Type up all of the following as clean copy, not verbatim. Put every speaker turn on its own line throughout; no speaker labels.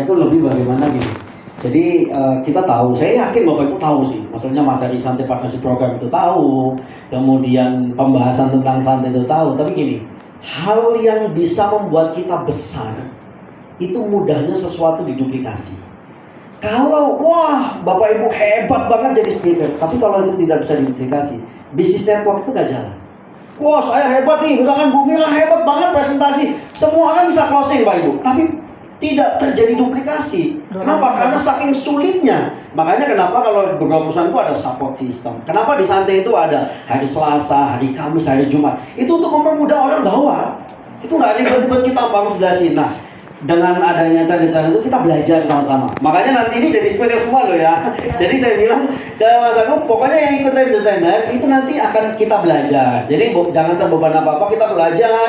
itu lebih bagaimana gini. Jadi kita tahu, saya yakin Bapak Ibu tahu sih, maksudnya materi Santai Partnership Program itu tahu, kemudian pembahasan tentang Santai itu tahu, tapi gini, hal yang bisa membuat kita besar, itu mudahnya sesuatu diduplikasi. Kalau, wah Bapak Ibu hebat banget jadi speaker, tapi kalau itu tidak bisa diduplikasi, bisnis network itu gak jalan. Wah saya hebat nih, misalkan Bu Mira hebat banget presentasi, semua orang bisa closing Pak Ibu, tapi tidak terjadi duplikasi. Kenapa? Karena saking sulitnya. Makanya kenapa kalau beberapa perusahaan itu ada support system. Kenapa di Santai itu ada hari Selasa, hari Kamis, hari Jumat. Itu untuk mempermudah orang bawa. Itu nggak ribet-ribet kita harus jelasin. Nah, dengan adanya tadi itu kita belajar sama-sama. Makanya nanti ini jadi speaker semua loh ya. Jadi saya bilang ke Mas Agung, pokoknya yang ikut desainer itu nanti akan kita belajar. Jadi jangan terbeban apa-apa, kita belajar.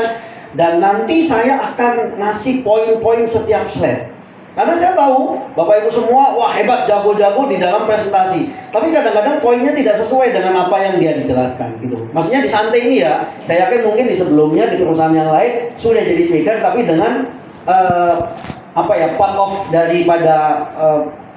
Dan nanti saya akan ngasih poin-poin setiap slide. Karena saya tahu Bapak Ibu semua wah hebat, jago-jago di dalam presentasi. Tapi kadang-kadang poinnya tidak sesuai dengan apa yang dia dijelaskan gitu. Maksudnya di Santai ini ya, saya yakin mungkin di sebelumnya di perusahaan yang lain sudah jadi speaker tapi dengan part of daripada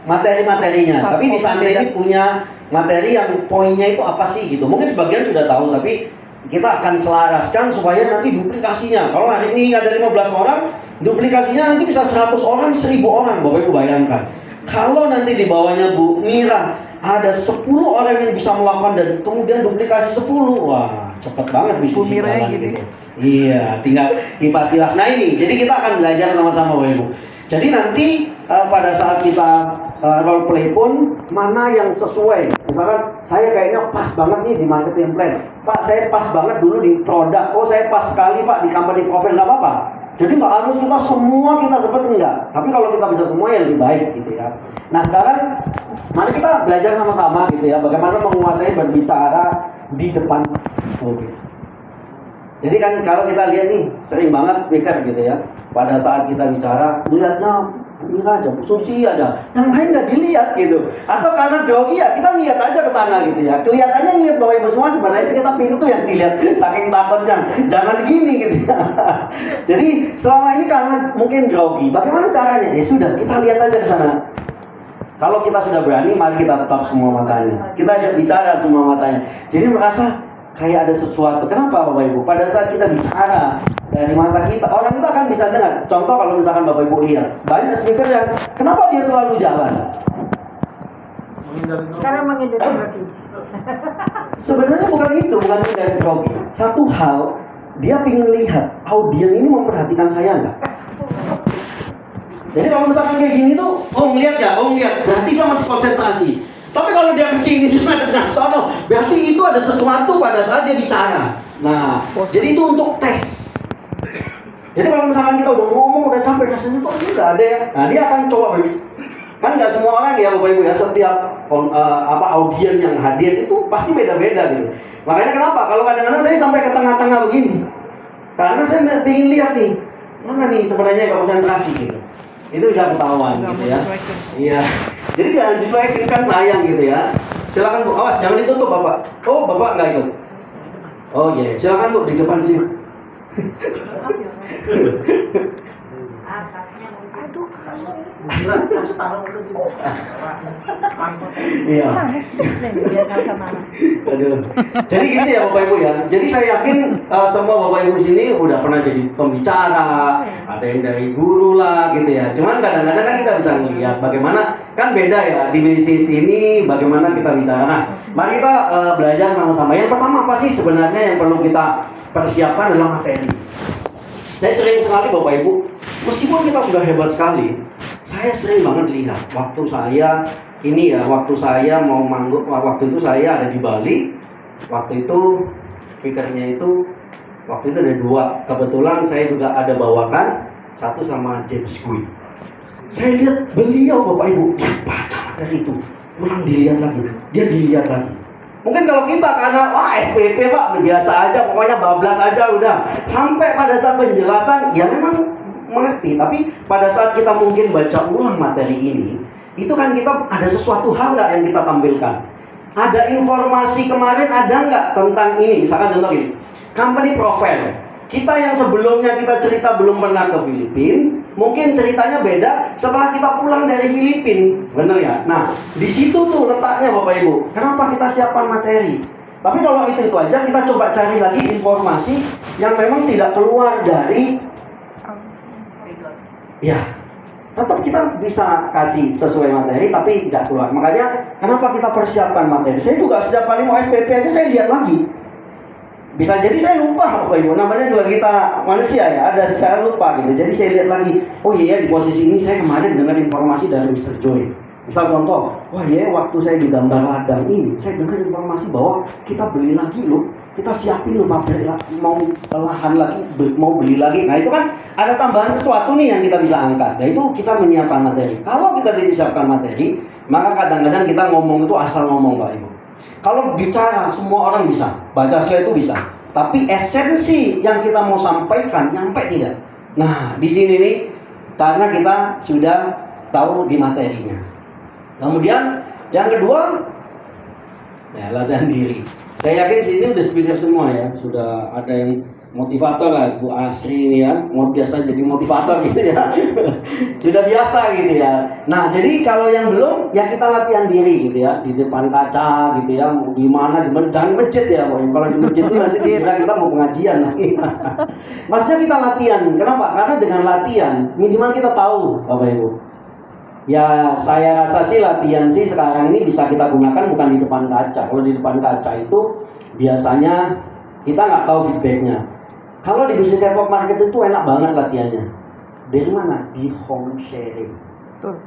materi-materinya. Tapi di Santai ini punya materi yang poinnya itu apa sih gitu. Mungkin sebagian sudah tahu tapi kita akan selaraskan supaya nanti duplikasinya. Kalau hari ini ada 15 orang, duplikasinya nanti bisa 100 orang, 1000 orang. Bapak Ibu bayangkan. Kalau nanti di bawahnya Bu Mira ada 10 orang yang bisa melakukan dan kemudian duplikasi 10. Wah, cepet banget bisnis
Bu Mira
gitu. Iya, tinggal dipasilas. Nah ini, jadi kita akan belajar sama-sama Bapak Ibu. Jadi nanti pada saat kita role play pun mana yang sesuai. Misalkan saya kayaknya pas banget nih di marketing plan. Pak, saya pas banget dulu di produk. Oh, saya pas sekali Pak di company profile, nggak apa-apa. Jadi nggak harus kita semua kita seperti enggak. Tapi kalau kita bisa semua ya lebih baik gitu ya. Nah sekarang mari kita belajar sama-sama gitu ya. Bagaimana menguasai berbicara di depan publik. Jadi kan kalau kita lihat nih sering banget speaker gitu ya. Pada saat kita bicara lihatnya Mira aja, Bu Susi ada, yang lain nggak dilihat gitu. Atau karena grogi ya kita lihat aja ke sana gitu ya. Kelihatannya lihat Bapak Ibu semua sebenarnya kita pintu yang dilihat saking takutnya. Jangan gini gitu ya. Jadi selama ini karena mungkin grogi, bagaimana caranya? Ya sudah, kita lihat aja ke sana. Kalau kita sudah berani, mari kita tetap semua matanya. Kita ajak bicara semua matanya. Jadi merasa kayak ada sesuatu. Kenapa Bapak Ibu? Pada saat kita bicara dari mata kita, orang itu akan bisa dengar. Contoh kalau misalkan Bapak Ibu lihat, banyak speaker yang kenapa dia selalu jalan?
Karena menghindari grogi.
Sebenarnya bukan itu, bukan menghindari grogi. Satu hal, dia ingin lihat audiens ini memperhatikan saya nggak? Jadi kalau misalkan kayak gini tuh, oh ngeliat ya, berarti dia masih konsentrasi. Tapi kalau dia kesini dia ada sono, berarti itu ada sesuatu pada saat dia bicara. Nah, jadi itu untuk tes. Jadi kalau misalkan kita udah ngomong, udah capek rasanya kok ini nggak ada ya. Nah, dia akan coba berbicara. Kan nggak semua orang ya Bapak Ibu ya, setiap audiens yang hadir itu pasti beda-beda gitu. Makanya kenapa? Kalau kadang-kadang saya sampai ke tengah-tengah begini, karena saya ingin lihat nih, mana nih sebenarnya yang konsentrasi gitu. Itu bisa ketahuan gitu ya. Iya. Jadi jangan dicuekin kan sayang gitu ya. Silakan Bu, awas jangan ditutup Bapak. Oh Bapak nggak ikut. Oh iya, silakan Bu di depan sini. Iya. Jadi gitu ya Bapak Ibu ya. Jadi saya yakin semua Bapak Ibu sini udah pernah jadi pembicara, ada yang dari guru lah gitu ya. Cuman kadang-kadang kan kita bisa melihat bagaimana kan beda ya di bisnis ini bagaimana kita bicara. Nah, mari kita belajar sama-sama. Yang pertama apa sih sebenarnya yang perlu kita persiapkan adalah materi. Saya sering sekali Bapak Ibu, meskipun kita sudah hebat sekali, saya sering banget lihat waktu saya mau manggung, waktu itu saya ada di Bali, waktu itu speakernya itu waktu itu ada 2. Kebetulan saya juga ada bawakan satu sama James Gui. Saya lihat beliau Bapak Ibu, dia baca materi itu, ulang dilihat lagi, dia dilihat lagi. Mungkin kalau kita karena SPP Pak biasa aja, pokoknya bablas aja udah. Sampai pada saat penjelasan ya memang mengerti, tapi pada saat kita mungkin baca ulang materi ini, itu kan kita ada sesuatu hal nggak yang kita tampilkan? Ada informasi kemarin ada nggak tentang ini? Misalkan contoh ini, company profile. Kita yang sebelumnya kita cerita belum pernah ke Filipina, mungkin ceritanya beda setelah kita pulang dari Filipina, bener ya? Nah, di situ tuh letaknya Bapak Ibu. Kenapa kita siapkan materi? Tapi kalau itu aja, kita coba cari lagi informasi yang memang tidak keluar dari, ya, tetap kita bisa kasih sesuai materi, tapi tidak keluar. Makanya, kenapa kita persiapkan materi? Saya juga setiap kali mau SPP aja saya lihat lagi. Bisa jadi saya lupa Bapak Ibu, namanya juga kita manusia ya, ada saya lupa gitu. Jadi saya lihat lagi, oh iya di posisi ini saya kemarin dengar informasi dari Mr. Joy. Misal contoh, wah iya waktu saya di gambar ladang ini, saya dengar informasi bahwa kita beli lagi loh, kita siapin loh pabrik mau lahan lagi, mau beli lagi. Nah itu kan ada tambahan sesuatu nih yang kita bisa angkat. Nah itu kita menyiapkan materi. Kalau kita tidak siapkan materi, maka kadang-kadang kita ngomong itu asal ngomong Pak Ibu. Kalau bicara semua orang bisa, baca slide itu bisa. Tapi esensi yang kita mau sampaikan nyampe tidak. Nah, di sini nih karena kita sudah tahu di materinya. Kemudian yang kedua, ya latihan diri. Saya yakin sini udah speaker semua ya, sudah ada yang motivator lah, Bu Asri ini ya, mau biasa jadi motivator gitu ya. Sudah biasa gitu ya. Nah, jadi kalau yang belum ya kita latihan diri gitu ya, di depan kaca gitu ya, di mana di jangan masjid ya, kalau di masjid itu nanti kira kita mau pengajian lagi. Maksudnya kita latihan. Kenapa? Karena dengan latihan minimal kita tahu, Bapak Ibu. Ya saya rasa sih latihan sih sekarang ini bisa kita gunakan bukan di depan kaca. Kalau di depan kaca itu biasanya kita nggak tahu feedbacknya. Kalau di bisnis network market itu enak banget latihannya. Dari mana? Di home sharing.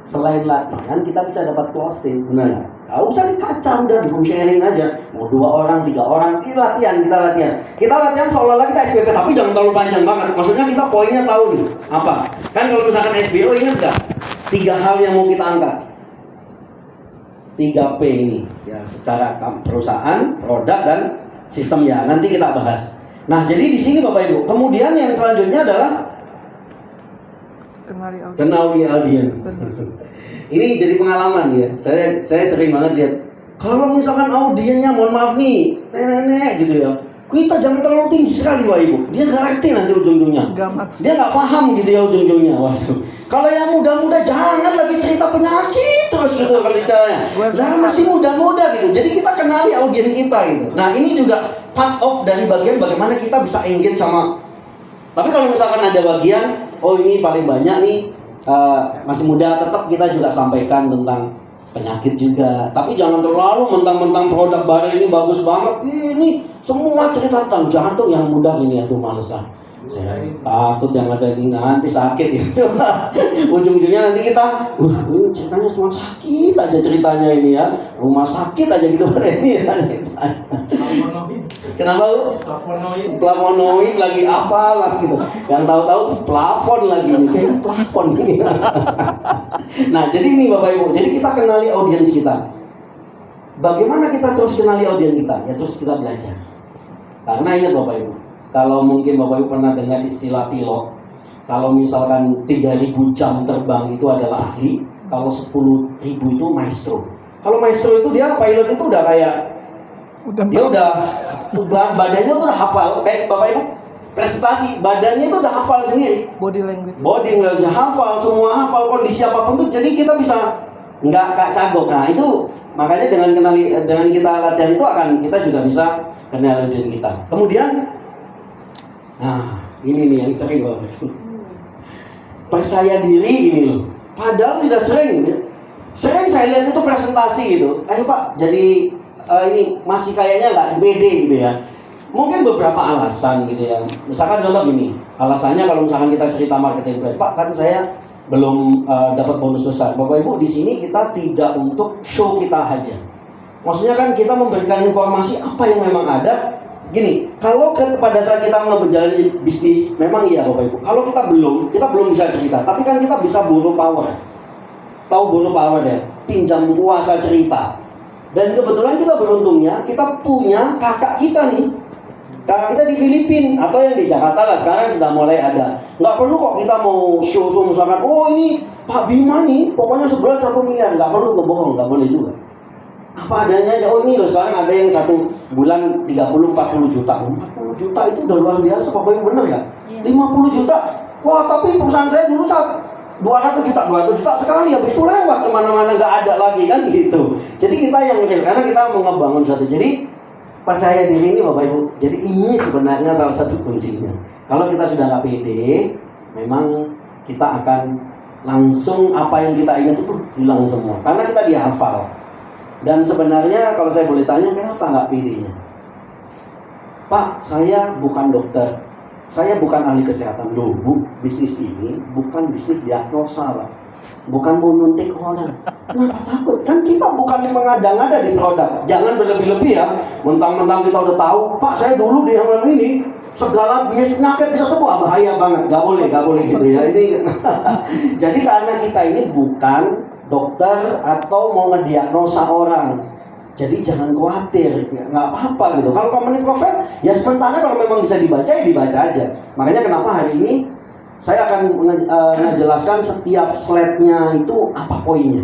Selain latihan, kita bisa dapat closing. Benar. Nggak usah di kaca, udah di home sharing aja. Mau 2 orang, 3 orang, kita latihan. Kita latihan seolah-olah kita SPP, tapi jangan terlalu panjang banget. Maksudnya kita poinnya tahu nih. Apa? Kan kalau misalkan SBO ingat nggak? 3 hal yang mau kita angkat. 3P ini. Ya, secara perusahaan, produk, dan sistem ya. Nanti kita bahas. Nah, jadi di sini Bapak Ibu. Kemudian yang selanjutnya adalah kenali audiens. Ini jadi pengalaman ya. Saya sering banget lihat. Kalau misalkan audiensnya, mohon maaf nih, nenek-nenek gitu ya. Kita jangan terlalu tinggi sekali Bapak Ibu. Dia nggak ngerti nanti ujung-ujungnya. Dia nggak paham gitu ya ujung-ujungnya. Waduh. Kalau yang muda-muda jangan lagi cerita penyakit terus gitu kalau bicaranya. Jangan masih muda-muda gitu. Jadi kita kenali audiens kita gitu. Nah ini juga part of dari bagian bagaimana kita bisa engage sama. Tapi kalau misalkan ada bagian, oh ini paling banyak nih masih muda, tetap kita juga sampaikan tentang penyakit juga. Tapi jangan terlalu mentang-mentang produk baru ini bagus banget. Ini semua cerita tentang jantung yang muda ini, aduh males lah. Saya takut yang ada ini nanti sakit gitu. Ujung-ujungnya nanti kita, ini ceritanya cuma sakit aja ceritanya ini ya, rumah sakit aja gitu ini ya. Kenapa lu? Plavonoid lagi apa lah gitu. Yang tahu-tahu plafon lagi ini, kayak plafon ini. Nah jadi ini Bapak Ibu, jadi kita kenali audiens kita. Bagaimana kita terus kenali audiens kita? Ya terus kita belajar. Karena ingat Bapak Ibu, kalau mungkin Bapak Ibu pernah dengar istilah pilot, kalau misalkan 3.000 jam terbang itu adalah ahli, kalau 10.000 itu maestro. Kalau maestro itu dia pilot itu udah kayak dia udah badannya tuh udah hafal, kayak Bapak Ibu presentasi, badannya itu udah hafal sendiri. Body language hafal, semua hafal, kondisi apapun tuh, jadi kita bisa nggak kacagok. Nah itu makanya dengan kita latihan itu akan kita juga bisa kenal audiens kita. Kemudian nah, ini nih yang sering Bapak. Percaya diri ini loh. Padahal tidak sering saya lihat itu presentasi gitu. Ayo Pak, jadi ini masih kayaknya nggak pede gitu ya. Mungkin beberapa alasan gitu ya. Misalkan contoh gini, alasannya kalau misalkan kita cerita marketing plan, Pak kan saya belum dapat bonus besar. Bapak Ibu di sini kita tidak untuk show kita aja. Maksudnya kan kita memberikan informasi apa yang memang ada. Gini, kalau pada saat kita menjalani bisnis, memang iya Bapak Ibu. Kalau kita belum bisa cerita, tapi kan kita bisa borrow power. Tahu borrow power ya? Pinjam kuasa cerita. Dan kebetulan kita beruntungnya, kita punya kakak kita nih. Kakak kita di Filipina atau yang di Jakarta lah, sekarang sudah mulai ada. Nggak perlu kok kita mau show misalkan, oh ini Pak Bima nih, pokoknya sebulan 1 miliar. Nggak perlu kebohong, nggak boleh juga. Apa adanya aja. Oh ini loh sekarang ada yang 1 bulan 30-40 juta. 40 juta itu udah luar biasa, Bapak Ibu, bener ya? 50 juta. Wah, tapi perusahaan saya dulu 200 juta sekali, habis itu lewat kemana-mana, nggak ada lagi kan gitu. Jadi kita yang real, karena kita mau ngebangun suatu. Jadi percaya diri ini Bapak Ibu. Jadi ini sebenarnya salah satu kuncinya. Kalau kita sudah nggak pede, memang kita akan langsung apa yang kita ingat itu hilang semua. Karena kita dihafal. Dan sebenarnya kalau saya boleh tanya, kenapa nggak pedenya? Pak, saya bukan dokter. Saya bukan ahli kesehatan. Loh, Bu, bisnis ini bukan bisnis diagnosa, Pak. Bukan mau nyuntik orang. Kenapa takut? Kan kita bukan mengada-ngada di produk. Jangan berlebih-lebih ya. Mentang-mentang kita udah tahu, Pak, saya dulu di yang ini segala penyakit bisa sembuh. Bahaya banget. Gak boleh gitu ya. Ini jadi karena kita ini bukan dokter atau mau ngediagnosa orang. Jadi jangan khawatir, nggak apa-apa gitu. Kalau Company Profile, ya sementara kalau memang bisa dibaca, ya dibaca aja. Makanya kenapa hari ini saya akan ngejelaskan setiap slide-nya itu apa poinnya.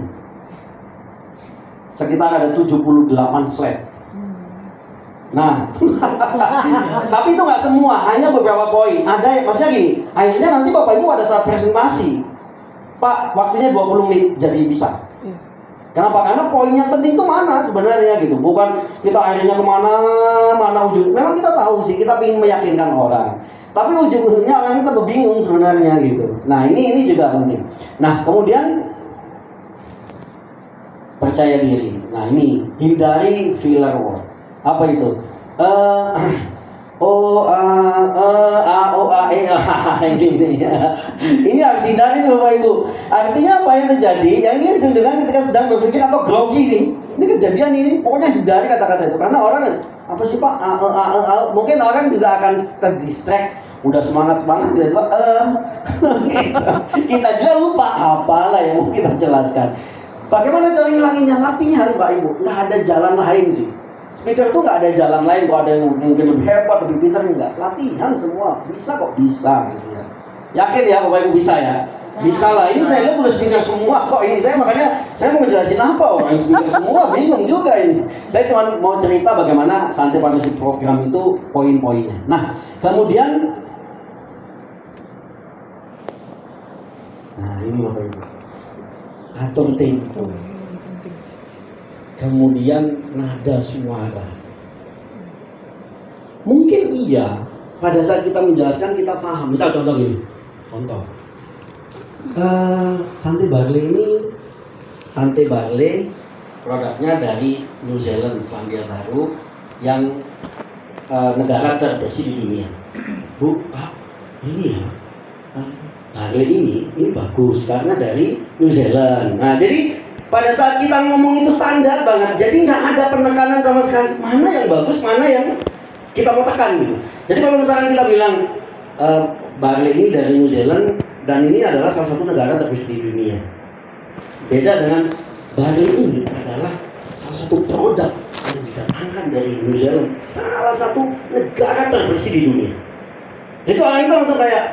Sekitar ada 78 slide. Nah, tapi itu nggak semua, hanya beberapa poin. Ada, maksudnya gini, akhirnya nanti Bapak Ibu ada saat presentasi, Pak, waktunya 20 menit, jadi bisa. Kenapa? Karena poin yang penting itu mana sebenarnya gitu. Bukan kita akhirnya mana ujung. Memang kita tahu sih, kita ingin meyakinkan orang. Tapi ujung-ujungnya orang kita bingung sebenarnya gitu. Nah ini juga penting. Nah kemudian percaya diri. Nah ini hindari filler word. Apa itu? Ini harus hindari Bapak Ibu. Artinya apa yang terjadi? Yang ini dengan ketika sedang berpikir atau grogi ini kejadian ini. Pokoknya hindari kata-kata itu. Karena orang, apa sih Pak? Mungkin orang juga akan terdistract. Udah semangat tiba-tiba gitu. Kita juga lupa apalah yang mau kita jelaskan. Bagaimana cara ngilanginnya? Latihan Pak Ibu. Nggak ada jalan lain sih. Speaker itu nggak ada jalan lain. Kalau ada yang mungkin lebih hebat, lebih pintar, enggak. Latihan semua. Bisa kok, bisa gitu ya. Yakin ya Bapak Ibu bisa ya? Bisa lah. Ini saya lihat udah speaker semua kok. Ini makanya saya mau ngejelasin apa orang speaker semua. Bingung juga ini. Saya cuma mau cerita bagaimana Santai Partnership Program itu poin-poinnya. Nah, kemudian ini Bapak Ibu. Atur tempo. Kemudian nada suara. Mungkin iya pada saat kita menjelaskan kita paham. Misal contoh gini. Contoh. Santai Barley produknya dari New Zealand, Selandia Baru, yang negara terbersih di dunia. Bu, Pak, ini ya barley ini bagus karena dari New Zealand. Nah, jadi pada saat kita ngomong itu standar banget, jadi nggak ada penekanan sama sekali. Mana yang bagus, mana yang kita mau tekan gitu. Jadi kalau misalkan kita bilang barley ini dari New Zealand dan ini adalah salah satu negara terbersih di dunia. Beda dengan barley ini adalah salah satu produk yang didatangkan dari New Zealand, salah satu negara terbersih di dunia. Jadi orang itu langsung kayak,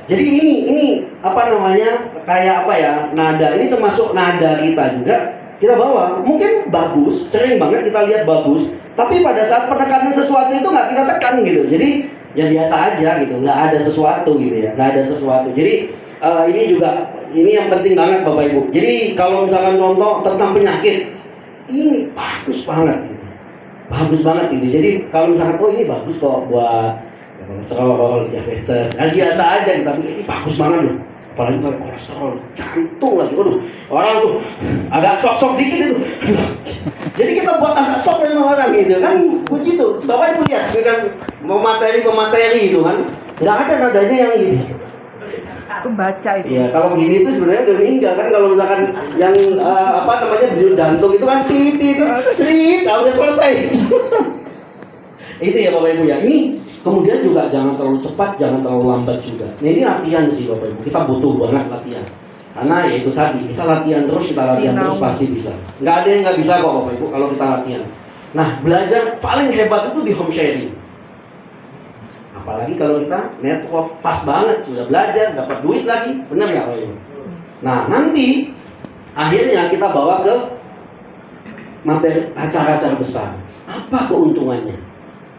jadi ini apa namanya, kayak apa ya, nada ini termasuk nada kita juga kita bawa. Mungkin bagus, sering banget kita lihat bagus, tapi pada saat penekanan sesuatu itu nggak kita tekan gitu. Jadi ya biasa aja gitu, nggak ada sesuatu gitu ya, nggak ada sesuatu. Jadi ini yang penting banget Bapak Ibu. Jadi kalau misalkan contoh tentang penyakit, ini bagus banget gitu. Bagus banget gitu. Jadi kalau misalkan ini bagus kok buat kolesterol, diabetes, biasa aja gitu. Tapi ini bagus banget loh. Apalagi kalau kolesterol, jantung lagi. Aduh, orang langsung agak sok-sok dikit itu. Jadi kita buat agak sok memang orang gitu kan begitu. Bapak Ibu lihat, kan pemateri itu kan. Nggak ada nadanya yang gini.
Aku baca itu.
Iya, kalau gini itu sebenarnya udah meninggal kan. Kalau misalkan yang denyut jantung itu kan udah selesai. Itu ya Bapak Ibu ya. Ini kemudian juga jangan terlalu cepat, jangan terlalu lambat juga. Nah, ini latihan sih Bapak Ibu. Kita butuh banget latihan. Karena ya itu tadi, kita latihan terus pasti bisa. Nggak ada yang nggak bisa kok Bapak Ibu kalau kita latihan. Nah, belajar paling hebat itu di home sharing. Apalagi kalau kita network, pas banget, sudah belajar, dapat duit lagi, benar ya Bapak Ibu? Nah, nanti akhirnya kita bawa ke materi acara-acara besar. Apa keuntungannya?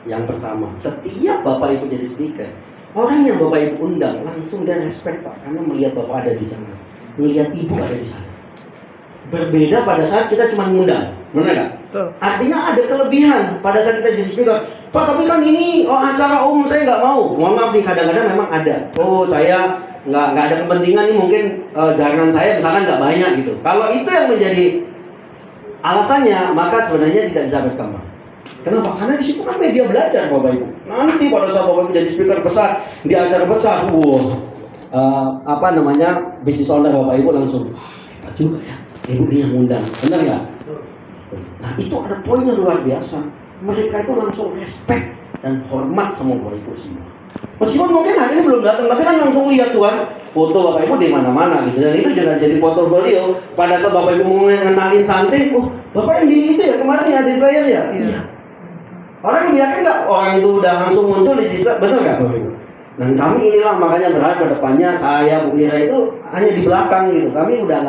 Yang pertama, setiap Bapak Ibu jadi speaker, orang yang Bapak Ibu undang langsung dia respect Pak, karena melihat Bapak ada di sana, melihat Ibu ada di sana. Berbeda pada saat kita cuma ngundang, benar nggak? Artinya ada kelebihan pada saat kita jadi speaker. Pak, tapi kan ini acara umum, saya nggak mau. Mohon maaf nih, kadang-kadang memang ada. Oh, saya nggak ada kepentingan nih, mungkin jaringan saya misalkan nggak banyak gitu. Kalau itu yang menjadi alasannya, maka sebenarnya tidak bisa berkembang. Kenapa? Karena di situ kan media belajar Bapak Ibu. Nanti pada saat Bapak Ibu jadi speaker besar di acara besar, bisnis owner Bapak Ibu langsung hebat juga ya. Ibu ini yang undang, benar ya? Nah itu ada poin yang luar biasa. Mereka itu langsung respect dan hormat sama Bapak Ibu semua. Meskipun mungkin hari ini belum datang, tapi kan langsung lihat Tuhan foto Bapak Ibu di mana-mana gitu. Dan itu juga jadi portofolio. Pada saat Bapak Ibu mau ngenalin Santi, Bapak yang di itu ya kemarin ya di flyer ya. Iya. Orang yakin nggak orang itu udah langsung muncul di sistem, benar nggak Bapak Ibu? Dan kami inilah makanya berharap ke depannya saya Bu Ira itu hanya di belakang gitu. Kami udah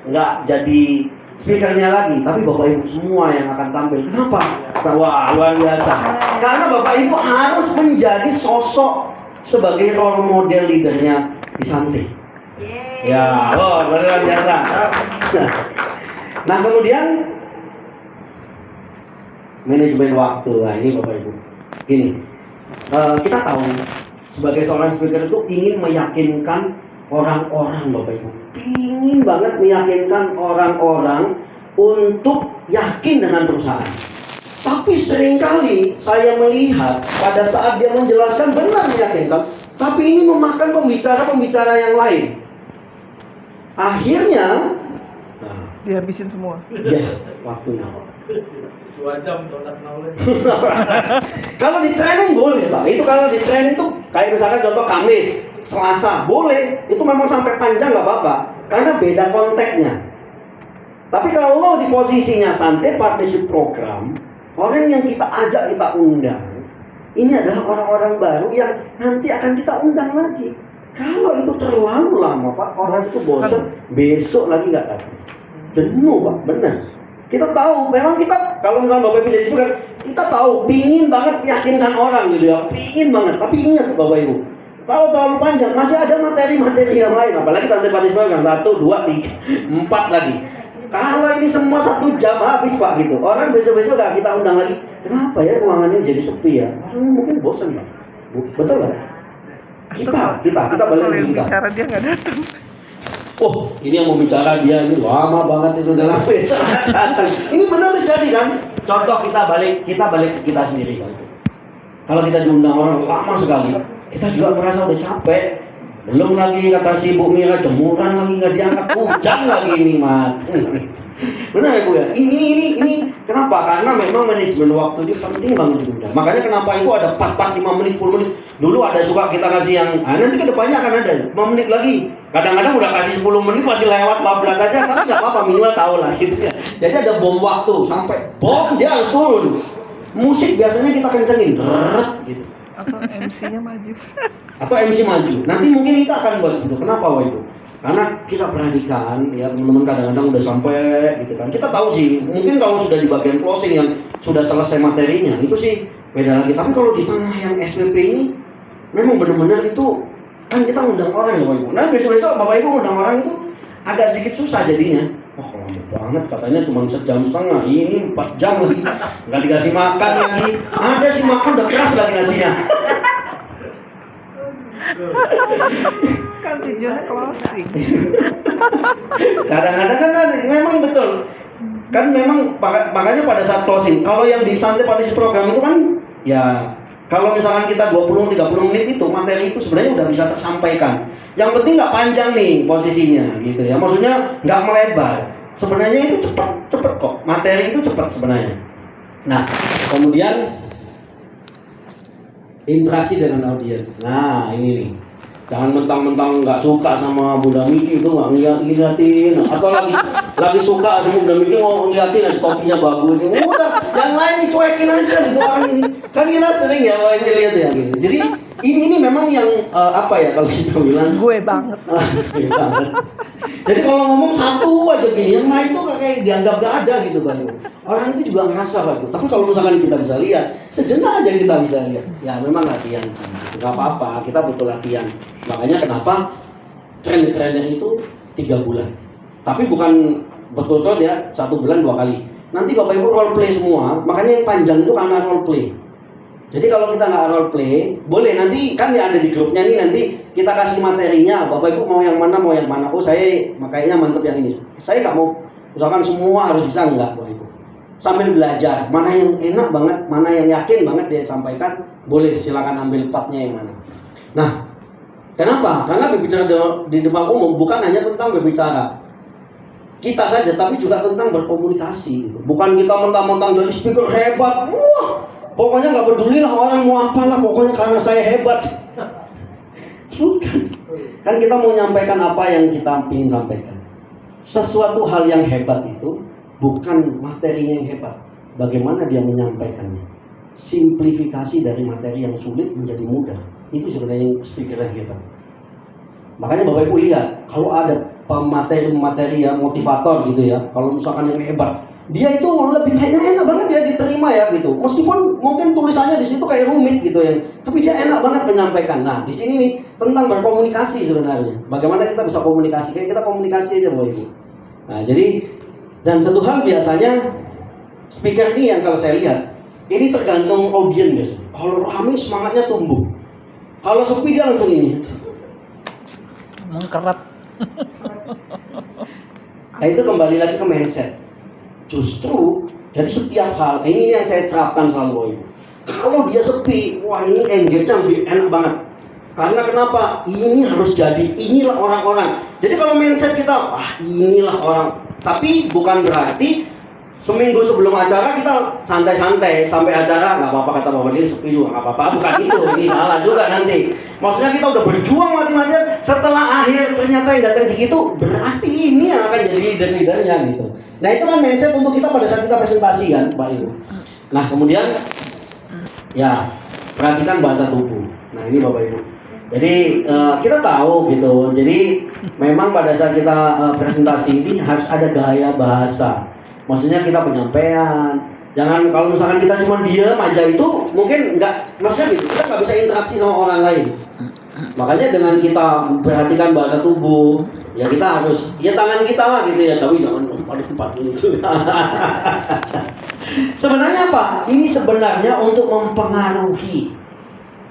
nggak jadi speakernya lagi, tapi Bapak Ibu semua yang akan tampil. Kenapa? Wah, luar biasa. Karena Bapak Ibu harus menjadi sosok sebagai role model leadernya di Santi. Ya, luar biasa. Nah, kemudian manajemen waktu. Nah, ini Bapak Ibu. Gini, kita tahu sebagai seorang speaker itu ingin meyakinkan orang-orang Bapak Ibu. Ingin banget meyakinkan orang-orang untuk yakin dengan perusahaan. Tapi seringkali saya melihat pada saat dia menjelaskan benar meyakinkan, tapi ini memakan pembicara-pembicara yang lain. Akhirnya
dihabisin semua.
Ya, waktunya.
2 jam tolak knowledge.
Kalau di training boleh Pak. Itu kalau di training tuh kayak misalkan contoh Kamis, Selasa boleh. Itu memang sampai panjang nggak apa-apa. Karena beda konteksnya. Tapi kalau di posisinya Santai Partnership Program, orang yang kita ajak, kita undang, ini adalah orang-orang baru yang nanti akan kita undang lagi. Kalau itu terlalu lama Pak, orang itu bosan, besok lagi nggak datang. Jenuh Pak, benar. Kita tahu, memang kita kalau misalnya Bapak Ibu jadi speaker, kita tahu pingin banget yakinkan orang gitu ya, pingin banget. Tapi ingat Bapak Ibu, kalau terlalu panjang masih ada materi-materi yang lain. Apalagi Santai Partnership Program 1, 2, 3, 4 lagi. Kalau ini semua 1 jam habis Pak gitu, orang besok-besok gak kita undang lagi. Kenapa ya ruangannya jadi sepi ya? Orang mungkin bosan Pak. Betul nggak? Kita balik kita.
Bicara dia nggak datang.
Oh, ini yang mau bicara dia ini lama banget itu dalam besok. Ini benar terjadi kan? Contoh kita balik ke kita sendiri kan. Kalau kita diundang orang lama sekali, kita juga merasa udah capek. Belum lagi kata si Bu Mira jemuran lagi nggak diangkat, hujan lagi ini mat. Benar ya Bu ya? Ini kenapa? Karena memang manajemen waktu itu penting banget diundang. Makanya kenapa itu ada 4, 5 menit, 10 menit. Dulu ada suka kita kasih yang, nanti kedepannya akan ada 5 menit lagi. Kadang-kadang udah kasih 10 menit masih lewat 14 aja, tapi nggak apa-apa minimal tahu lah gitu ya. Jadi ada bom waktu sampai bom dia harus turun. Musik biasanya kita kencengin, gitu.
Atau MC-nya maju.
Atau MC maju. Nanti mungkin kita akan buat seperti itu. Kenapa itu? Karena kita perhatikan ya teman-teman kadang-kadang udah sampai gitu kan. Kita tahu sih, mungkin kalau sudah di bagian closing yang sudah selesai materinya, itu sih beda lagi. Tapi kalau di tengah yang SPP ini memang benar-benar itu kan kita undang orang ya Bapak Ibu. Nah besok-besok Bapak Ibu undang orang itu agak sedikit susah jadinya. Wah lama banget katanya cuma 1,5 jam, ini 4 jam lagi. Nggak dikasih makan lagi. Ada sih makan udah keras lagi nasinya.
Kan tujuannya closing.
Kadang-kadang kan memang betul. Kan memang makanya pada saat closing, kalau yang di Santai Partnership Program itu kan ya kalau misalkan kita 20-30 menit itu materi itu sebenarnya udah bisa tersampaikan. Yang penting nggak panjang nih posisinya gitu ya. Maksudnya nggak melebar. Sebenarnya itu cepet kok. Materi itu cepat sebenarnya. Nah, kemudian interaksi dengan audiens. Nah, ini nih. Jangan mentang-mentang nggak suka sama Bunda Miki itu nggak ngeliatin. Atau lagi suka sama Bunda Miki mau ngeliatin, topinya bagus. Udah, yang lain dicuekin aja gitu orang ini. Kan kita sering ya Bapak Ibu lihat ya gitu. Jadi ini memang yang apa ya kalau kita bilang
Gue banget.
Iya banget. Jadi kalau ngomong satu aja gini, yang lain tuh kayak dianggap gak ada gitu Pak Ibu. Orang itu juga ngerasa Pak Ibu. Tapi kalau misalkan kita bisa lihat, sejenak aja kita bisa lihat. Ya memang latihan sih. Gak apa-apa, kita butuh latihan. Makanya kenapa trainer itu 3 bulan. Tapi bukan betul-betul ya 1 bulan 2 kali. Nanti Bapak Ibu role play semua. Makanya yang panjang itu karena role play. Jadi kalau kita nggak role play, boleh nanti kan ada di grupnya nih, nanti kita kasih materinya, Bapak Ibu mau yang mana. Oh saya makanya mantep yang ini. Saya nggak mau, misalkan semua harus bisa, enggak Bapak Ibu. Sambil belajar, mana yang enak banget, mana yang yakin banget dia sampaikan, boleh silakan ambil partnya yang mana. Nah, kenapa? Karena berbicara di depan umum bukan hanya tentang berbicara kita saja, tapi juga tentang berkomunikasi. Bukan kita mentang-mentang jadi speaker hebat, wah. Pokoknya nggak pedulilah orang mau apalah, pokoknya karena saya hebat. Bukan. Kan kita mau menyampaikan apa yang kita ingin sampaikan. Sesuatu hal yang hebat itu bukan materinya yang hebat, bagaimana dia menyampaikannya. Simplifikasi dari materi yang sulit menjadi mudah. Itu sebenarnya speaker yang hebat. Makanya Bapak Ibu lihat, kalau ada pemateri-materi yang motivator gitu ya, kalau misalkan yang hebat, dia itu lebih kayaknya enak banget ya diterima ya gitu. Meskipun mungkin tulisannya di situ kayak rumit gitu ya, tapi dia enak banget menyampaikan. Nah, di sini nih tentang berkomunikasi sebenarnya. Bagaimana kita bisa komunikasi? Kayak kita komunikasi aja Bapak Ibu. Nah, jadi dan satu hal biasanya speaker ini yang kalau saya lihat, ini tergantung audiens biasanya. Kalau ramai semangatnya tumbuh. Kalau sepi dia langsung ini.
Mengkerat.
Nah, itu kembali lagi ke mindset. Justru jadi setiap hal ini yang saya terapkan selalu. Kalau dia sepi, wah ini engage-nya lebih enak banget. Karena kenapa? Ini harus jadi, inilah orang-orang. Jadi kalau mindset kita, wah inilah orang. Tapi bukan berarti seminggu sebelum acara kita santai-santai sampai acara nggak apa-apa, kata Bapak ini sepi juga nggak apa-apa. Bukan itu, ini salah juga nanti. Maksudnya kita udah berjuang mati-matian, setelah akhir ternyata yang datang segitu, berarti ini yang akan jadi leader-leadernya gitu. Nah itu kan mindset untuk kita pada saat kita presentasi kan Pak Ibu. Nah kemudian ya perhatikan bahasa tubuh. Nah ini Bapak Ibu. Jadi kita tahu gitu. Jadi memang pada saat kita presentasi ini harus ada gaya bahasa. Maksudnya kita penyampaian. Jangan kalau misalkan kita cuma diam aja itu mungkin nggak, maksudnya gitu kita nggak bisa interaksi sama orang lain. Makanya dengan kita perhatikan bahasa tubuh, ya kita harus ya tangan kita lah gitu ya, tapi jangan pada tempat ini. Sebenarnya apa? Ini sebenarnya untuk mempengaruhi.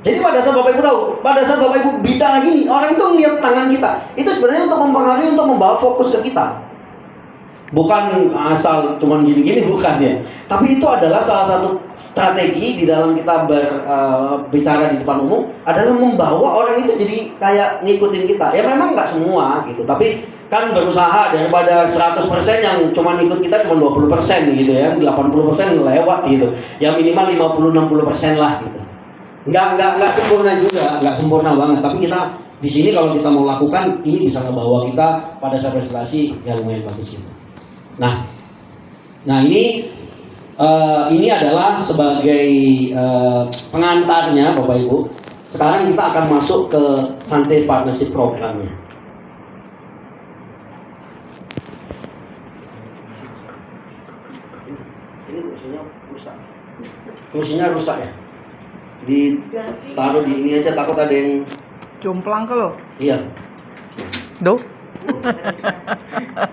Jadi pada saat Bapak Ibu tahu, pada saat Bapak Ibu bicara gini, orang itu ngeliat tangan kita, itu sebenarnya untuk mempengaruhi, untuk membawa fokus ke kita. Bukan asal cuman gini-gini, bukan ya. Tapi itu adalah salah satu strategi di dalam kita berbicara di depan umum, adalah membawa orang itu jadi kayak ngikutin kita. Ya memang nggak semua gitu, tapi kan berusaha daripada 100% yang cuma ikut kita cuma 20% gitu ya, 80% lewat gitu. Ya minimal 50-60% lah gitu. Nggak sempurna juga, nggak sempurna banget. Tapi kita di sini kalau kita mau lakukan, ini bisa ngebawa kita pada saat presentasi yang lumayan bagus gitu. Nah ini adalah sebagai pengantarnya Bapak Ibu. Sekarang kita akan masuk ke Santai Partnership programnya. Ini kursinya rusak ya. Ditaruh di ini aja, takut ada yang
Jomplang ke lo.
iya.
Duh.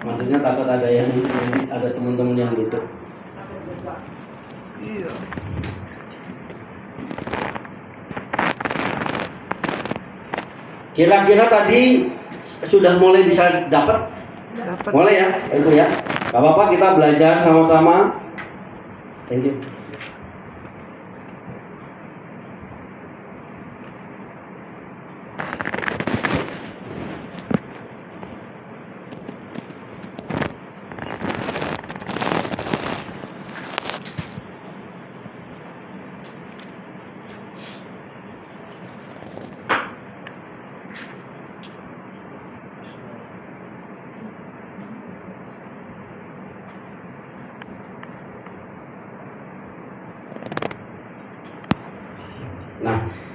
Maksudnya takut ada yang ada teman-teman yang gitu.
Iya.
Kira-kira tadi sudah mulai bisa dapat?
Dapat.
Boleh ya, itu ya. Gak apa-apa, kita belajar sama-sama. Thank you.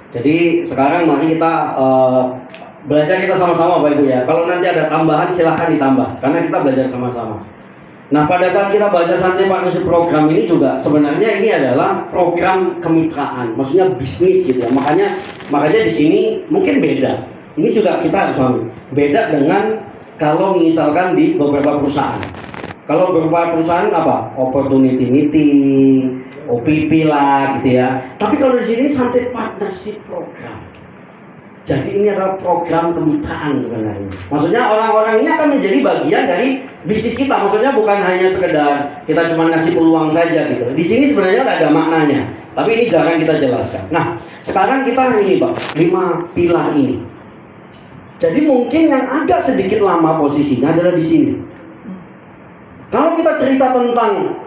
Jadi sekarang mari kita belajar kita sama-sama Bapak Ibu ya. Kalau nanti ada tambahan silahkan ditambah karena kita belajar sama-sama. Nah pada saat kita baca Santai Partnership Program ini juga sebenarnya ini adalah program kemitraan, maksudnya bisnis gitu ya. Makanya di sini mungkin beda. Ini juga kita harus pahami. Beda dengan kalau misalkan di beberapa perusahaan. Kalau beberapa perusahaan apa? Opportunity meeting, OPP lah gitu ya. Tapi kalau di sini Santai Partnership Program. Jadi ini adalah program kemitraan sebenarnya. Maksudnya orang-orang ini akan menjadi bagian dari bisnis kita. Maksudnya bukan hanya sekedar kita cuma ngasih peluang saja gitu. Di sini sebenarnya ada maknanya. Tapi ini jarang kita jelaskan. Nah, sekarang kita ini Pak, 5 pilar ini. Jadi mungkin yang agak sedikit lama posisinya adalah di sini. Kalau kita cerita tentang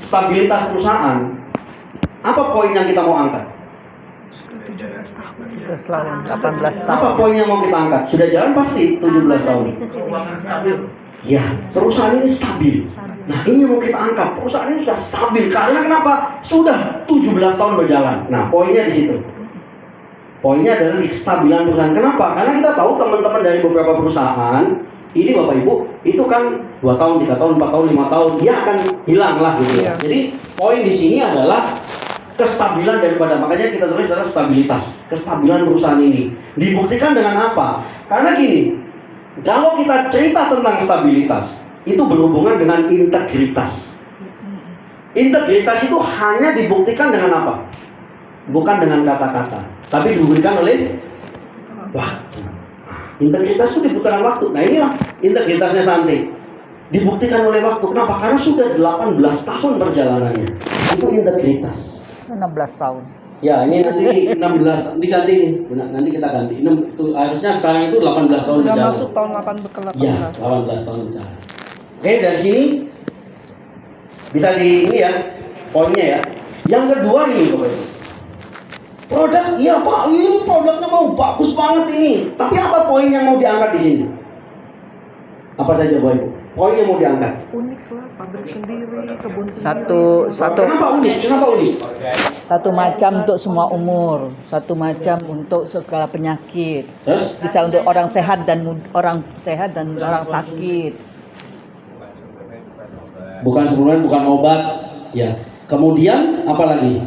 stabilitas perusahaan, apa poin yang kita mau angkat?
17 tahun, 18 tahun.
Apa poin yang mau kita angkat? Sudah jalan pasti 17 tahun.
Keuangan stabil.
Ya, perusahaan ini stabil. Nah, ini yang mau kita angkat. Perusahaan ini sudah stabil. Karena kenapa? Sudah 17 tahun berjalan. Nah, poinnya di situ. Poinnya adalah di kestabilan perusahaan. Kenapa? Karena kita tahu teman-teman dari beberapa perusahaan, ini Bapak Ibu, itu kan 2 tahun, 3 tahun, 4 tahun, 5 tahun, dia akan hilang lah gitu ya. Jadi, poin di sini adalah kestabilan daripada, makanya kita tulis adalah stabilitas, kestabilan perusahaan ini. Dibuktikan dengan apa? Karena gini, kalau kita cerita tentang stabilitas, itu berhubungan dengan integritas. Integritas itu hanya dibuktikan dengan apa? Bukan dengan kata-kata, tapi dibuktikan oleh waktu. Integritas itu dibutuhkan waktu. Nah inilah integritasnya Santai. Dibuktikan oleh waktu. Kenapa? Karena sudah 18 tahun perjalanannya. Itu integritas.
16 tahun.
Ya ini nanti 16 diganti nih. Nanti kita ganti. Itu harusnya sekarang itu 18 tahun
Sudah
berjalan.
masuk tahun 18.
Ya, 18 tahun berjalan. Oke, dari sini bisa di ini ya poinnya ya. Yang kedua ini Bapak Ibu. Produk, iya Pak, ini produknya mau bagus banget ini. Tapi apa poin yang mau diangkat di sini? Apa saja Bapak Ibu? Poin yang mau diangkat.
Unik lah, pabrik sendiri, kebun
Satu
Kenapa unik? Kenapa unik?
satu macam untuk semua umur, satu macam untuk segala penyakit.
Terus?
Bisa untuk orang sehat dan orang sakit.
Bukan suplemen, bukan obat. Ya. Kemudian apa lagi?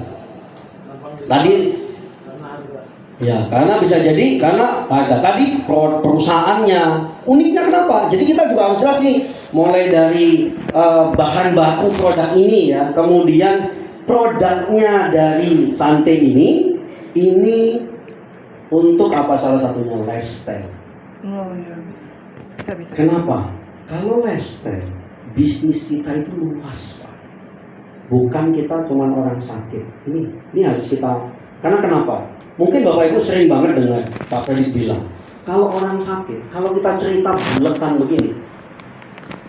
Tadi ya, karena bisa jadi karena harga tadi perusahaannya uniknya kenapa? Jadi kita juga harus jelas nih, mulai dari bahan baku produk ini ya, kemudian produknya dari Santai ini untuk apa salah satunya lifestyle.
Oh iya, bisa.
Kenapa? Kalau lifestyle bisnis kita itu luas Pak. Bukan kita cuma orang sakit. Ini harus kita. Karena kenapa? Mungkin Bapak Ibu sering banget dengar Pak Felix bilang, kalau orang sakit, kalau kita cerita buletan begini,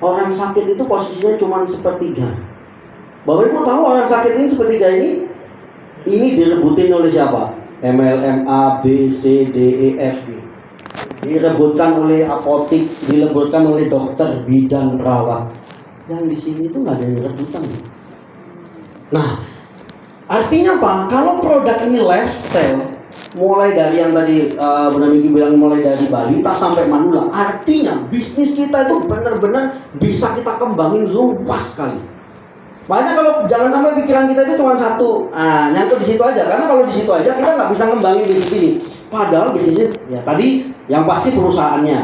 orang sakit itu posisinya cuma sepertiga. Bapak Ibu tahu orang sakit ini sepertiga ini direbutin oleh siapa? MLM A, B, C, D, E, F, G. Direbutkan oleh apotik, direbutkan oleh dokter, bidan, perawat. Yang di sini itu nggak ada yang rebutan. Nah, artinya apa? Kalau produk ini lifestyle, mulai dari yang tadi Bunda Miki bilang mulai dari balita sampai manula, artinya bisnis kita itu benar-benar bisa kita kembangin luas sekali. Makanya kalau jangan sampai pikiran kita itu cuma satu, nyangkut di situ aja. Karena kalau di situ aja kita nggak bisa ngembangin bisnis ini. Padahal bisnisnya ya tadi yang pasti perusahaannya,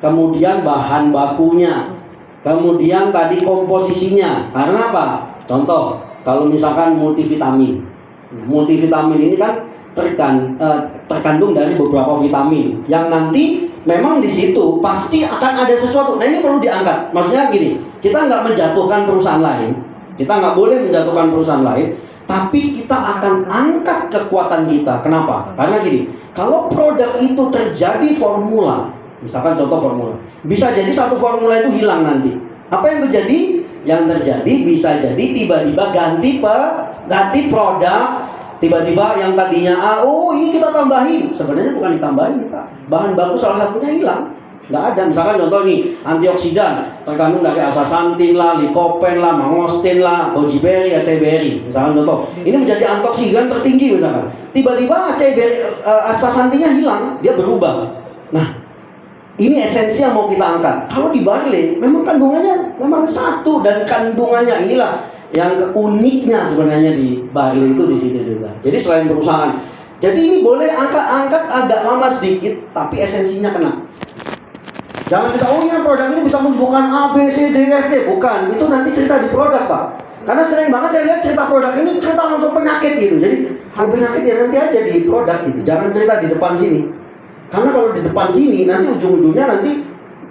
kemudian bahan bakunya, kemudian tadi komposisinya. Karena apa? Contoh, kalau misalkan multivitamin ini kan terkandung dari beberapa vitamin yang nanti memang di situ pasti akan ada sesuatu. Nah ini perlu diangkat. Maksudnya gini, kita nggak menjatuhkan perusahaan lain, kita nggak boleh menjatuhkan perusahaan lain, tapi kita akan angkat kekuatan kita. Kenapa? Karena gini, kalau produk itu terjadi formula, misalkan contoh formula, bisa jadi satu formula itu hilang nanti. Apa yang terjadi? Yang terjadi bisa jadi tiba-tiba ganti produk, tiba-tiba yang tadinya ini kita tambahin, sebenarnya bukan ditambahin Pak. Bahan baku salah satunya hilang. Nggak ada. Misalkan contoh nih, antioksidan terkandung dari astaxanthin lah, lycopene lah, mangostin lah, goji berry, acai berry. Misalkan contoh, ini menjadi antioksidan tertinggi misalkan. Tiba-tiba acai berry, astaxanthinnya hilang, dia berubah. Nah, ini esensi yang mau kita angkat. Kalau di barley, memang kandungannya memang satu, dan kandungannya inilah yang uniknya sebenarnya di barley itu di sini juga. Jadi selain perusahaan, jadi ini boleh angkat agak lama sedikit, tapi esensinya kena. Jangan kita, oh ya produk ini bisa menyembuhkan A, B, C, D, F, G. Bukan, itu nanti cerita di produk, Pak. Karena sering banget saya lihat cerita produk ini, cerita langsung penyakit gitu. Jadi, penyakit ya nanti aja di produk gitu. Jangan cerita di depan sini. Karena kalau di depan sini, nanti ujung-ujungnya nanti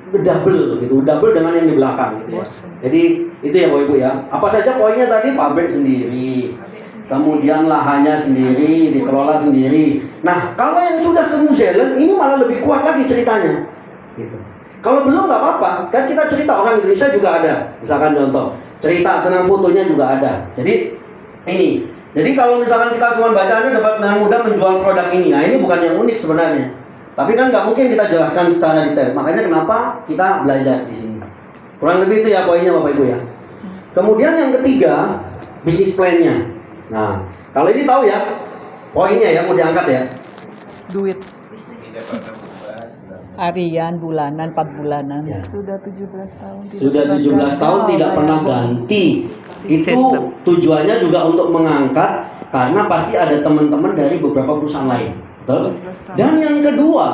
double gitu. Double dengan yang di belakang gitu ya. Jadi, itu ya Bapak Ibu ya. Apa saja poinnya tadi? Pabrik sendiri. Kemudian lahannya sendiri, dikelola sendiri. Nah, kalau yang sudah ke New Zealand, ini malah lebih kuat lagi ceritanya. Gitu. Kalau belum nggak apa-apa, kan kita cerita, orang Indonesia juga ada. Misalkan contoh, cerita tentang fotonya juga ada. Jadi ini, jadi kalau misalkan kita cuma bacanya dapat dengan mudah menjual produk ini, nah ini bukan yang unik sebenarnya. Tapi kan nggak mungkin kita jelaskan secara detail. Makanya kenapa kita belajar di sini. Kurang lebih itu ya poinnya Bapak Ibu ya. Kemudian yang ketiga, bisnis plan-nya. Nah, kalau ini tahu ya, poinnya ya mau diangkat ya.
Duit.
Harian, bulanan, 4 bulanan.
Ya.
Sudah 17 tahun.
Sudah 17 tahun tidak pernah ganti. Itu
Sistem.
tujuannya juga untuk mengangkat, karena pasti ada teman-teman dari beberapa perusahaan lain. Betul?
17 tahun.
Dan yang kedua,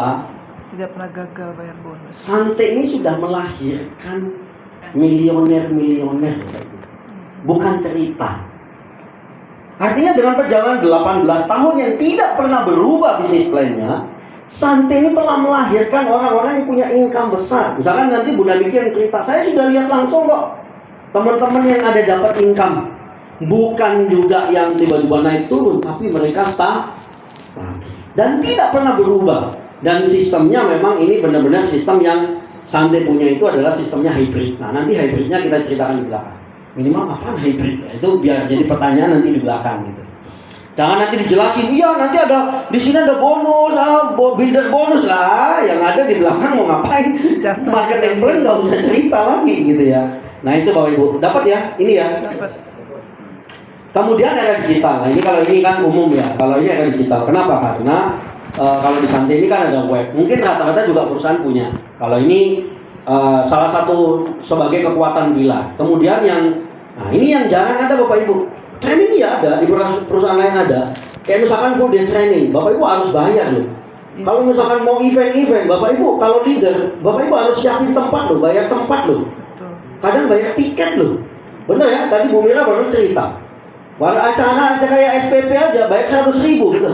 Tidak pernah gagal bayar bonus.
Sante ini sudah melahirkan milioner-milioner. Bukan cerita. Artinya dengan perjalanan 18 tahun yang tidak pernah berubah bisnis plan-nya, Sante ini telah melahirkan orang-orang yang punya income besar. Misalkan nanti Bunda Miki yang cerita, saya sudah lihat langsung kok teman-teman yang ada dapat income. Bukan juga yang tiba-tiba naik turun, tapi mereka stabil dan tidak pernah berubah. Dan sistemnya memang ini benar-benar sistem yang Sante punya, itu adalah sistemnya hybrid. Nah, nanti hybridnya kita ceritakan di belakang. Minimal apa hybrid? Itu biar jadi pertanyaan nanti di belakang gitu. Jangan nanti dijelasin, iya nanti ada di sini ada bonus, builder bonus lah. Yang ada di belakang mau ngapain? Marketing plan nggak usah cerita lagi gitu ya. Nah itu Bapak Ibu dapat ya, ini ya.
Dapat.
Kemudian era digital. Nah, ini kalau ini kan umum ya. Kalau ini era digital. Kenapa? Karena kalau di Sante ini kan ada web. Mungkin rata-rata juga perusahaan punya. Kalau ini salah satu sebagai kekuatan Bila. Kemudian nah ini yang jarang ada Bapak Ibu. Training ya ada, di perusahaan lain ada. Kayak misalkan full day training, Bapak Ibu harus bayar loh. Kalau misalkan mau event-event, Bapak Ibu kalau leader, Bapak Ibu harus siapin tempat loh, bayar tempat loh. Kadang bayar tiket loh. Bener ya, tadi Bu Mira baru cerita. Baru acara kayak SPP aja, bayar 100.000 gitu.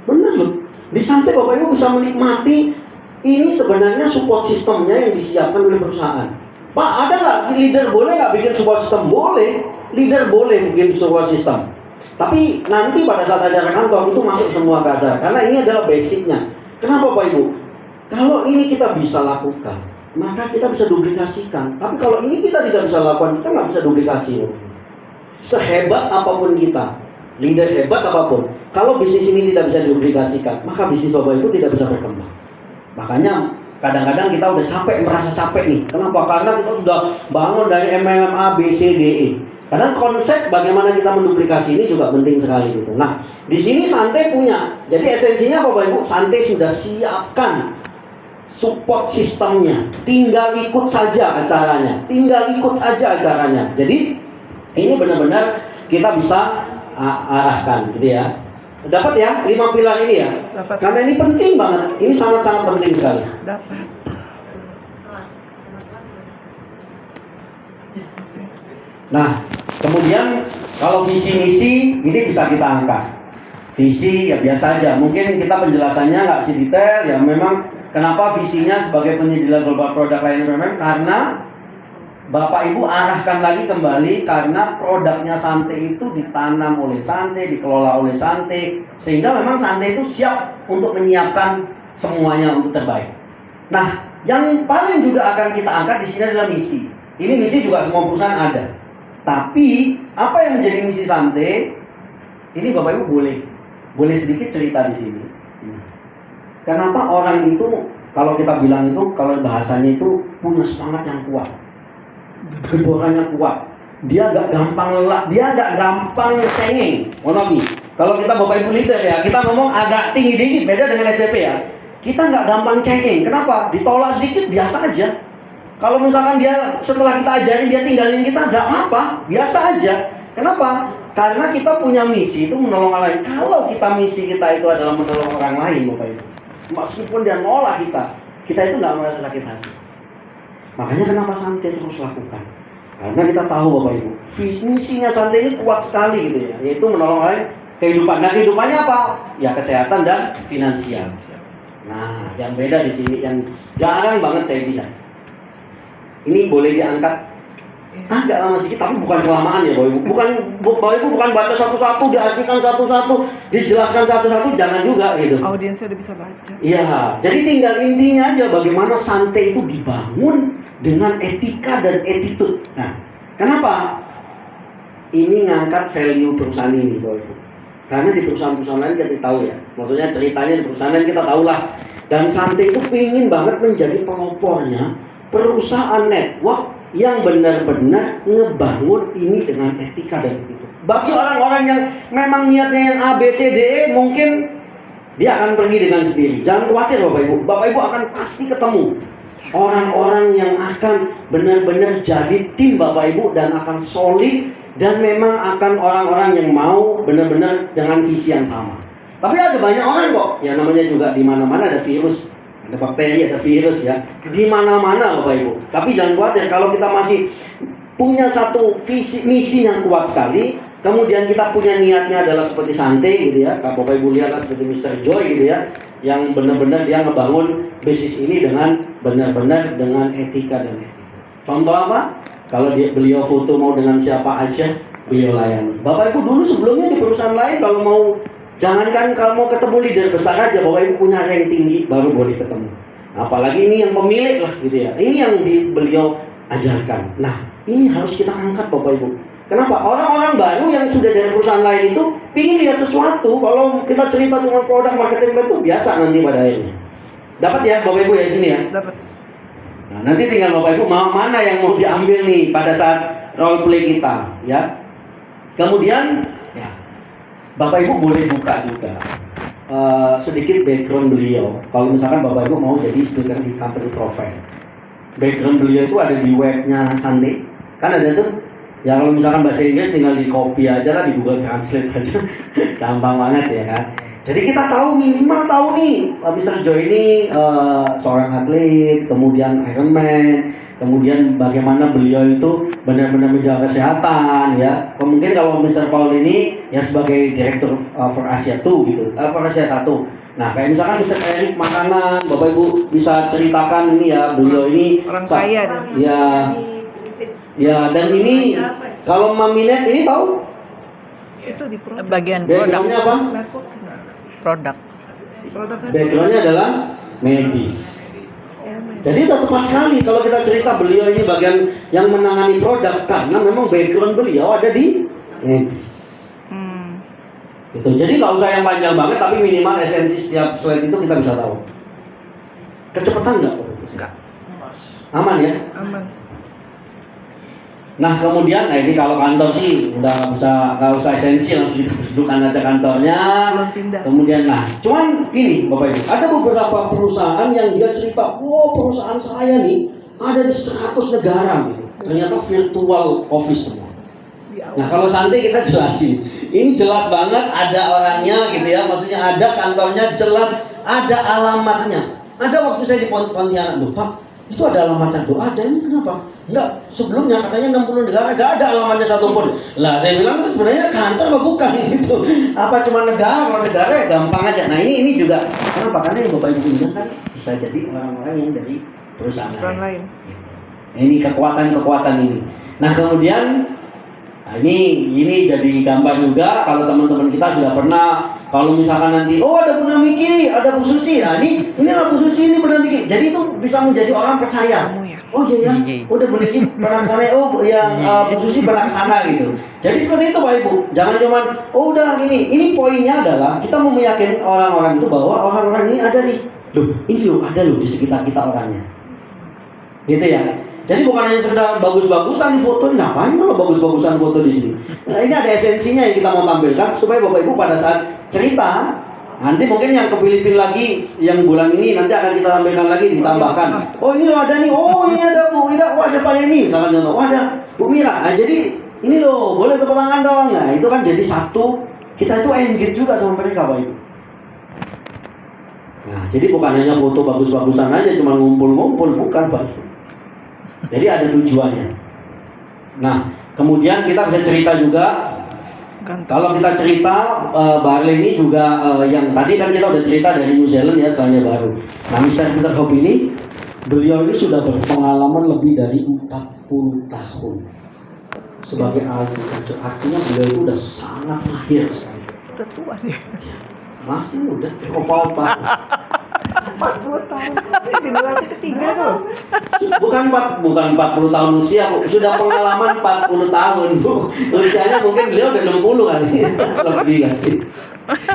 Bener loh. Di Sante Bapak Ibu bisa menikmati, ini sebenarnya support sistemnya yang disiapkan oleh perusahaan. Pak, ada nggak leader boleh nggak bikin support system? Boleh, leader boleh bikin support system. Tapi nanti pada saat acara kantor itu masuk semua ke acara, karena ini adalah basicnya. Kenapa Pak Ibu? Kalau ini kita bisa lakukan, maka kita bisa duplikasikan. Tapi kalau ini kita tidak bisa lakukan, kita nggak bisa duplikasi. Sehebat apapun kita, leader hebat apapun, kalau bisnis ini tidak bisa diduplikasikan, maka bisnis Bapak Ibu tidak bisa berkembang. Makanya kadang-kadang kita udah capek, merasa capek nih. Kenapa? Karena kita sudah bangun dari MLM A, B, C, D, E. Kadang konsep bagaimana kita menduplikasi ini juga penting sekali gitu. Nah, di sini Sante punya. Jadi esensinya Bapak Ibu, Sante sudah siapkan support sistemnya. Tinggal ikut saja acaranya. Tinggal ikut aja acaranya. Jadi ini benar-benar kita bisa arahkan gitu ya. Dapat ya 5 pilar ini ya.
Dapat.
Karena ini penting banget. Ini sangat-sangat penting sekali.
Dapat.
Nah, kemudian kalau visi misi ini bisa kita angkat. Visi ya biasa aja. Mungkin kita penjelasannya nggak sedetail ya. Memang kenapa visinya sebagai penyedia global produk layanan BUMN, karena Bapak Ibu arahkan lagi kembali, karena produknya Sante itu ditanam oleh Sante, dikelola oleh Sante, sehingga memang Sante itu siap untuk menyiapkan semuanya untuk terbaik. Nah, yang paling juga akan kita angkat di sini adalah misi. Ini misi juga semua perusahaan ada. Tapi apa yang menjadi misi Sante? Ini Bapak Ibu boleh sedikit cerita di sini. Kenapa orang itu kalau kita bilang itu, kalau bahasanya itu punya semangat yang kuat, kedorannya kuat. Dia gak gampang lelah, dia gak gampang cengeng. Kalau kita Bapak Ibu leader ya, kita ngomong agak tinggi dikit, beda dengan SPP ya. Kita gak gampang cengeng. Kenapa? Ditolak sedikit biasa aja. Kalau misalkan dia setelah kita ajarin dia tinggalin kita, gak apa-apa, biasa aja. Kenapa? Karena kita punya misi itu menolong orang lain. Kalau misi kita itu adalah menolong orang lain, Bapak Ibu, meskipun dia nolak kita itu gak merasa sakit hati. Makanya kenapa Santai terus lakukan? Karena kita tahu Bapak Ibu, misinya Santai ini kuat sekali gitu ya, yaitu menolong orang kehidupan. Nah, kehidupannya apa? Ya kesehatan dan finansial. Nah, yang beda di sini, yang jarang banget saya lihat. Ini boleh diangkat agak lama sedikit, tapi bukan kelamaan ya Bapak Ibu. Bapak Ibu bukan baca satu-satu, diartikan satu-satu, dijelaskan satu-satu, jangan juga gitu.
Audiensnya udah bisa baca.
Iya, jadi tinggal intinya aja bagaimana Santai itu dibangun dengan etika dan attitude. Nah, kenapa? Ini ngangkat value perusahaan ini Bapak Ibu. Karena di perusahaan-perusahaan lain kita tahu ya, maksudnya ceritanya di perusahaan lain kita tahu lah. Dan Santai itu ingin banget menjadi pelopornya perusahaan network yang benar-benar ngebangun ini dengan etika dan itu. Bagi orang-orang yang memang niatnya yang A, B, C, D, E, mungkin dia akan pergi dengan sendiri. Jangan khawatir Bapak Ibu. Bapak Ibu akan pasti ketemu orang-orang yang akan benar-benar jadi tim Bapak Ibu dan akan solid, dan memang akan orang-orang yang mau benar-benar dengan visi yang sama. Tapi ada banyak orang kok, ya namanya juga di mana-mana ada virus. Ada bakteri, ada virus ya, di mana-mana Bapak Ibu. Tapi jangan khawatir, kalau kita masih punya satu misi yang kuat sekali, kemudian kita punya niatnya adalah seperti Santai gitu ya. Kalau Bapak Ibu lihatlah seperti Mr. Joy gitu ya, yang benar-benar dia ngebangun bisnis ini dengan benar-benar dengan etika dan etika. Contoh apa? Kalau beliau foto mau dengan siapa aja, beliau layani. Bapak Ibu dulu sebelumnya di perusahaan lain kalau mau, jangankan kalau mau ketemu leader besar aja, Bapak Ibu punya rank tinggi baru boleh ketemu. Apalagi ini yang pemilik lah gitu ya. Ini yang beliau ajarkan. Nah, ini harus kita angkat Bapak Ibu. Kenapa? Orang-orang baru yang sudah dari perusahaan lain itu pingin lihat sesuatu. Kalau kita cerita cuma produk marketing itu biasa nanti pada akhirnya. Dapat ya Bapak Ibu ya di sini ya?
Dapat.
Nah, nanti tinggal Bapak Ibu mana yang mau diambil nih pada saat role play kita ya. Kemudian ya, Bapak Ibu boleh buka juga sedikit background beliau. Kalau misalkan Bapak Ibu mau jadi speaker di company profile, background beliau itu ada di webnya Santai. Kan ada tuh. Ya kalau misalkan bahasa Inggris tinggal di copy aja lah, di Google Translate aja. Gampang banget ya kan. Jadi kita tahu, minimal tahu nih Mr. Joy ini seorang atlet, kemudian Ironman, kemudian bagaimana beliau itu benar-benar menjaga kesehatan ya. Mungkin kalau Mr. Paul ini ya sebagai direktur for Asia 2 gitu, for Asia 1. Nah kayak misalkan Mr. Eric makanan, Bapak Ibu bisa ceritakan ini ya, beliau ini
orang kaya deh.
Ya dan ini kalau Maminet ini tahu
Itu di produk.
Bagian produk.
backgroundnya apa?
Network.
Produk.
Produk network.
Backgroundnya adalah medis. Jadi itu tepat sekali kalau kita cerita beliau ini bagian yang menangani produk, karena memang background beliau ada di medis. Gitu. Jadi nggak usah yang panjang banget, tapi minimal esensi setiap slide itu kita bisa tahu. Kecepatan nggak?
Enggak.
Aman ya?
Aman.
Nah kemudian, nah ini kalau kantor sih udah nggak usah esensi, langsung dudukkan aja kantornya.
Belum pindah.
Kemudian, nah cuman gini Bapak Ibu, ada beberapa perusahaan yang dia cerita, perusahaan saya nih ada di 100 negara gitu. Ternyata virtual office semua. Nah kalau Santai kita jelasin, ini jelas banget ada orangnya gitu ya, maksudnya ada kantornya jelas, ada alamatnya. Ada waktu saya di Pontianak, loh Pak, itu ada alamatnya. Loh ada, ini kenapa? Enggak, sebelumnya katanya 60 negara enggak ada alamatnya satupun. Lah saya bilang itu sebenarnya kantor apa bukan gitu. Apa cuma negara? Kalau negara ya gampang aja. Nah ini juga kenapa? Karena yang Bapak Ibu bilang kan bisa jadi orang-orang yang dari perusahaan lain. Nah, ini kekuatan ini. Nah kemudian ini jadi gambar juga kalau teman-teman kita sudah pernah, kalau misalkan nanti ada Bu Namiki, ada Bu Susi. Nah ini Bu Susi, ini Bu Namiki. Jadi itu bisa menjadi orang percaya. Oh iya ya, udah Bu Namiki pernah sana, Bu Susi pernah sana gitu. Jadi seperti itu Pak Ibu. Jangan cuman udah gini. Ini poinnya adalah kita mau meyakinkan orang-orang itu bahwa orang-orang ini ada di loh ini loh ada loh di sekitar kita orangnya. Gitu ya. Jadi bukan hanya sekedar bagus-bagusan di foto, ngapain lo bagus-bagusan foto di sini? Nah, ini ada esensinya yang kita mau tampilkan supaya Bapak Ibu pada saat cerita, nanti mungkin yang kepilih-pilih lagi yang bulan ini nanti akan kita tampilkan lagi, ditambahkan. Oh ini loh ada nih, oh ini ada Bu Ida, oh ada Pak Denny, misalkan contoh, oh ada Bu Mira. Nah, jadi ini loh boleh tepuk tangan dong. Nah itu kan jadi satu, kita itu engage juga sama mereka Bapak Ibu. Nah jadi bukan hanya foto bagus-bagusan aja, cuma ngumpul-ngumpul, bukan Pak Ibu. Jadi ada tujuannya. Nah, kemudian kita bisa cerita juga. Kalau kita cerita, Barley ini juga yang tadi kan kita udah cerita dari New Zealand ya, Selandia Baru. Nah, Mr. Peter Hope ini, beliau ini sudah berpengalaman lebih dari 40 tahun sebagai agriculture. Artinya beliau itu udah sangat mahir sekali.
Udah tua deh.
Masih muda, opa-opa.
40 tahun. Ini generasi ketiga tuh.
Bukan 40 tahun usia, Bu. Sudah pengalaman 40 tahun, Bu. Usianya mungkin beliau udah 60 kali. Lebih kan.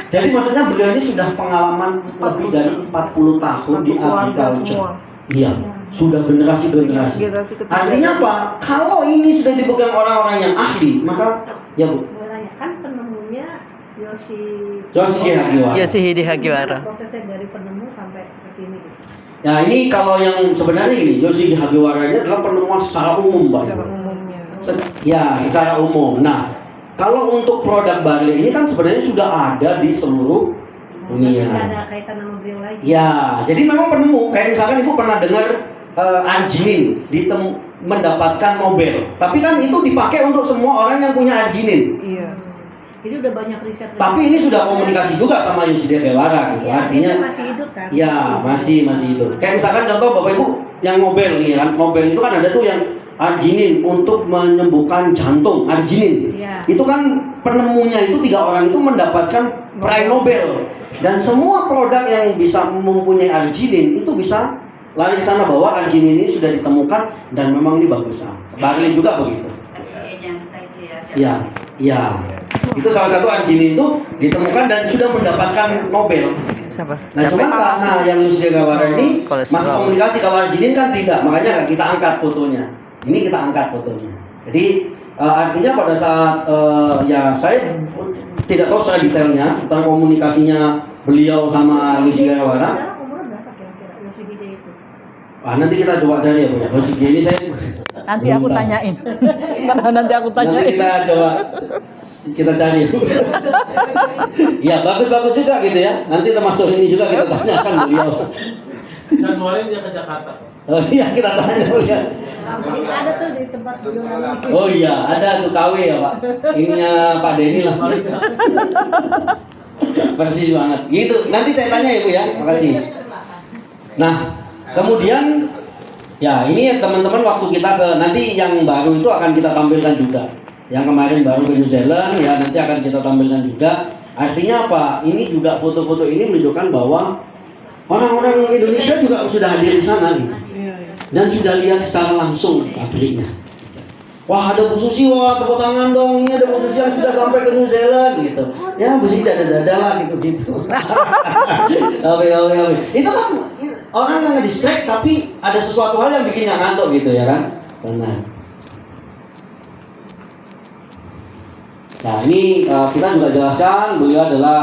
Jadi maksudnya beliau ini sudah pengalaman lebih dari 40 tahun di agriculture. Iya, sudah generasi-generasi. Artinya apa? Kalau ini sudah dipegang orang-orang yang ahli, maka ya Bu.
Kan penemunya
Yoshihide Hagiwara.
Prosesnya dari penemu sampai ke sini gitu.
Nah ini kalau yang sebenarnya ini Yoshihide Hagiwara ini adalah penemuan secara umum, Pak.
Secara umumnya.
Ya, secara umum. Nah, kalau untuk produk barley ini kan sebenarnya sudah ada di seluruh dunia.
Tidak ada kaitan sama beliau lagi.
Ya, jadi memang penemu. Kayak misalkan Ibu pernah dengar arginin mendapatkan Nobel. Tapi kan itu dipakai untuk semua orang yang punya arginin.
Iya.
Jadi udah banyak riset.
Tapi ini sudah komunikasi juga sama Yoshihide Hagiwara gitu.
Ya,
Artinya
dia masih hidup kan?
ya, masih hidup. Kayak misalkan contoh Bapak Ibu yang Nobel nih kan. Nobel itu kan ada tuh yang arginin untuk menyembuhkan jantung, arginin.
Ya.
Itu kan penemunya itu 3 orang itu mendapatkan prize Nobel. Dan semua produk yang bisa mempunyai arginin itu bisa lari ke sana bahwa arginin ini sudah ditemukan dan memang ini bagus. Nah, barley juga begitu. Iya. Itu salah satu arginin itu ditemukan dan sudah mendapatkan Nobel.
Siapa?
Nah, cuma karena yang Yoshihide Hagiwara ini masih komunikasi, kalau arginin kan tidak, makanya kita angkat fotonya. Ini kita angkat fotonya. Jadi artinya pada saat ya saya tidak tahu secara detailnya tentang komunikasinya beliau sama Yoshihide Hagiwara.
Sekarang umurnya berapa kira-kira Yoshihide itu?
Nanti kita coba cari ya Bu. Yoshihide ini saya
Nanti aku tanyain. Karena nanti aku
Nanti
tanyain.
kita coba kita cari. Ya bagus-bagus juga gitu ya. Nanti termasuk ini juga kita tanyakan beliau.
Januari dia ke Jakarta.
Oh iya kita tanya beliau.
Masih ada tuh di tempat beliau.
Oh iya ada tuh KW ya Pak. Ininya Pak Denny lah. Persis banget. Gitu. Nanti saya tanya ya Bu ya. Makasih. Nah kemudian ya ini teman-teman waktu kita ke nanti yang baru itu akan kita tampilkan juga. Yang kemarin baru ke New Zealand ya nanti akan kita tampilkan juga. Artinya apa? Ini juga foto-foto ini menunjukkan bahwa orang-orang Indonesia juga sudah hadir di sana gitu.
Iya.
Dan sudah lihat secara langsung pabriknya. Wah ada Bu Susi, wah tepuk tangan dong, ini ada Bu Susi yang sudah sampai ke New Zealand gitu. Ya Bu Susi dada-dada lah gitu. Oke. Itu kan orang yang nge-distract tapi ada sesuatu hal yang bikin nggak ngantuk gitu ya kan. Benar. Nah ini kita juga jelaskan beliau adalah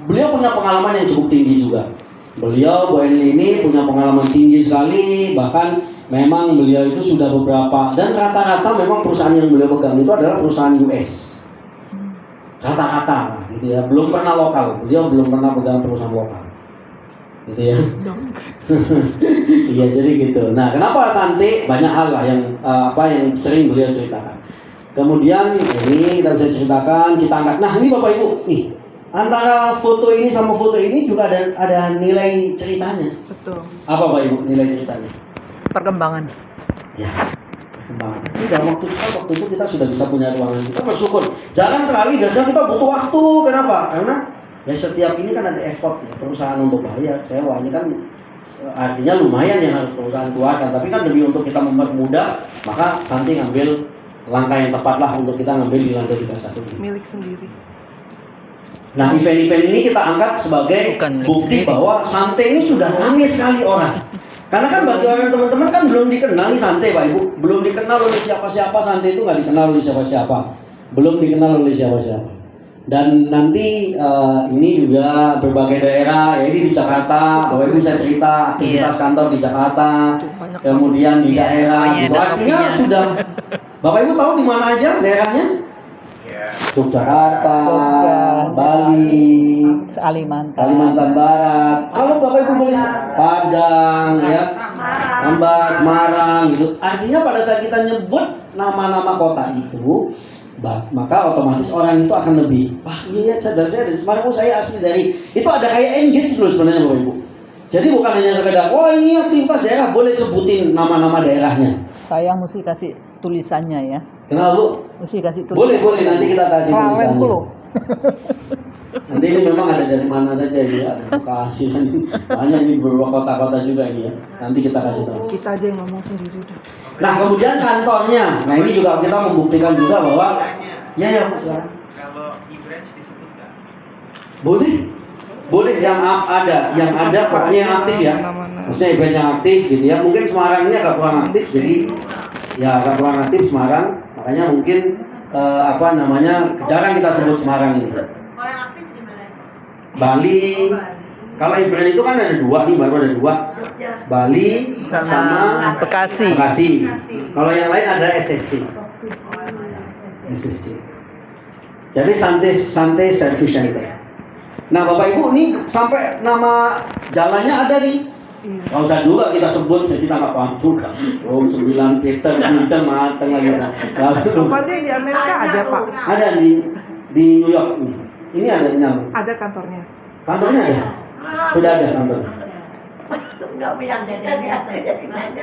beliau punya pengalaman yang cukup tinggi juga. Beliau Bu Enli ini punya pengalaman tinggi sekali, bahkan memang beliau itu sudah beberapa dan rata-rata memang perusahaan yang beliau pegang itu adalah perusahaan US. Rata-rata gitu ya, belum pernah lokal. Beliau belum pernah pegang perusahaan lokal. Gitu ya. Iya jadi gitu. Nah, kenapa Santi? Banyak hal lah yang yang sering beliau ceritakan. Kemudian ini kita bisa ceritakan, kita angkat. Nah, ini Bapak Ibu, nih. Antara foto ini sama foto ini juga ada nilai ceritanya.
Betul.
Apa Pak Ibu nilai ceritanya?
Perkembangan.
Ya, perkembangan. Ini dalam waktu itu kita sudah bisa punya ruangan. Kita bersyukur. Jangan sekali biasanya kita butuh waktu. Kenapa? Karena ya setiap ini kan ada effort ya, perusahaan untuk bayar sewa. Ini kan artinya lumayan yang harus perusahaan keluarkan. Tapi kan demi untuk kita mempermudah, maka nanti ngambil langkah yang tepat lah untuk kita ngambil di lantai 31.
Milik sendiri.
Nah, event-event ini kita angkat sebagai
Bukan
bukti
sendiri.
bahwa Santai ini sudah ramai sekali orang. Karena kan bagi orang teman-teman kan belum dikenal nih Santai, Pak Ibu. Belum dikenal oleh siapa-siapa, Santai itu nggak dikenal oleh siapa-siapa. Belum dikenal oleh siapa-siapa. Dan nanti ini juga berbagai daerah, ya ini di Jakarta, Bapak Ibu bisa cerita aktivitas kantor di Jakarta, kemudian di
Iya,
daerah,
pokoknya
gitu.
ada
Artinya
topinya.
sudah, Bapak Ibu tahu di mana aja daerahnya? Yogyakarta,
Jogja,
Bali,
Kalimantan.
Kalimantan Barat. Kalau Bapak Ibu boleh Padang, ya, Ambas, Semarang, gitu. Artinya pada saat kita nyebut nama-nama kota itu, maka otomatis orang itu akan lebih, wah iya saudara saya dari Semarang, saya asli dari, itu ada kayak engage dulu sebenarnya Bapak Ibu. Jadi bukan hanya sekedar, wah ini aktivitas daerah, boleh sebutin nama-nama daerahnya.
Saya mesti kasih tulisannya ya.
Kenal Bu?
Mesti kasih tulisan.
Boleh nanti kita kasih
Klawen
tulisannya.
ku loh.
Nanti ini memang ada dari mana saja ini, ada Bekasi kan, banyak ini beberapa kota-kota juga ini ya. Nanti kita kasih tahu.
Kita aja yang ngomong sendiri dah.
Nah kemudian kantornya, nah ini juga kita membuktikan juga bahwa, ya Bu silakan.
Kalau e-branch disebutkan.
Boleh yang ada pokoknya yang aktif ya. Maksudnya event yang aktif gitu ya. Mungkin Semarang ini agak kurang aktif, jadi ya agak kurang aktif Semarang. Makanya mungkin jarang kita sebut Semarang ini.
Kalau yang aktif di mana?
Bali. Kalau event itu kan ada dua nih, baru ada dua. Bali sama
Bekasi.
Bekasi. Kalau yang lain ada SSC. SSC. Jadi Santai Service Center. Nah Bapak Ibu nih sampai nama jalannya ada nih. Nggak usah juga kita sebut, jadi kita nggak paham juga. Rom 9 Peter, mateng lagi.
Tempatnya di Amerika ada Pak.
Ada di New York. Ini ada nama.
Ada kantornya.
Kantornya ada. Sudah ada kantor.
Enggak punya jadi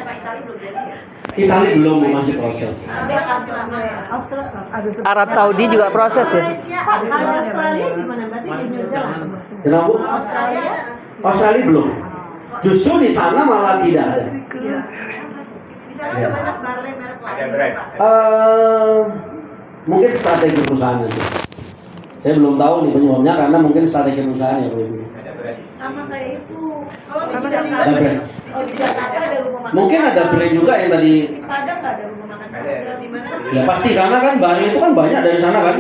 Pak Itali belum jadi ya?
Itali belum, masih proses.
Dia kasih lama ya.
Ada
Arab Saudi juga proses ya.
Malaysia, Australia gimana? Berarti di New Zealand.
Kenapa?
Australia
Australia belum. Justru di sana malah tidak ada.
di sana ada banyak barley merek lain.
Ada brand.
Eh, mungkin strategi perusahaan aja. Saya belum tahu nih penyebabnya karena mungkin strategi perusahaan ya Bapak Ibu.
Ada brand.
Sama kayak itu. Kalau di
Sama
Jakarta
Ada brand.
Oh, di Jakarta ada rumah makan.
Mungkin ada brand juga yang tadi.
Di Padang nggak ada rumah makan.
Ada.
Di mana?
Ya pasti karena kan Bali itu kan banyak dari sana kan.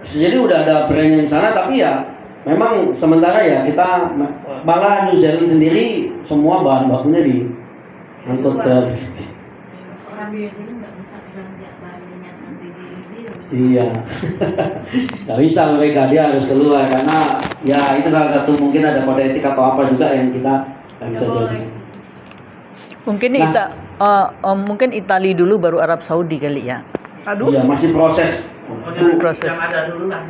Jadi udah ada brandnya di sana tapi ya memang sementara ya kita malah New Zealand sendiri semua bahan bakunya diangkut ke
Orang biasanya nggak bisa belanja barleynya sampai di New Zealand.
iya nggak bisa mereka, dia harus keluar karena ya itu salah satu mungkin ada kode etik atau apa juga yang kita nggak bisa jadi.
Mungkin mungkin Itali dulu baru Arab Saudi kali ya.
Aduh.
Iya masih proses.
Masih proses.
Yang ada dulu lah.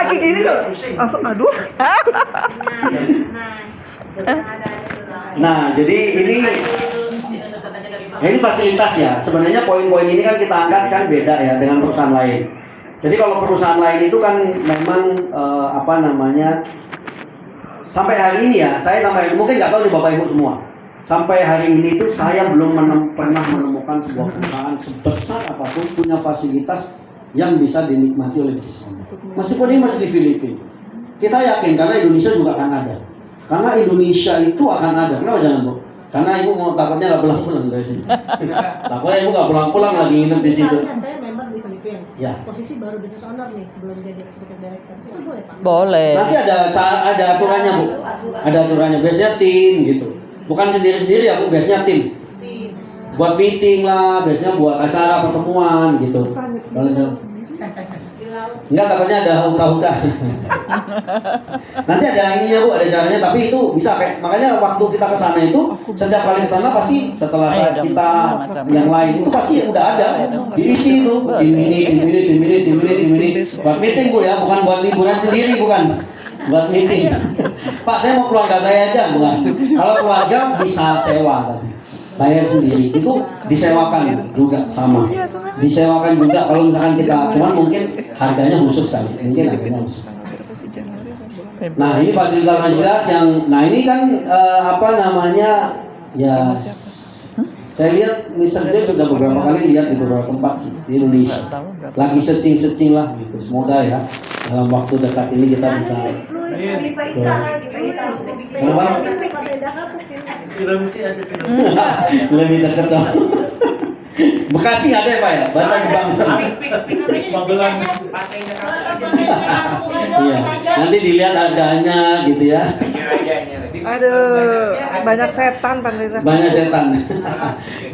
Lagi gini tuh. Langsung aduh.
Nah jadi ini fasilitas ya. Sebenarnya poin-poin ini kan kita angkat kan beda ya dengan perusahaan lain. Jadi kalau perusahaan lain itu kan memang sampai hari ini ya, saya mungkin nggak tahu di Bapak Ibu semua. Sampai hari ini itu saya belum pernah menemukan sebuah perusahaan sebesar apapun punya fasilitas yang bisa dinikmati oleh bisnis owner. Meskipun ini masih di Filipina. Kita yakin karena Indonesia juga akan ada. Karena Indonesia itu akan ada. Kenapa jangan Bu? Karena Ibu mau takutnya nggak pulang-pulang dari sini. Takutnya Ibu nggak pulang-pulang lagi nginep di situ.
Misalnya saya member di Filipina.
Ya.
Posisi baru business owner nih, belum jadi executive director. Itu boleh Pak?
Boleh.
Nanti ada aturannya Bu. Ada aturannya. Biasanya tim gitu. Bukan sendiri-sendiri ya Bu, biasanya tim. Buat meeting lah, biasanya buat acara pertemuan gitu. Enggak, takutnya ada huka-huka. Nanti ada ininya Bu, ada caranya, tapi itu bisa kayak makanya waktu kita ke sana itu setiap kali ke sana pasti setelah kita yang lain itu pasti udah ada diisi itu tim ini buat meeting Bu ya, bukan buat liburan sendiri, bukan buat meeting. Pak saya mau keluarga saya aja, bukan. Kalau keluarga bisa sewa tadi. Bayar sendiri itu disewakan juga sama, disewakan juga kalau misalkan kita, cuman mungkin harganya khusus kali, mungkin harganya khusus. Nah ini fasilitas yang, nah ini kan ya Saya lihat Mr. J sudah beberapa kali lihat di beberapa tempat sih di Indonesia.
Nggak tahu berapa.
Lagi searching lah gitu. Semoga ya dalam waktu dekat ini kita bisa. Kenapa?
Cilengsi aja Cilengsi.
Lebih dekat sama. Bekasi ada ya Pak ya? Baca di Bangsa.
Magelang.
Pantai Jakarta aja.
Iya. Nanti dilihat harganya gitu ya.
Aduh, banyak setan pandai.
Banyak setan.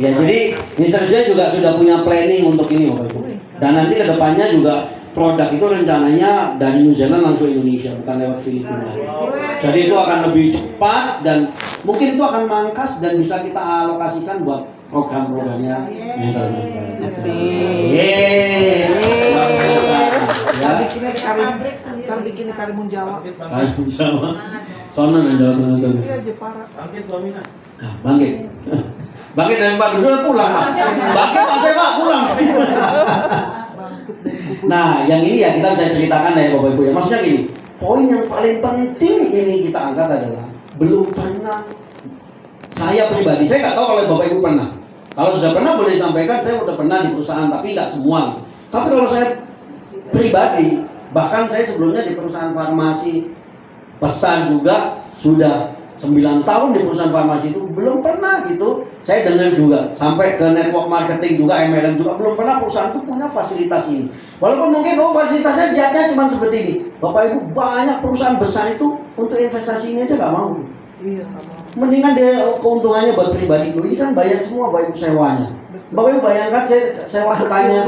Ya jadi Mr. J juga sudah punya planning untuk ini Bapak Ibu. Dan nanti kedepannya juga produk itu rencananya dari New Zealand langsung Indonesia, bukan lewat Filipina. Jadi itu akan lebih cepat dan mungkin itu akan mangkas dan bisa kita alokasikan buat program-programnya yang terbaik. Luar biasa. Ya.
Bikinnya di bikin di Karimun Jawa.
Kalian sama. Sono yang Jawa Tengah sana.
Iya, Jepara.
Bangkit Domina.
Nah, bangkit. Bangkit dari Pak Dudul pulang Pak. Bangkit Pak saya Pak pulang. Nah, yang ini ya kita bisa ceritakan ya Bapak Ibu ya. Maksudnya gini, poin yang paling penting ini kita angkat adalah belum pernah saya pribadi, saya nggak tahu kalau Bapak Ibu pernah. Kalau sudah pernah boleh disampaikan, saya sudah pernah di perusahaan tapi nggak semua. Tapi kalau saya pribadi, bahkan saya sebelumnya di perusahaan farmasi pesan juga sudah 9 tahun di perusahaan farmasi itu belum pernah gitu. Saya dengar juga sampai ke network marketing juga MLM juga belum pernah perusahaan itu punya fasilitas ini. Walaupun mungkin fasilitasnya jatnya cuma seperti ini. Bapak Ibu banyak perusahaan besar itu untuk investasi ini aja nggak mau.
Iya,
Mendingan dia keuntungannya buat pribadi dulu. Ini kan bayar semua Bapak Ibu sewanya. Bapak Ibu bayangkan saya waktu tanya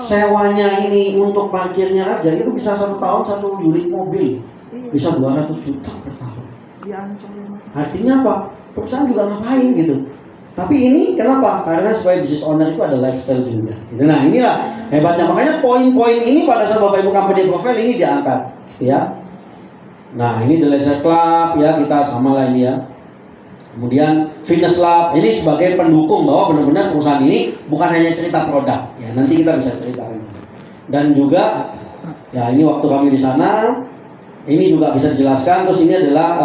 sewanya ini untuk parkirnya aja itu bisa 1 tahun 1 unit mobil bisa 200 juta per tahun. Artinya apa? Perusahaan juga ngapain gitu. Tapi ini kenapa? Karena supaya business owner itu ada lifestyle juga. Nah inilah hebatnya. Makanya poin-poin ini pada saat Bapak Ibu company profile ini diangkat, ya. Nah ini The Leisure Club ya kita sama lah ini ya. Kemudian Fitness Lab ini sebagai pendukung bahwa benar-benar perusahaan ini bukan hanya cerita produk. Ya nanti kita bisa ceritakan. Dan juga ya ini waktu kami di sana ini juga bisa dijelaskan. Terus ini adalah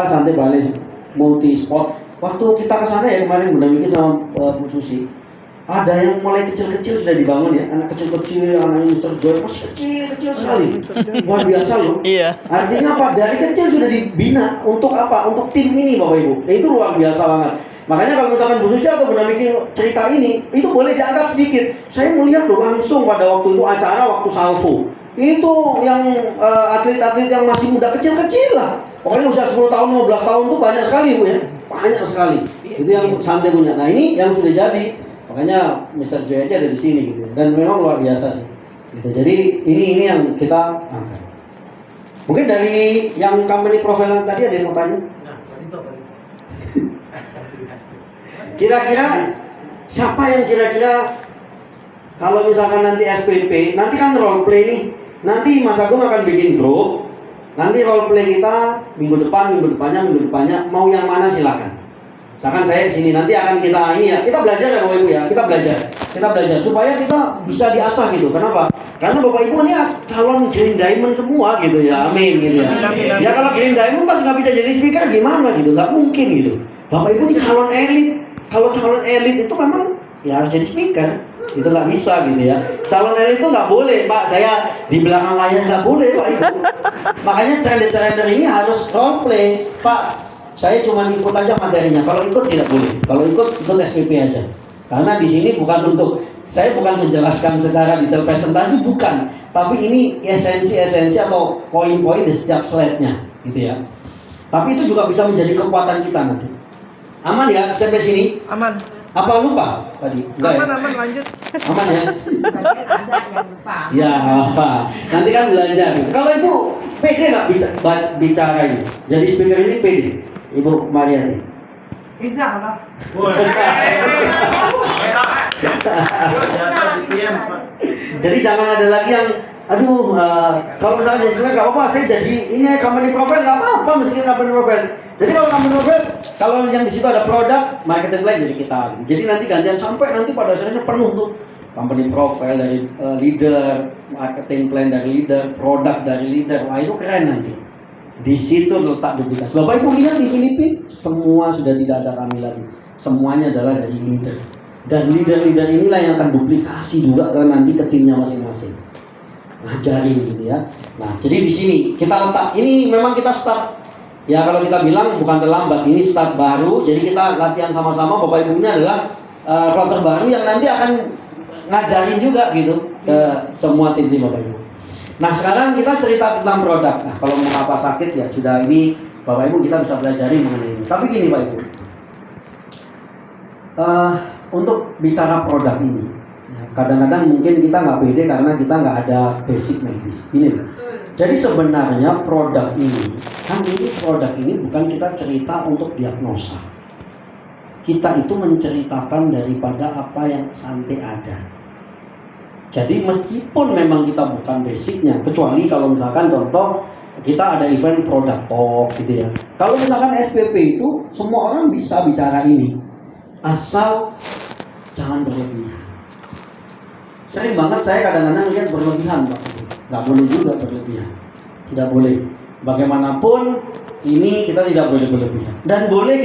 Santai Bali Multi Sport. Waktu kita ke sana ya kemarin Bunda Miki sama Bu Susi, ada yang mulai kecil-kecil sudah dibangun ya, anak kecil-kecil, anak Mr. Joy masih kecil sekali, luar biasa loh.
Iya.
Artinya apa? Dari kecil sudah dibina untuk apa? Untuk tim ini Bapak Ibu. Itu luar biasa banget. Makanya kalau misalkan Bu Susi atau Bunda Miki cerita ini, itu boleh diangkat sedikit. Saya melihat loh langsung pada waktu itu acara waktu Salvo. Itu yang atlet-atlet yang masih muda kecil-kecil lah. Pokoknya usia 10 tahun, 15 tahun tuh banyak sekali Bu ya. Banyak sekali. Itu yang Santai punya. Nah ini yang sudah jadi. Makanya Mr. Joy aja ada di sini gitu. Dan memang luar biasa sih. Gitu. Jadi ini yang kita angkat. Mungkin dari yang company profile tadi ada yang mau tanya?
Nah, itu Pak.
Kira-kira siapa yang kira-kira kalau misalkan nanti SPP, nanti kan role play nih. Nanti Mas Agung akan bikin grup. Nanti role play kita minggu depannya mau yang mana silakan. Misalkan saya sini nanti akan kita ini ya, kita belajar ya Bapak Ibu ya, kita belajar supaya kita bisa diasah gitu. Kenapa? Karena Bapak Ibu ini calon Green Diamond semua gitu ya, amin gitu ya. Ya kalau Green Diamond pasti nggak bisa jadi speaker gimana gitu, nggak mungkin gitu. Bapak Ibu ini calon elit, kalau calon elit itu memang ya harus jadi speaker, itu nggak bisa gitu ya. Calon elit itu nggak boleh Pak, saya di belakang layar nggak boleh Pak Ibu. Makanya trader ini harus role play Pak. Saya cuma ikut aja materinya. Kalau ikut tidak boleh. Kalau ikut SPP aja. Karena di sini saya bukan menjelaskan secara detail presentasi, bukan. Tapi ini esensi atau poin-poin di setiap slide-nya, gitu ya. Tapi itu juga bisa menjadi kekuatan kita nanti. Aman ya sampai sini?
Aman.
Apa lupa tadi? Enggak
Aman,
ya?
aman lanjut.
Aman ya?
Ada yang lupa.
Ya apa? Nanti kan belajar. Kalau Ibu pede nggak bicara ini? Jadi speaker ini pede? Ibu Mariani.
Insya Allah.
Jadi jangan ada lagi yang kalau misalnya jadi nggak apa-apa, saya jadi ini company profile nggak apa-apa meskipun company profile. Jadi kalau company profile, kalau yang di situ ada produk, marketing plan jadi kita. Jadi nanti gantian sampai nanti pada akhirnya penuh tuh company profile dari leader, marketing plan dari leader, produk dari leader. Wah itu keren nanti. Di situ letak duplikas. Bapak Ibu lihat di Filipina semua sudah tidak ada kami lagi. semuanya adalah dari leader. Dan leader-leader inilah yang akan duplikasi juga nanti ke timnya masing-masing. Ngajarin gitu ya. Nah, jadi di sini kita letak, ini memang kita start, ya kalau kita bilang bukan terlambat, ini start baru. Jadi kita latihan sama-sama, Bapak Ibunya adalah kloter baru yang nanti akan ngajarin juga gitu ke semua tim Bapak Ibu. Nah, sekarang kita cerita tentang produk. Nah, kalau mau apa sakit ya sudah, ini Bapak Ibu kita bisa belajarin mengenai ini. Tapi gini Pak Ibu, untuk bicara produk ini, kadang-kadang mungkin kita nggak pede karena kita nggak ada basic medis. Ini, jadi sebenarnya produk ini, produk ini bukan kita cerita untuk diagnosa. Kita itu menceritakan daripada apa yang sampai ada. Jadi meskipun memang kita bukan basicnya, kecuali kalau misalkan contoh kita ada event produk talk gitu ya. Kalau misalkan SPP itu semua orang bisa bicara ini, asal jangan berlebihan. Sering banget saya kadang-kadang lihat berlebihan Pak. Nggak boleh juga berlebihan. Tidak boleh. Bagaimanapun ini kita tidak boleh berlebihan. Dan boleh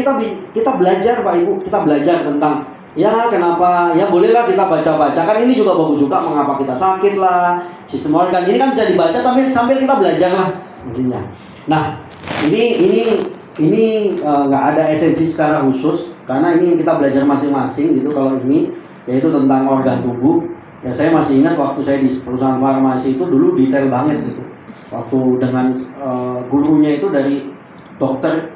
kita belajar Pak Ibu, kita belajar tentang ya kenapa, ya bolehlah kita baca-baca. Kan ini juga bagus juga mengapa kita sakit lah, sistem organ. Ini kan bisa dibaca tapi sambil kita belajar lah intinya. Nah, ini nggak ada esensi secara khusus karena ini kita belajar masing-masing gitu. Kalau ini yaitu tentang organ tubuh. Ya saya masih ingat waktu saya di perusahaan farmasi itu dulu detail banget gitu. Waktu dengan gurunya itu dari dokter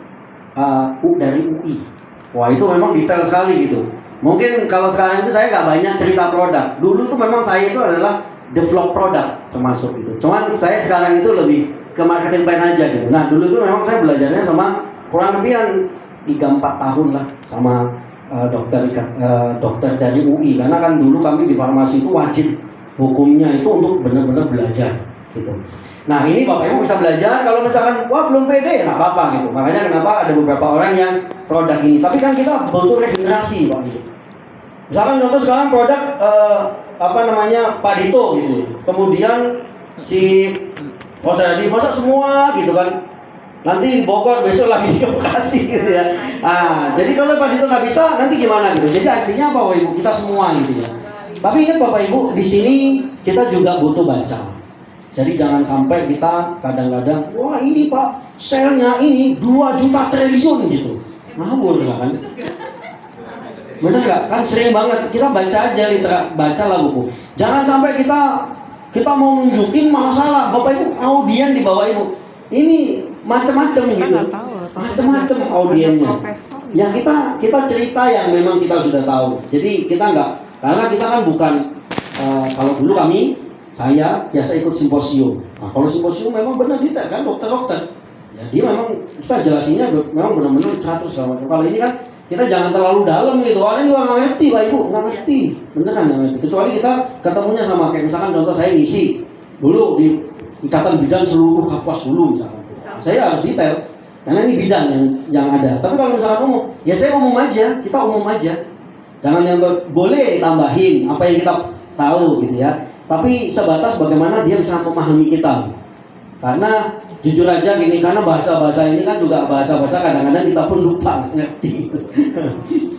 dari UI. Wah itu memang detail sekali gitu. Mungkin kalau sekarang itu saya nggak banyak cerita produk. Dulu tuh memang saya itu adalah develop produk termasuk gitu. Cuman saya sekarang itu lebih ke marketing plan aja gitu. Nah dulu tuh memang saya belajarnya sama kurang lebih 3-4 tahun lah sama dokter dari UI, karena kan dulu kami di farmasi itu wajib hukumnya itu untuk benar-benar belajar gitu. Nah ini Bapak Ibu bisa belajar. Kalau misalkan wah belum pede nggak apa-apa gitu. Makanya kenapa ada beberapa orang yang produk ini. Tapi kan kita butuh regenerasi Pak Ibu. Misalkan contoh sekarang produk Pak Dito gitu. Kemudian si Fosa semua gitu kan. Nanti di Bogor, besok lagi di Bekasi gitu ya. Nah, jadi kalau Pak Dito nggak bisa, nanti gimana gitu. Jadi artinya apa Bapak Ibu? Kita semua gitu ya. Tapi ingat Bapak Ibu, di sini kita juga butuh baca. Jadi jangan sampai kita kadang-kadang, wah ini Pak, selnya ini 2 juta triliun gitu. Ngawur lah kan? Bener nggak? Kan sering banget kita baca aja bacalah buku. Jangan sampai kita mau nunjukin malah salah. Bapak Ibu, audien di bawah Ibu. Ini macam-macam gitu, macam-macam audiennya. Ya kita cerita yang memang kita sudah tahu. Jadi kita nggak, karena kita kan bukan kalau dulu saya biasa ikut simposium. Nah kalau simposium memang benar detail kan dokter-dokter. Jadi memang kita jelasinnya memang benar-benar 100 segala macam. Kalau ini kan kita jangan terlalu dalam gitu. Orang juga nggak ngerti Pak Ibu, nggak ngerti, beneran nggak ngerti. Kecuali kita ketemunya sama kayak misalkan contoh saya ngisi dulu di Ikatan Bidan seluruh Kapuas dulu misalkan. Saya harus detail karena ini bidang yang ada. Tapi kalau misalkan umum, ya saya umum aja, kita umum aja. Jangan yang boleh tambahin apa yang kita tahu gitu ya. Tapi sebatas bagaimana dia bisa memahami kita. Karena jujur aja gini, karena bahasa-bahasa ini kan juga bahasa-bahasa kadang-kadang kita pun lupa ngerti itu.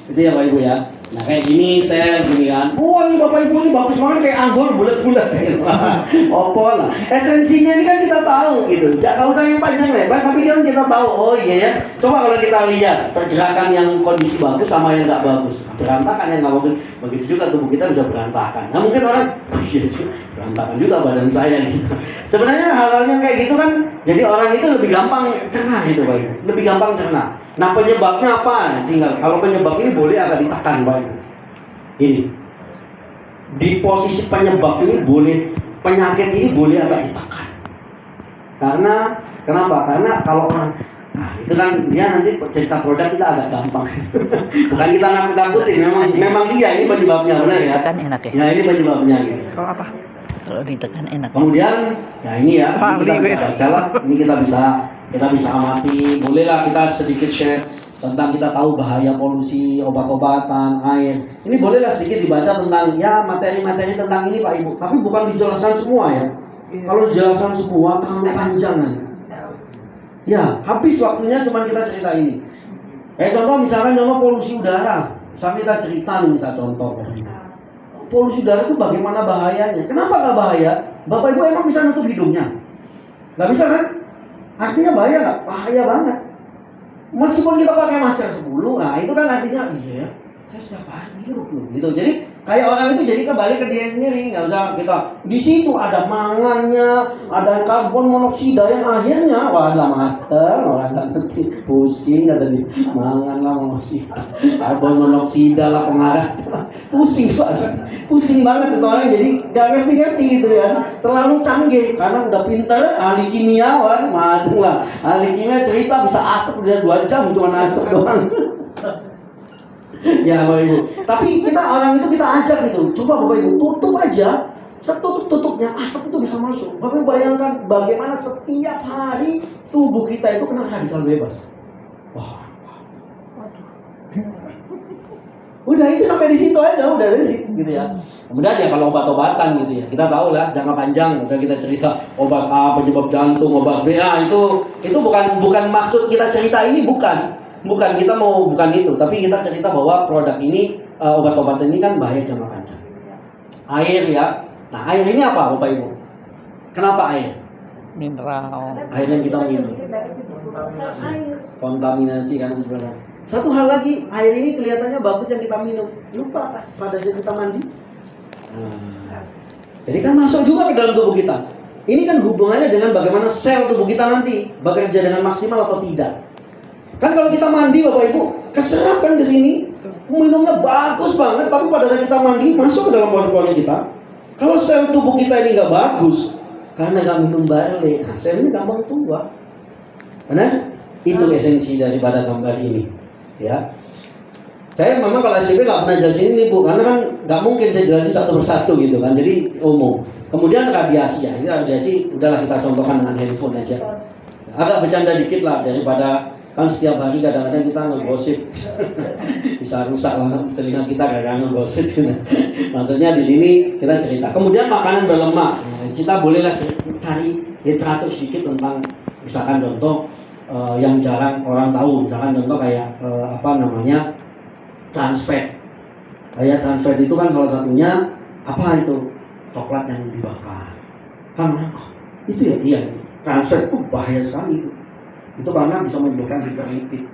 Itu ya Pak Ibu ya. Nah kayak gini saya gini kan, wah ini Bapak Ibu ini bagus banget kayak anggur bulat-bulat gitu. Opo lah. Esensinya ini kan kita tahu gitu. Jangan usah yang panjang lebar, tapi kan kita tahu. Oh iya ya. Coba kalau kita lihat pergerakan yang kondisi bagus sama yang nggak bagus, berantakan yang nggak bagus, begitu juga tubuh kita bisa berantakan. Nah mungkin orang, iya berantakan juga badan saya gitu. Sebenarnya hal-hal yang kayak gitu kan, jadi orang itu lebih gampang cerna gitu Pak Ibu. Lebih gampang cerna. Nah penyebabnya apa? Tinggal kalau penyebab ini boleh agak ditekan Pak Ibu. Ini di posisi penyebab ini boleh, penyakit ini boleh agak ditekan. Karena kenapa? Karena kalau orang itu kan dia nanti cerita produk kita agak gampang. Bukan kita nakut-nakutin, memang iya ini penyebabnya benar ya.
Ditekan enak ya.
Ya ini penyebabnya gitu.
Kalau apa?
Kalau ditekan enak.
Kemudian ya ini ya, ini kita bisa baca lah, ini kita bisa amati. Bolehlah kita sedikit share tentang kita tahu bahaya polusi, obat-obatan, air. Ini bolehlah sedikit dibaca tentang ya materi-materi tentang ini Pak Ibu. Tapi bukan dijelaskan semua ya. Kalau dijelaskan semua terlalu panjang nanti. Ya habis waktunya cuma kita cerita ini. Contoh misalkan polusi udara. Misalnya kita cerita nih, misal contoh. Polusi udara itu bagaimana bahayanya? Kenapa nggak bahaya? Bapak Ibu emang bisa nutup hidungnya? Nggak bisa kan? Artinya bahaya nggak? Bahaya banget. Meskipun kita pakai masker 10, nah itu kan artinya iya ya, saya setiap hari hirup loh gitu. Jadi kayak orang itu jadi kembali ke dia sendiri, nggak usah kita di situ ada mangannya, ada karbon monoksida yang akhirnya wadah mateng, orang nggak ngerti, pusing kata dia, mangan lah monoksida, karbon monoksida lah pengaruh, pusing banget itu orang, jadi nggak ngerti gitu ya, terlalu canggih karena udah pinter, ahli kimia, mateng lah, ahli kimia cerita bisa asap udah 2 jam cuma asap doang. Ya Bapak Ibu. Tapi kita orang itu kita ajak gitu. Coba Bapak Ibu tutup aja. Setutup-tutupnya asap itu bisa masuk. Bapak Ibu bayangkan bagaimana setiap hari tubuh kita itu kena radikal bebas. Wah. Udah itu sampai di situ aja, udah dari situ gitu ya. Kemudian ya kalau obat-obatan gitu ya. Kita tahu lah jangka panjang misalnya kita cerita obat A penyebab jantung, obat B itu bukan maksud kita cerita ini bukan kita mau bukan itu, tapi kita cerita bahwa produk ini obat-obatan ini kan bahaya jangka panjang. Air ya. Nah, air ini apa Bapak Ibu? Kenapa air?
Mineral.
Air yang kita minum. Kontaminasi kan sebenarnya. Satu hal lagi, air ini kelihatannya bagus yang kita minum. Lupa pada saat kita mandi. Jadi kan masuk juga ke dalam tubuh kita. Ini kan hubungannya dengan bagaimana sel tubuh kita nanti bekerja dengan maksimal atau tidak. Kan kalau kita mandi Bapak Ibu, keserap kan ke sini, minumnya bagus banget, tapi pada saat kita mandi masuk ke dalam pori-pori kita. Kalau sel tubuh kita ini nggak bagus, karena nggak minum barley, nah selnya gampang tua. Benar? Itu esensi daripada gambar ini, ya. Saya memang kalau SPP nggak pernah jelasin ini Bu, karena kan nggak mungkin saya jelasin satu persatu gitu kan, jadi umum. Kemudian radiasi ya, ini radiasi udahlah kita contohkan dengan handphone aja. Agak bercanda dikit lah daripada kan setiap hari kadang-kadang kita ngegosip bisa rusak lah telinga kita kadang ngegosip gitu. Maksudnya di sini kita cerita. Kemudian makanan berlemak, kita bolehlah cari literatur sedikit tentang misalkan contoh yang jarang orang tahu, misalkan contoh kayak trans fat. Kayak trans fat itu kan salah satunya apa itu? Coklat yang dibakar. Kan itu ya iya. Trans fat itu bahaya sekali itu. Itu karena bisa menyebabkan hiperlipid.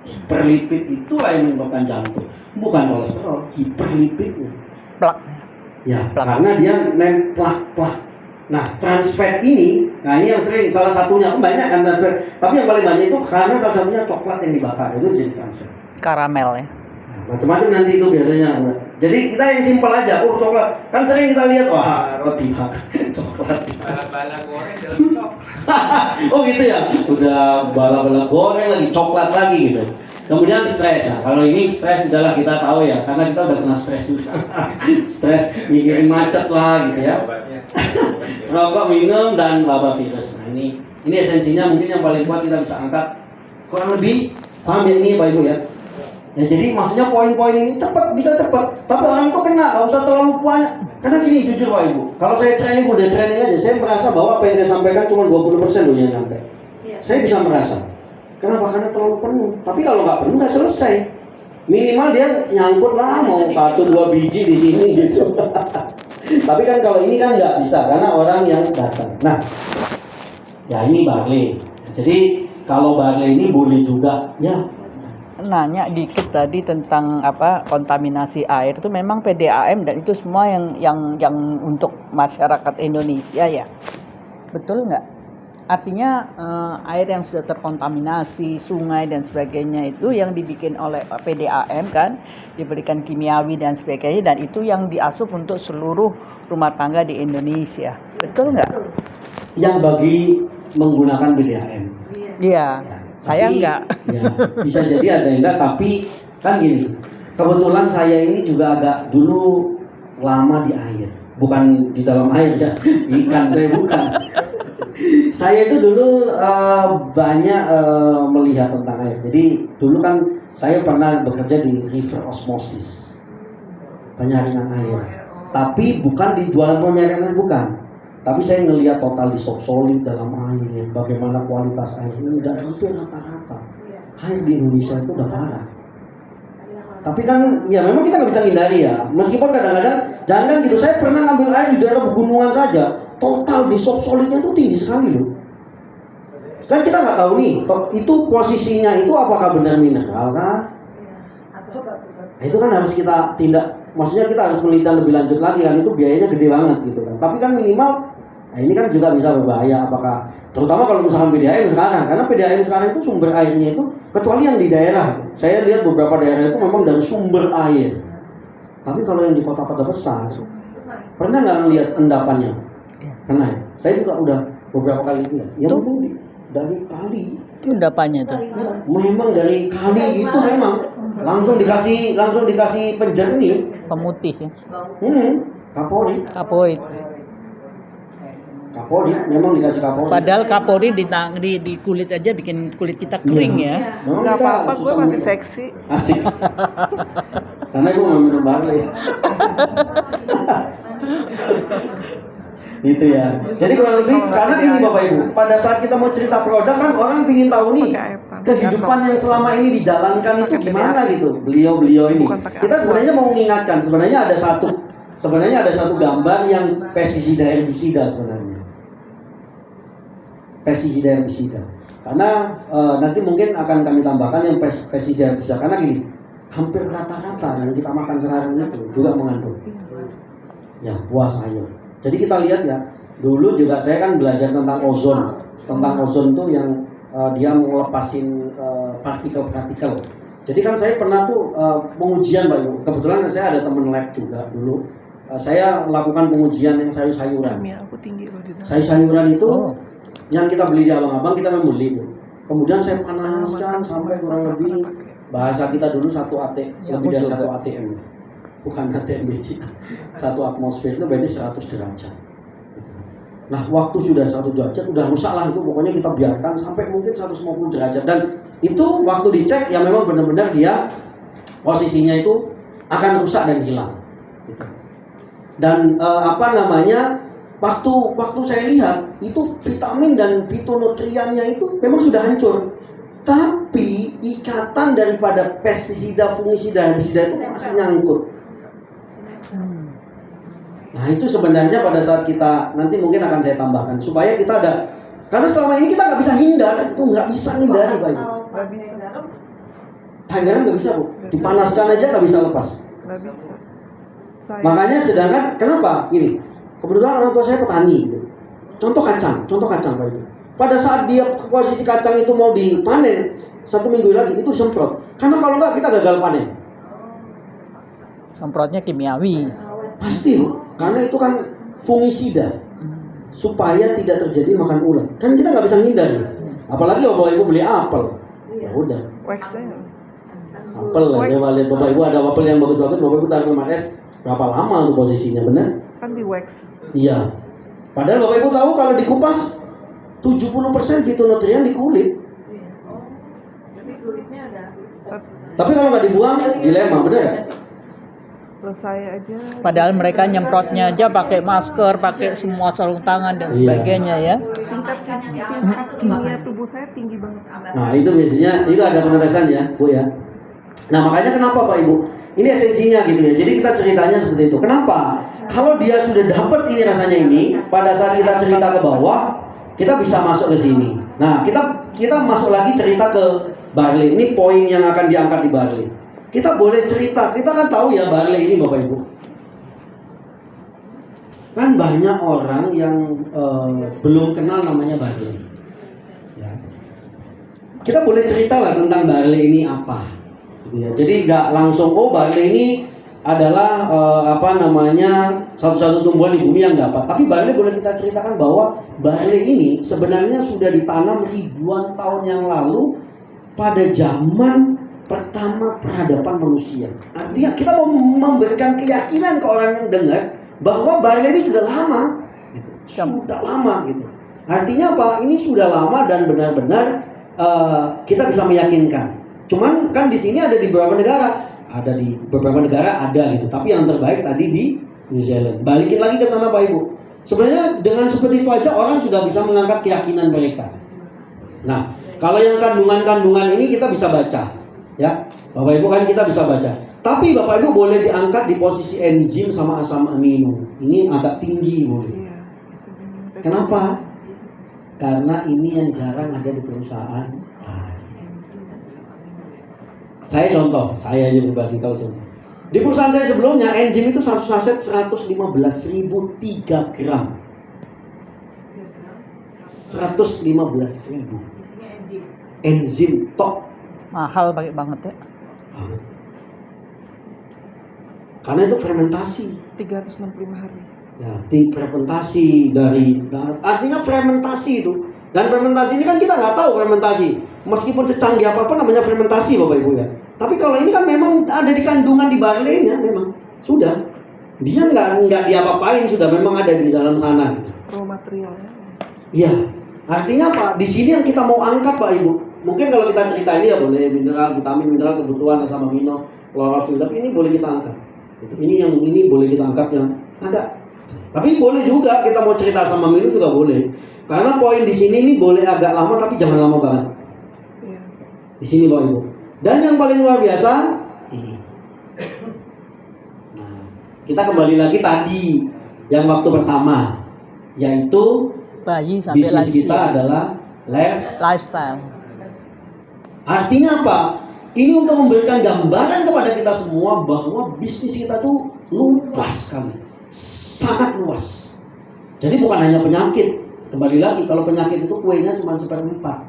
Hiperlipid itulah yang menyebabkan jantung, bukan kolesterol, hiperlipid.
Plak.
Ya,
Plak.
karena dia plak. Nah, trans fat ini, nah ini yang sering salah satunya, banyak kan trans fat, tapi yang paling banyak itu karena salah satunya coklat yang dibakar itu jadi trans fat.
Karamel ya.
Nah, macam-macam nanti itu biasanya. Jadi kita yang simpel aja, coklat. Kan sering kita lihat, wah roti bakar, coklat.
Bala-bala goreng dalam coklat.
Oh gitu ya, udah bala-bala goreng lagi, coklat lagi gitu. Kemudian stres, nah kalau ini stres udahlah kita tahu ya, karena kita udah kena stres juga. Stres, mikirin macet lah gitu ya. Rokok, minum, dan wabah virus. Nah ini esensinya mungkin yang paling kuat kita bisa angkat. Kurang lebih paham ya ini Pak Ibu ya. Ya jadi maksudnya poin-poin ini bisa cepat, tapi orang itu kena, nggak usah terlalu banyak. Karena gini jujur Pak Ibu, kalau saya training udah training aja, saya merasa bahwa apa yang saya sampaikan cuma 20% loh yang nyampe. Saya bisa merasa. Kenapa? Karena terlalu penuh. Tapi kalau nggak penuh nggak selesai. Minimal dia nyangkut lah mau 1-2 biji di sini gitu. Tapi kan kalau ini kan nggak bisa karena orang yang datang. Nah, ya ini barley. Jadi kalau barley ini boleh juga ya.
Nanya dikit tadi tentang kontaminasi air itu memang PDAM dan itu semua yang untuk masyarakat Indonesia ya, betul nggak? Artinya air yang sudah terkontaminasi sungai dan sebagainya itu yang dibikin oleh PDAM kan, diberikan kimiawi dan sebagainya, dan itu yang diasup untuk seluruh rumah tangga di Indonesia, betul nggak?
Yang bagi menggunakan PDAM.
Iya. Saya enggak.
Ya, bisa jadi ada yang enggak, tapi kan gini. Kebetulan saya ini juga agak dulu lama di air. Bukan di dalam air ya. Ikan saya bukan. Saya itu dulu banyak melihat tentang air. Jadi dulu kan saya pernah bekerja di river osmosis. Penyaringan air. Tapi bukan di jualan penyaringan air, bukan. Tapi saya ngelihat total dissolved solid dalam air, bagaimana kualitas air ini dan hampir rata-rata. air di Indonesia itu udah parah. Tapi kan, ya memang kita nggak bisa hindari ya. Meskipun kadang-kadang, jangan gitu. Saya pernah ngambil air di daerah pegunungan saja, total di solidnya itu tinggi sekali loh. Kan kita nggak tahu nih, itu posisinya itu apakah benar mineral kah? Nah, itu kan harus kita tindak. Maksudnya kita harus penelitian lebih lanjut lagi kan, itu biayanya gede banget gitu kan. Tapi kan minimal, nah ini kan juga bisa berbahaya. Apakah, terutama kalau misalkan PDAM sekarang, karena PDAM sekarang itu sumber airnya itu kecuali yang di daerah. Saya lihat beberapa daerah itu memang dari sumber air. Tapi kalau yang di kota-kota besar, pernah nggak lihat endapannya? Pernah ya? Saya juga udah beberapa kali lihat. Yang memang dari kali.
Itu endapannya tuh.
Ya, memang dari kali itu memang langsung dikasih penjernih.
Pemutih ya.
Kapori. Kapori memang dikasih kapori.
Padahal kapori di kulit aja bikin kulit kita kering ya.
Memang
Nggak
kita
apa-apa, gue
susah
masih
minum.
seksi.
Asik. Karena gue nggak minum barley. Gitu ya. Jadi kurang lebih karena ini Bapak Ibu, pada saat kita mau cerita produk kan orang ingin tahu nih
Pakai air panas.
kehidupan yang selama ini dijalankan itu
Pakai
gimana
PDAM.
gitu. Beliau ini.
Bukan pakai
Kita
aqua.
sebenarnya mau mengingatkan sebenarnya ada satu gambar yang pestisida herbisida sebenarnya. Pestisida herbisida. Karena nanti mungkin akan kami tambahkan yang pestisida herbisida karena gini, hampir rata-rata yang kita makan sehari-hari itu juga mengandung ya buah sayur. Jadi kita lihat ya, dulu juga saya kan belajar tentang ozon. Tentang ozon tuh yang dia melepasin partikel-partikel. Jadi kan saya pernah tuh pengujian Pak Ibu. Kebetulan saya ada teman lab juga dulu. Saya melakukan pengujian yang sayur-sayuran.
Kimia aku tinggi loh di dalam.
Sayur-sayuran itu yang kita beli di abang-abang kita membeli. Kemudian saya panaskan sampai kurang lebih bahasa kita dulu 1 AT,
Ya,
lebih dari
aku
1
juga.
ATM. Bukan ATM biji. 1 atmosfer itu berarti 100 derajat. Nah, waktu sudah 100 derajat udah rusak lah itu, pokoknya kita biarkan sampai mungkin 150 derajat dan itu waktu dicek ya memang benar-benar dia posisinya itu akan rusak dan hilang. Gitu. Dan waktu saya lihat itu vitamin dan fitonutriennya itu memang sudah hancur. Tapi ikatan daripada pestisida, fungisida, herbisida itu masih nyangkut. Nah itu sebenarnya pada saat kita nanti mungkin akan saya tambahkan supaya kita ada, karena selama ini kita nggak bisa hindar, itu nggak bisa hindari Pak Ibu.
Nggak bisa.
Garam nggak bisa Bu, dipanaskan aja nggak bisa lepas.
Nggak bisa.
Makanya sedangkan kenapa? Gini, kebetulan orang tua saya petani. Gitu. Contoh kacang Pak Ibu. Pada saat dia posisi kacang itu mau dipanen 1 minggu lagi itu semprot. Karena kalau nggak kita gagal panen.
Semprotnya kimiawi.
Pasti Bu, karena itu kan fungisida. Supaya tidak terjadi makan ulat. Kan kita nggak bisa ngindar. Apalagi Bapak Ibu beli apel. Ya udah.
Waxnya.
Apel lah, ya lihat Bapak Ibu ada apel yang bagus-bagus, Bapak Ibu taruh ke markes berapa lama untuk posisinya, benar?
Kan di wax.
Iya. Padahal Bapak Ibu tahu kalau dikupas 70% fitonutrien di kulit.
Tapi kulitnya ada.
Tapi kalau nggak dibuang, dilema, benar ya?
Terus saya aja.
Padahal mereka nyemprotnya aja pakai masker, pakai semua sarung tangan dan
Iya.
sebagainya ya.
Tingkat kimia tubuh saya tinggi banget.
Nah itu biasanya, itu ada pengetesan ya Bu ya. Nah makanya kenapa Pak Ibu? Ini esensinya gitu ya. Jadi kita ceritanya seperti itu. Kenapa? Kalau dia sudah dapat ini rasanya ini, pada saat kita cerita ke bawah, kita bisa masuk ke sini. Nah kita masuk lagi cerita ke barley. Ini poin yang akan diangkat di barley. Kita boleh cerita, kita kan tahu ya barley ini Bapak Ibu. Kan banyak orang yang belum kenal namanya barley. Ya. Kita boleh cerita lah tentang barley ini apa. Gitu ya. Jadi nggak langsung barley ini adalah satu-satu tumbuhan di bumi yang dapat. Tapi barley boleh kita ceritakan bahwa barley ini sebenarnya sudah ditanam ribuan tahun yang lalu pada zaman pertama peradaban manusia. Artinya kita mau memberikan keyakinan ke orang yang dengar bahwa barley ini sudah lama, gitu. Sudah lama gitu. Artinya apa? Ini sudah lama dan benar-benar kita bisa meyakinkan. Cuman kan di sini ada di beberapa negara, ada gitu. Tapi yang terbaik tadi di New Zealand. Balikin lagi ke sana Pak Ibu. Sebenarnya dengan seperti itu aja orang sudah bisa mengangkat keyakinan mereka. Nah, kalau yang kandungan-kandungan ini kita bisa baca, ya, Bapak Ibu kan kita bisa baca. Tapi Bapak Ibu boleh diangkat di posisi enzim sama asam amino. Ini agak tinggi boleh.
Iya.
Kenapa? Karena ini yang jarang ada di perusahaan. Saya contoh, saya aja pribadi kalau contoh. Di perusahaan saya sebelumnya enzim itu satu saset 115.003 gram. 115.000
Isinya enzim.
enzim tok.
Mahal banget ya.
Karena itu fermentasi.
365 hari.
Ya, fermentasi dari artinya fermentasi itu. Dan fermentasi ini kan kita nggak tahu fermentasi. Meskipun secanggih apapun namanya fermentasi Bapak Ibu ya. Tapi kalau ini kan memang ada di kandungan di barley-nya memang sudah. Dia nggak diapa-apain sudah memang ada di dalam sana. Gitu.
Raw materialnya.
Iya. Artinya apa? Di sini yang kita mau angkat Pak Ibu. Mungkin kalau kita cerita ini ya boleh mineral, vitamin, mineral, kebutuhan asam amino, klorofil. Tapi ini boleh kita angkat. Ini boleh kita angkat yang agak. Tapi boleh juga kita mau cerita asam amino juga boleh. Karena poin di sini ini boleh agak lama tapi jangan lama banget.
Iya.
Di sini Bapak Ibu. Dan yang paling luar biasa ini. Nah, kita kembali lagi tadi yang waktu pertama, yaitu
Bayi sampai
bisnis kita
lansia.
adalah
Lifestyle.
Artinya apa? Ini untuk memberikan gambaran kepada kita semua bahwa bisnis kita tuh luas sekali, sangat luas. Jadi bukan hanya penyakit. Kembali lagi, kalau penyakit itu kuenya cuma 1/4.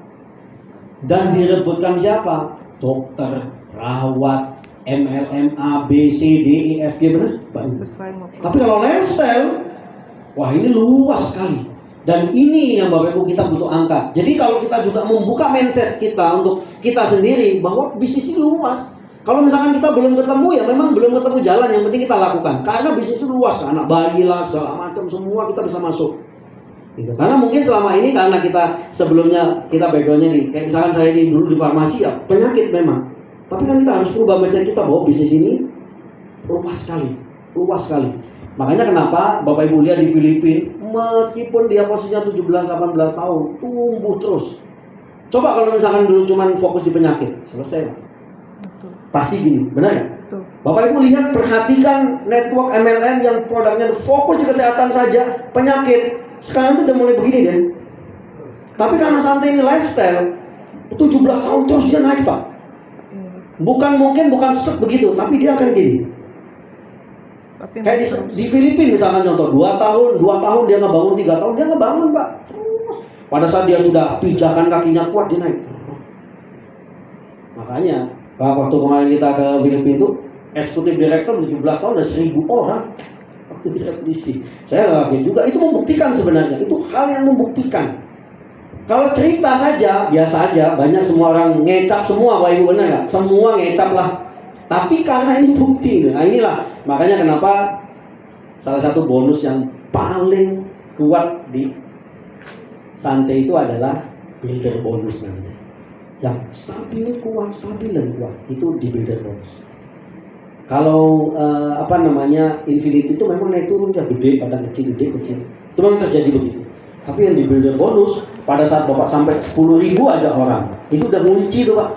Dan direbutkan siapa? Dokter, perawat, MLM, A, B, C, D, E, F, G, benar?
Bersaing maupun.
Tapi kalau lifestyle, wah ini luas sekali. Dan ini yang Bapak Ibu kita butuh angkat. Jadi kalau kita juga membuka mindset kita untuk kita sendiri bahwa bisnis ini luas. Kalau misalkan kita belum ketemu ya memang belum ketemu jalan, yang penting kita lakukan. Karena bisnis itu luas, anak bayi lah segala macam semua kita bisa masuk. Gitu. Karena mungkin selama ini karena kita sebelumnya kita backgroundnya nih, kayak misalkan saya ini dulu di farmasi ya penyakit memang. Tapi kan kita harus berubah mindset kita bahwa bisnis ini luas sekali, luas sekali. Makanya kenapa Bapak Ibu lihat di Filipina, meskipun dia posisinya 17-18 tahun, tumbuh terus. Coba kalau misalkan dulu cuma fokus di penyakit, selesai Pak.
Betul.
Pasti gini, benar ya?
Betul.
Bapak Ibu lihat, perhatikan network MLM yang produknya fokus di kesehatan saja, penyakit. Sekarang itu udah mulai begini deh. Tapi karena santai ini lifestyle, 17 tahun terus dia naik Pak. Bukan set begitu, tapi dia akan gini.
Tapi
Kayak
terus.
di Filipina misalkan contoh, 2 tahun dia ngebangun, 3 tahun dia ngebangun Pak. Terus pada saat dia sudah pijakan kakinya kuat dia naik. Makanya waktu kemarin kita ke Filipina itu eksekutif direktur 17 tahun ada 1.000 orang waktu direksi. Saya kaget juga, itu membuktikan sebenarnya, itu hal yang membuktikan. Kalau cerita saja biasa aja, banyak semua orang ngecap semua, Pak Ibu benar nggak? Semua ngecap lah. Tapi karena ini bukti, nah inilah makanya kenapa salah satu bonus yang paling kuat di Santai itu adalah builder bonus namanya. Yang stabil dan kuat itu di builder bonus. Kalau Infinity itu memang naik turun dia gede pada kecil. Itu memang terjadi begitu. Tapi yang di builder bonus pada saat Bapak sampai 10.000 aja orang, itu udah ngunci tuh Pak.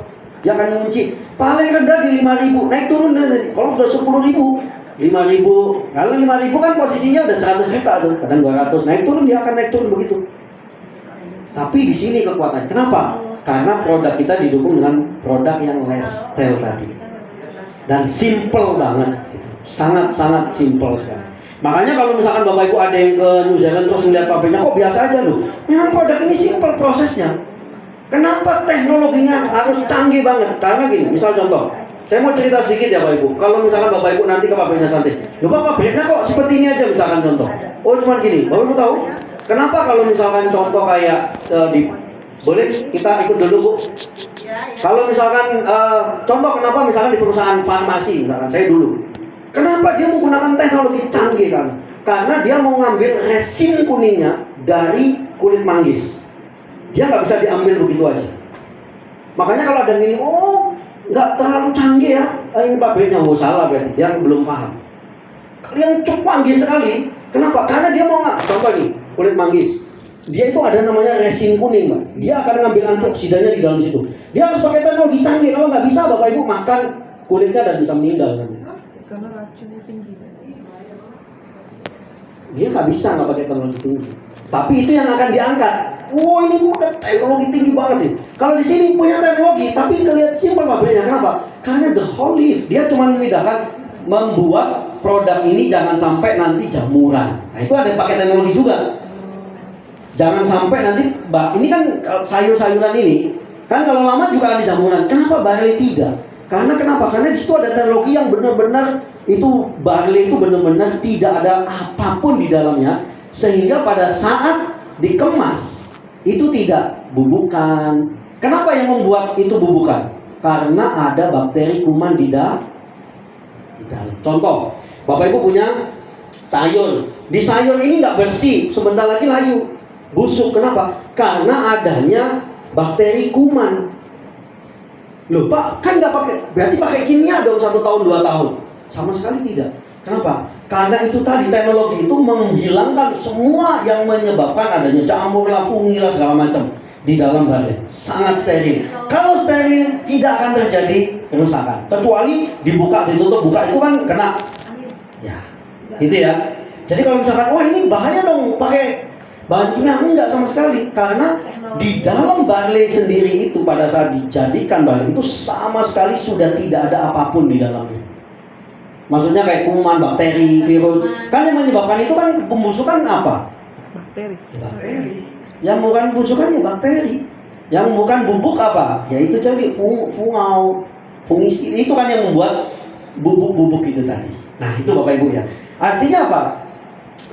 Dia akan ngunci. Paling rendah di 5.000, naik turun deh. Kalau sudah 10.000, 5.000, kalau 5.000 kan posisinya udah 100 juta tuh, kadang 200, naik turun dia akan naik turun begitu. Tapi di sini kekuatannya. Kenapa? Karena produk kita didukung dengan produk yang lifestyle tadi. Dan simple banget, sangat-sangat simple sekali. Makanya kalau misalkan Bapak Ibu ada yang ke New Zealand terus melihat pabriknya, kok biasa aja loh. Memang produk ini simple prosesnya. Kenapa teknologinya harus canggih banget? Karena gini, misal contoh, saya mau cerita sedikit ya Bapak Ibu. Kalau misalkan Bapak Ibu nanti ke pabriknya Santai, Bapak pabriknya kok seperti ini aja misalkan contoh. Oh cuman gini, Bapak Ibu tahu? Kenapa kalau misalkan contoh kayak boleh kita ikut dulu Bu? Kalau misalkan contoh kenapa misalkan di perusahaan farmasi, misalkan saya dulu. Kenapa dia menggunakan teknologi canggih kan? Karena dia mau ngambil resin kuningnya dari kulit manggis. Dia nggak bisa diambil begitu aja. Makanya kalau ada yang gini, oh nggak terlalu canggih ya, ini pabriknya salah berarti dia belum paham. Yang cukup canggih sekali. Kenapa? Karena dia mau contoh nih kulit manggis. dia itu ada namanya resin kuning, Pak. Dia akan ngambil antioksidannya di dalam situ. Dia harus pakai teknologi canggih. Kalau nggak bisa, Bapak Ibu makan kulitnya dan bisa meninggal.
Karena racunnya tinggi.
Dia nggak bisa nggak pakai teknologi tinggi. Tapi itu yang akan diangkat. Oh, ini udah teknologi tinggi banget nih. Kalau di sini punya teknologi, tapi terlihat simpel pabriknya. Kenapa? Karena the whole leaf. Dia cuma memindahkan membuat produk ini jangan sampai nanti jamuran. Nah, itu ada pakai teknologi juga. Jangan sampai nanti, ini kan sayur-sayuran ini, kan kalau lama juga ada jamuran. Kenapa barley tidak? Karena kenapa? Karena di situ ada teknologi yang benar-benar itu barley itu benar-benar tidak ada apapun di dalamnya, sehingga pada saat dikemas itu tidak bubukan. Kenapa yang membuat itu bubukan? Karena ada bakteri kuman di dalam. Contoh, Bapak Ibu punya sayur. Di sayur ini nggak bersih, sebentar lagi layu, busuk. Kenapa? Karena adanya bakteri kuman. Loh Pak, kan nggak pakai, berarti pakai kimia dong 1 tahun 2 tahun? Sama sekali tidak. Kenapa? Karena itu tadi teknologi itu menghilangkan semua yang menyebabkan adanya jamur lah, fungi lah, segala macam di dalam barley. Sangat steril. Kalau steril tidak akan terjadi kerusakan. Kecuali dibuka, ditutup, buka itu kan kena. Ya, gitu ya. Jadi kalau misalkan, wah ini bahaya dong pakai bahan kimia, enggak sama sekali. Karena di dalam barley sendiri itu pada saat dijadikan barley itu sama sekali sudah tidak ada apapun di dalamnya. Maksudnya kayak kuman, bakteri, virus. Kan yang menyebabkan itu kan pembusukan apa?
Bakteri.
Bakteri. Yang bukan pembusukan ya bakteri. Yang bukan bubuk apa? Ya itu jadi fungau, fungisi. Itu kan yang membuat bubuk-bubuk itu tadi. Nah itu Bapak Ibu ya. Artinya apa?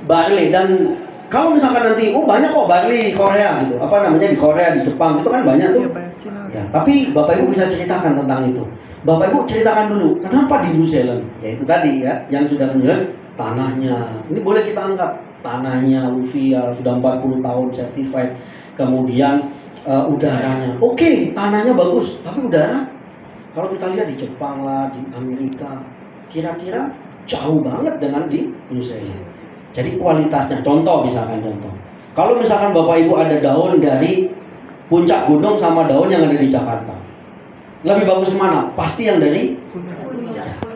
Barley. Dan kalau misalkan nanti, oh banyak kok barley Korea gitu. Apa namanya di Korea, di Jepang itu kan banyak tuh.
Iya, banyak Cina.
Ya, tapi Bapak Ibu bisa ceritakan tentang itu. Bapak Ibu ceritakan dulu, kenapa di New Zealand? Ya itu tadi ya, yang sudah kemudian tanahnya. Ini boleh kita angkat. Tanahnya UVIA sudah 40 tahun certified. Kemudian udaranya. Oke, tanahnya bagus, tapi udara kalau kita lihat di Jepang lah, di Amerika, kira-kira jauh banget dengan di New Zealand. Jadi kualitasnya, contoh misalkan contoh. Kalau misalkan Bapak Ibu ada daun dari puncak gunung sama daun yang ada di Jakarta, lebih bagus mana? Pasti yang dari
Puncak.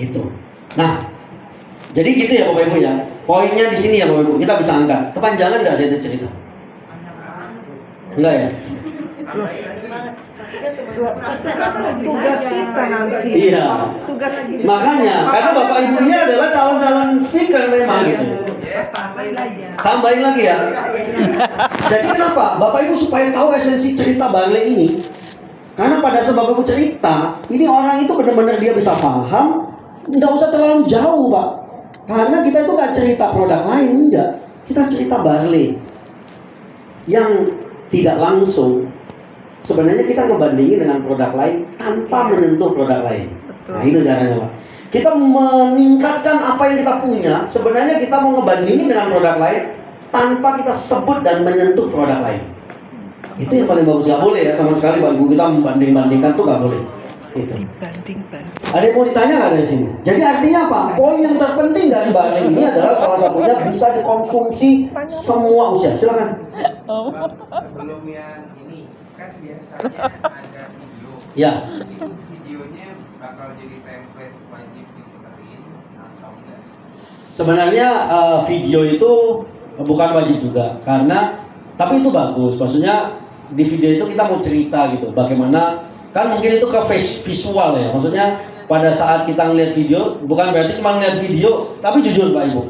itu. Nah, jadi gitu ya Bapak Ibu ya. Poinnya di sini ya Bapak Ibu, kita bisa angkat. Kepanjangan nggak ada cerita? Enggak ya?
Tugas kita nanti.
Iya.
Tugas kita.
Makanya, karena Bapak Ibu ini adalah calon-calon speaker memang gitu. Tambahin lagi ya. Jadi kenapa? Bapak Ibu supaya tahu esensi cerita barley ini. Karena pada saat Bapak Ibu cerita, ini orang itu benar-benar dia bisa paham. Nggak usah terlalu jauh Pak. Karena kita itu nggak cerita produk lain, enggak. Kita cerita barley yang tidak langsung. Sebenarnya kita ngebandingin dengan produk lain tanpa menyentuh produk lain.
Betul.
Nah itu caranya Pak. Kita meningkatkan apa yang kita punya. Sebenarnya kita mau ngebandingin dengan produk lain tanpa kita sebut dan menyentuh produk lain. Itu yang paling bagus. Gak boleh ya sama sekali Pak Ibu kita membanding-bandingkan tuh gak boleh. Itu.
Dibandingkan.
Ada yang mau ditanya nggak dari sini? Jadi artinya apa? Poin yang terpenting dari barley ini adalah salah satunya bisa dikonsumsi semua usia. Silakan.
Sebelum yang ini kan biasanya ada video.
Ya.
Itu videonya bakal jadi template wajib diputerin atau enggak?
Sebenarnya video itu bukan wajib juga karena tapi itu bagus. Maksudnya di video itu kita mau cerita gitu. Bagaimana kan mungkin itu ke visual ya. Maksudnya pada saat kita ngeliat video bukan berarti cuma ngeliat video, tapi jujur Pak Ibu.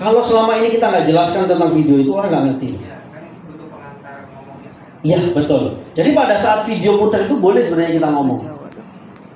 Kalau selama ini kita nggak jelaskan tentang video itu orang nggak ngerti.
Ya, kan itu butuh pengantar ngomongnya kan.
Iya betul. Jadi pada saat video putar itu boleh sebenarnya kita ngomong.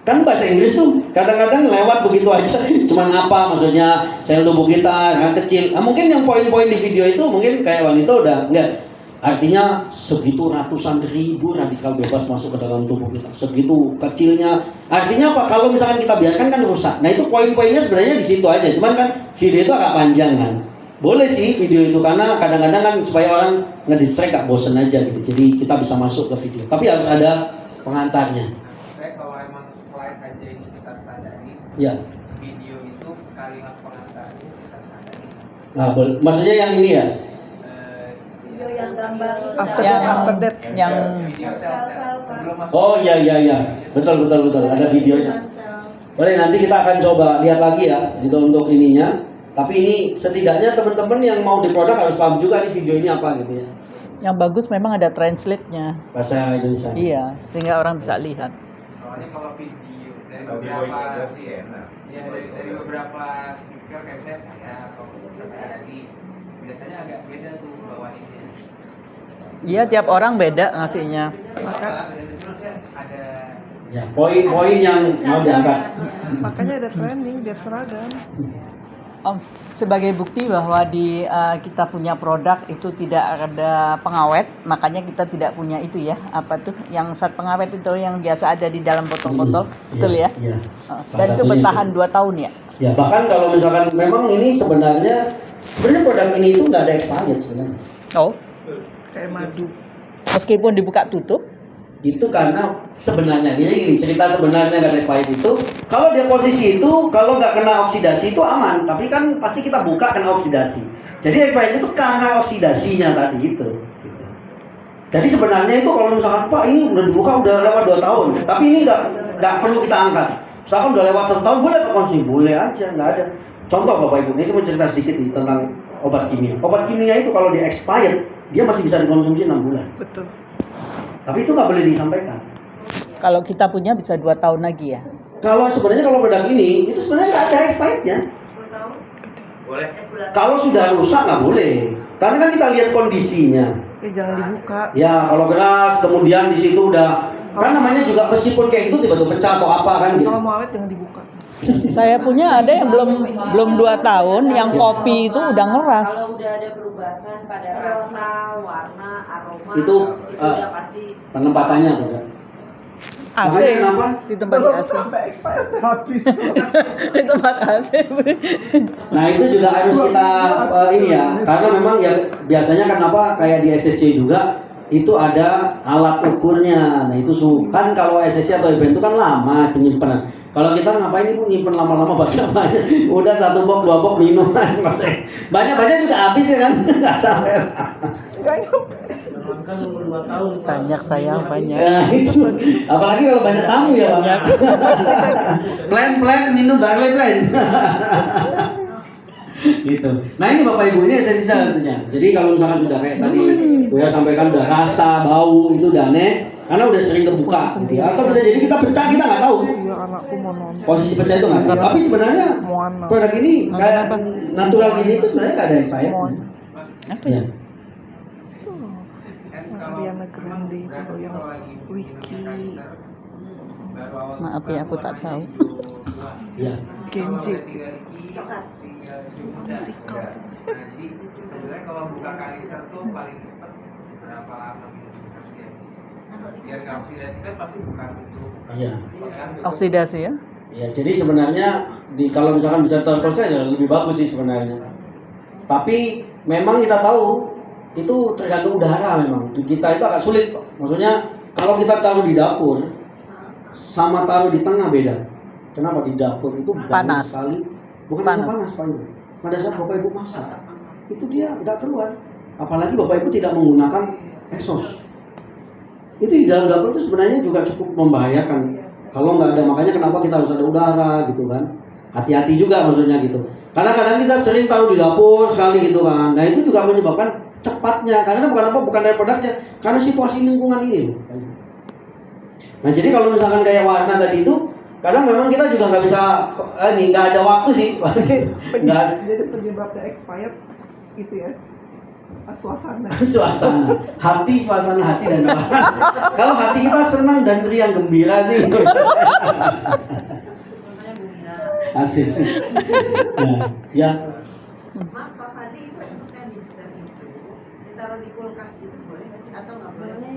Kan bahasa Inggris tuh kadang-kadang lewat begitu aja. Cuman apa maksudnya sel tubuh kita yang kecil. Nah, mungkin yang poin-poin di video itu mungkin kayak wanita udah enggak. Artinya segitu ratusan ribu radikal bebas masuk ke dalam tubuh kita. Segitu kecilnya. Artinya apa? Kalau misalkan kita biarkan kan rusak. Nah itu poin-poinnya sebenarnya di situ aja. Cuman kan video itu agak panjang kan. Boleh sih video itu karena kadang-kadang kan supaya orang ngedistract gak bosen aja gitu. Jadi kita bisa masuk ke video. Tapi harus ada pengantarnya.
Saya kalau emang slide aja ini kita standarin,
Ya.
video itu kalimat pengantarnya kita standarin.
Nah, maksudnya yang ini ya?
Video yang gambar
After
Yang
that, after that.
yang
Video
sel-sel, Pak.
sebelum masuk.
Oh iya iya iya, betul ada videonya. Boleh nanti kita akan coba lihat lagi ya, itu untuk ininya. Tapi ini setidaknya teman-teman yang mau di produk harus paham juga nih video ini apa gitu ya.
yang bagus memang ada translate-nya.
Bahasa Indonesia.
Iya, sehingga orang bisa lihat.
Soalnya kalau video dari
Kalau di voice over sih enak.
ya dari beberapa speaker kayak misalnya saya atau saya tadi biasanya agak beda tuh bawainnya.
Iya, tiap orang beda ngasihnya.
Ada
Ya, poin-poin yang mau diangkat.
Makanya ada training biar seragam.
Om, sebagai bukti bahwa di kita punya produk itu tidak ada pengawet, makanya kita tidak punya itu ya, apa tuh yang zat pengawet itu yang biasa ada di dalam botol-botol, betul ya?
Iya.
Dan itu bertahan 2 tahun ya?
Ya, bahkan kalau misalkan memang ini sebenarnya produk ini itu nggak ada expired sebenarnya.
Oh,
Kayak madu.
meskipun dibuka tutup?
Itu karena sebenarnya gini cerita sebenarnya nggak ada expired itu kalau dia posisi itu kalau nggak kena oksidasi itu aman, tapi kan pasti kita buka kena oksidasi. Jadi expired itu karena oksidasinya tadi itu. Jadi sebenarnya itu kalau misalkan Pak ini udah dibuka udah lewat 2 tahun, tapi ini nggak perlu kita angkat. Misalkan udah lewat 1 tahun boleh konsumsi, boleh aja, nggak ada. Contoh Bapak Ibu, ini cuma cerita sedikit nih tentang obat kimia. Obat kimia itu kalau di expired dia masih bisa dikonsumsi 6 bulan.
Betul.
Tapi itu nggak boleh disampaikan.
Kalau kita punya bisa 2 tahun lagi ya?
Kalau sebenarnya kalau produk ini itu sebenarnya nggak ada expirednya.
10 tahun.
Boleh.
Kalau sudah rusak nggak boleh, karena kan kita lihat kondisinya.
Jangan dibuka.
Ya kalau keras kemudian di situ udah kan namanya juga meskipun kayak itu tiba-tiba pecah atau apa kan gitu.
Kalau mau awet jangan dibuka.
Saya punya ada yang belum 2 tahun, yang kopi itu udah ngeras.
Kalau udah ada perubahan pada rasa, warna, aroma,
Itu,
udah pasti
Penempatannya juga.
AC
Makanya kenapa?
di tempat di AC.
Sampai expired habis.
Di tempat AC.
Nah itu juga harus kita ini ya, karena memang ya biasanya kenapa kayak di SSC juga itu ada alat ukurnya. Nah itu suhu kan kalau SSC atau event itu kan lama penyimpanan. Kalau kita ngapain ibu nyimpen lama-lama banyak-banyak, udah 1 box 2 box minum banyak-banyak juga habis ya kan, nggak sampai.
Enggak nyampe.
Banyak saya, banyak.
Ya, itu. Apalagi kalau banyak tamu ya Bang. Plan minum plan. Gitu. Nah ini Bapak Ibu ini esensial tentunya. Jadi kalau misalkan sudah kayak tadi Buya sampaikan udah rasa, bau itu udah aneh karena udah sering terbuka. Gitu. Atau bisa jadi kita pecah kita nggak tahu.
Iya anakku mau nonton.
Posisi pecah itu nggak tahu. Tapi sebenarnya
Moana.
produk ini kayak natural gini itu sebenarnya nggak ada expired.
Moana.
Apa
Ya.
ya?
Itu Ariana Grande itu yang Wiki.
Maaf ya, aku tak tahu.
Ya.
Genji.
Musikal. Nah, jadi sebenarnya kalau buka kanister tuh paling cepat berapa lama gitu harus dihabis. Biar nggak oksidasi kan pasti buka tutup.
Iya.
Oksidasi ya?
Ya, jadi sebenarnya kalau misalkan bisa terproses ya lebih bagus sih sebenarnya. Tapi memang kita tahu itu tergantung udara memang. Kita itu agak sulit, Pak. Maksudnya kalau kita taruh di dapur sama taruh di tengah beda. Kenapa di dapur itu banyak
Panas.
sekali. Bukan hanya panas, Pak. Pada saat Bapak Ibu masak, itu dia nggak keluar. Apalagi Bapak Ibu tidak menggunakan exhaust. Itu di dalam dapur itu sebenarnya juga cukup membahayakan. Kalau nggak ada, makanya kenapa kita harus ada udara gitu kan. Hati-hati juga maksudnya gitu. Karena kadang kita sering taruh di dapur sekali gitu kan. Nah itu juga menyebabkan cepatnya. Karena bukan dari produknya, karena situasi lingkungan ini loh. Nah jadi kalau misalkan kayak warna tadi itu, kadang memang kita juga nggak bisa, nggak ada waktu sih. Nggak.
Jadi penyebabnya expired itu ya. Suasana.
Suasana hati dan doa. Kalau hati kita senang dan riang gembira sih. Asik. Nah, ya.
Maaf Pak Fadi, itu untuk kanister itu ditaruh di kulkas gitu boleh nggak sih atau nggak boleh?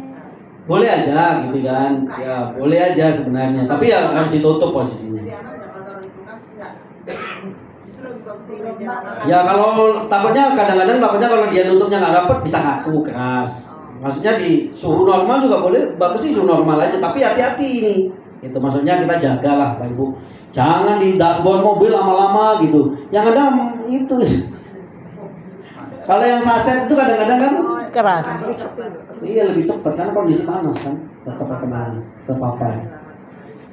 Boleh aja gitu kan. Ya, boleh aja sebenarnya. Tapi ya harus ditutup posisinya.
Jadi anak nggak kalau taruh di kulkas nggak. Justru lebih bagus di meja makan.
Ya kalau takutnya kadang-kadang kalau dia nutupnya nggak rapet bisa kaku keras. Maksudnya di suhu normal juga boleh, bagus sih suhu normal aja. Tapi hati-hati ini. Itu maksudnya kita jagalah Pak Ibu. Jangan di dashboard mobil lama-lama gitu. Yang ada itu Kalau yang saset itu kadang-kadang kan
Keras.
iya lebih cepat karena kondisi panas kan, tetap terpapar.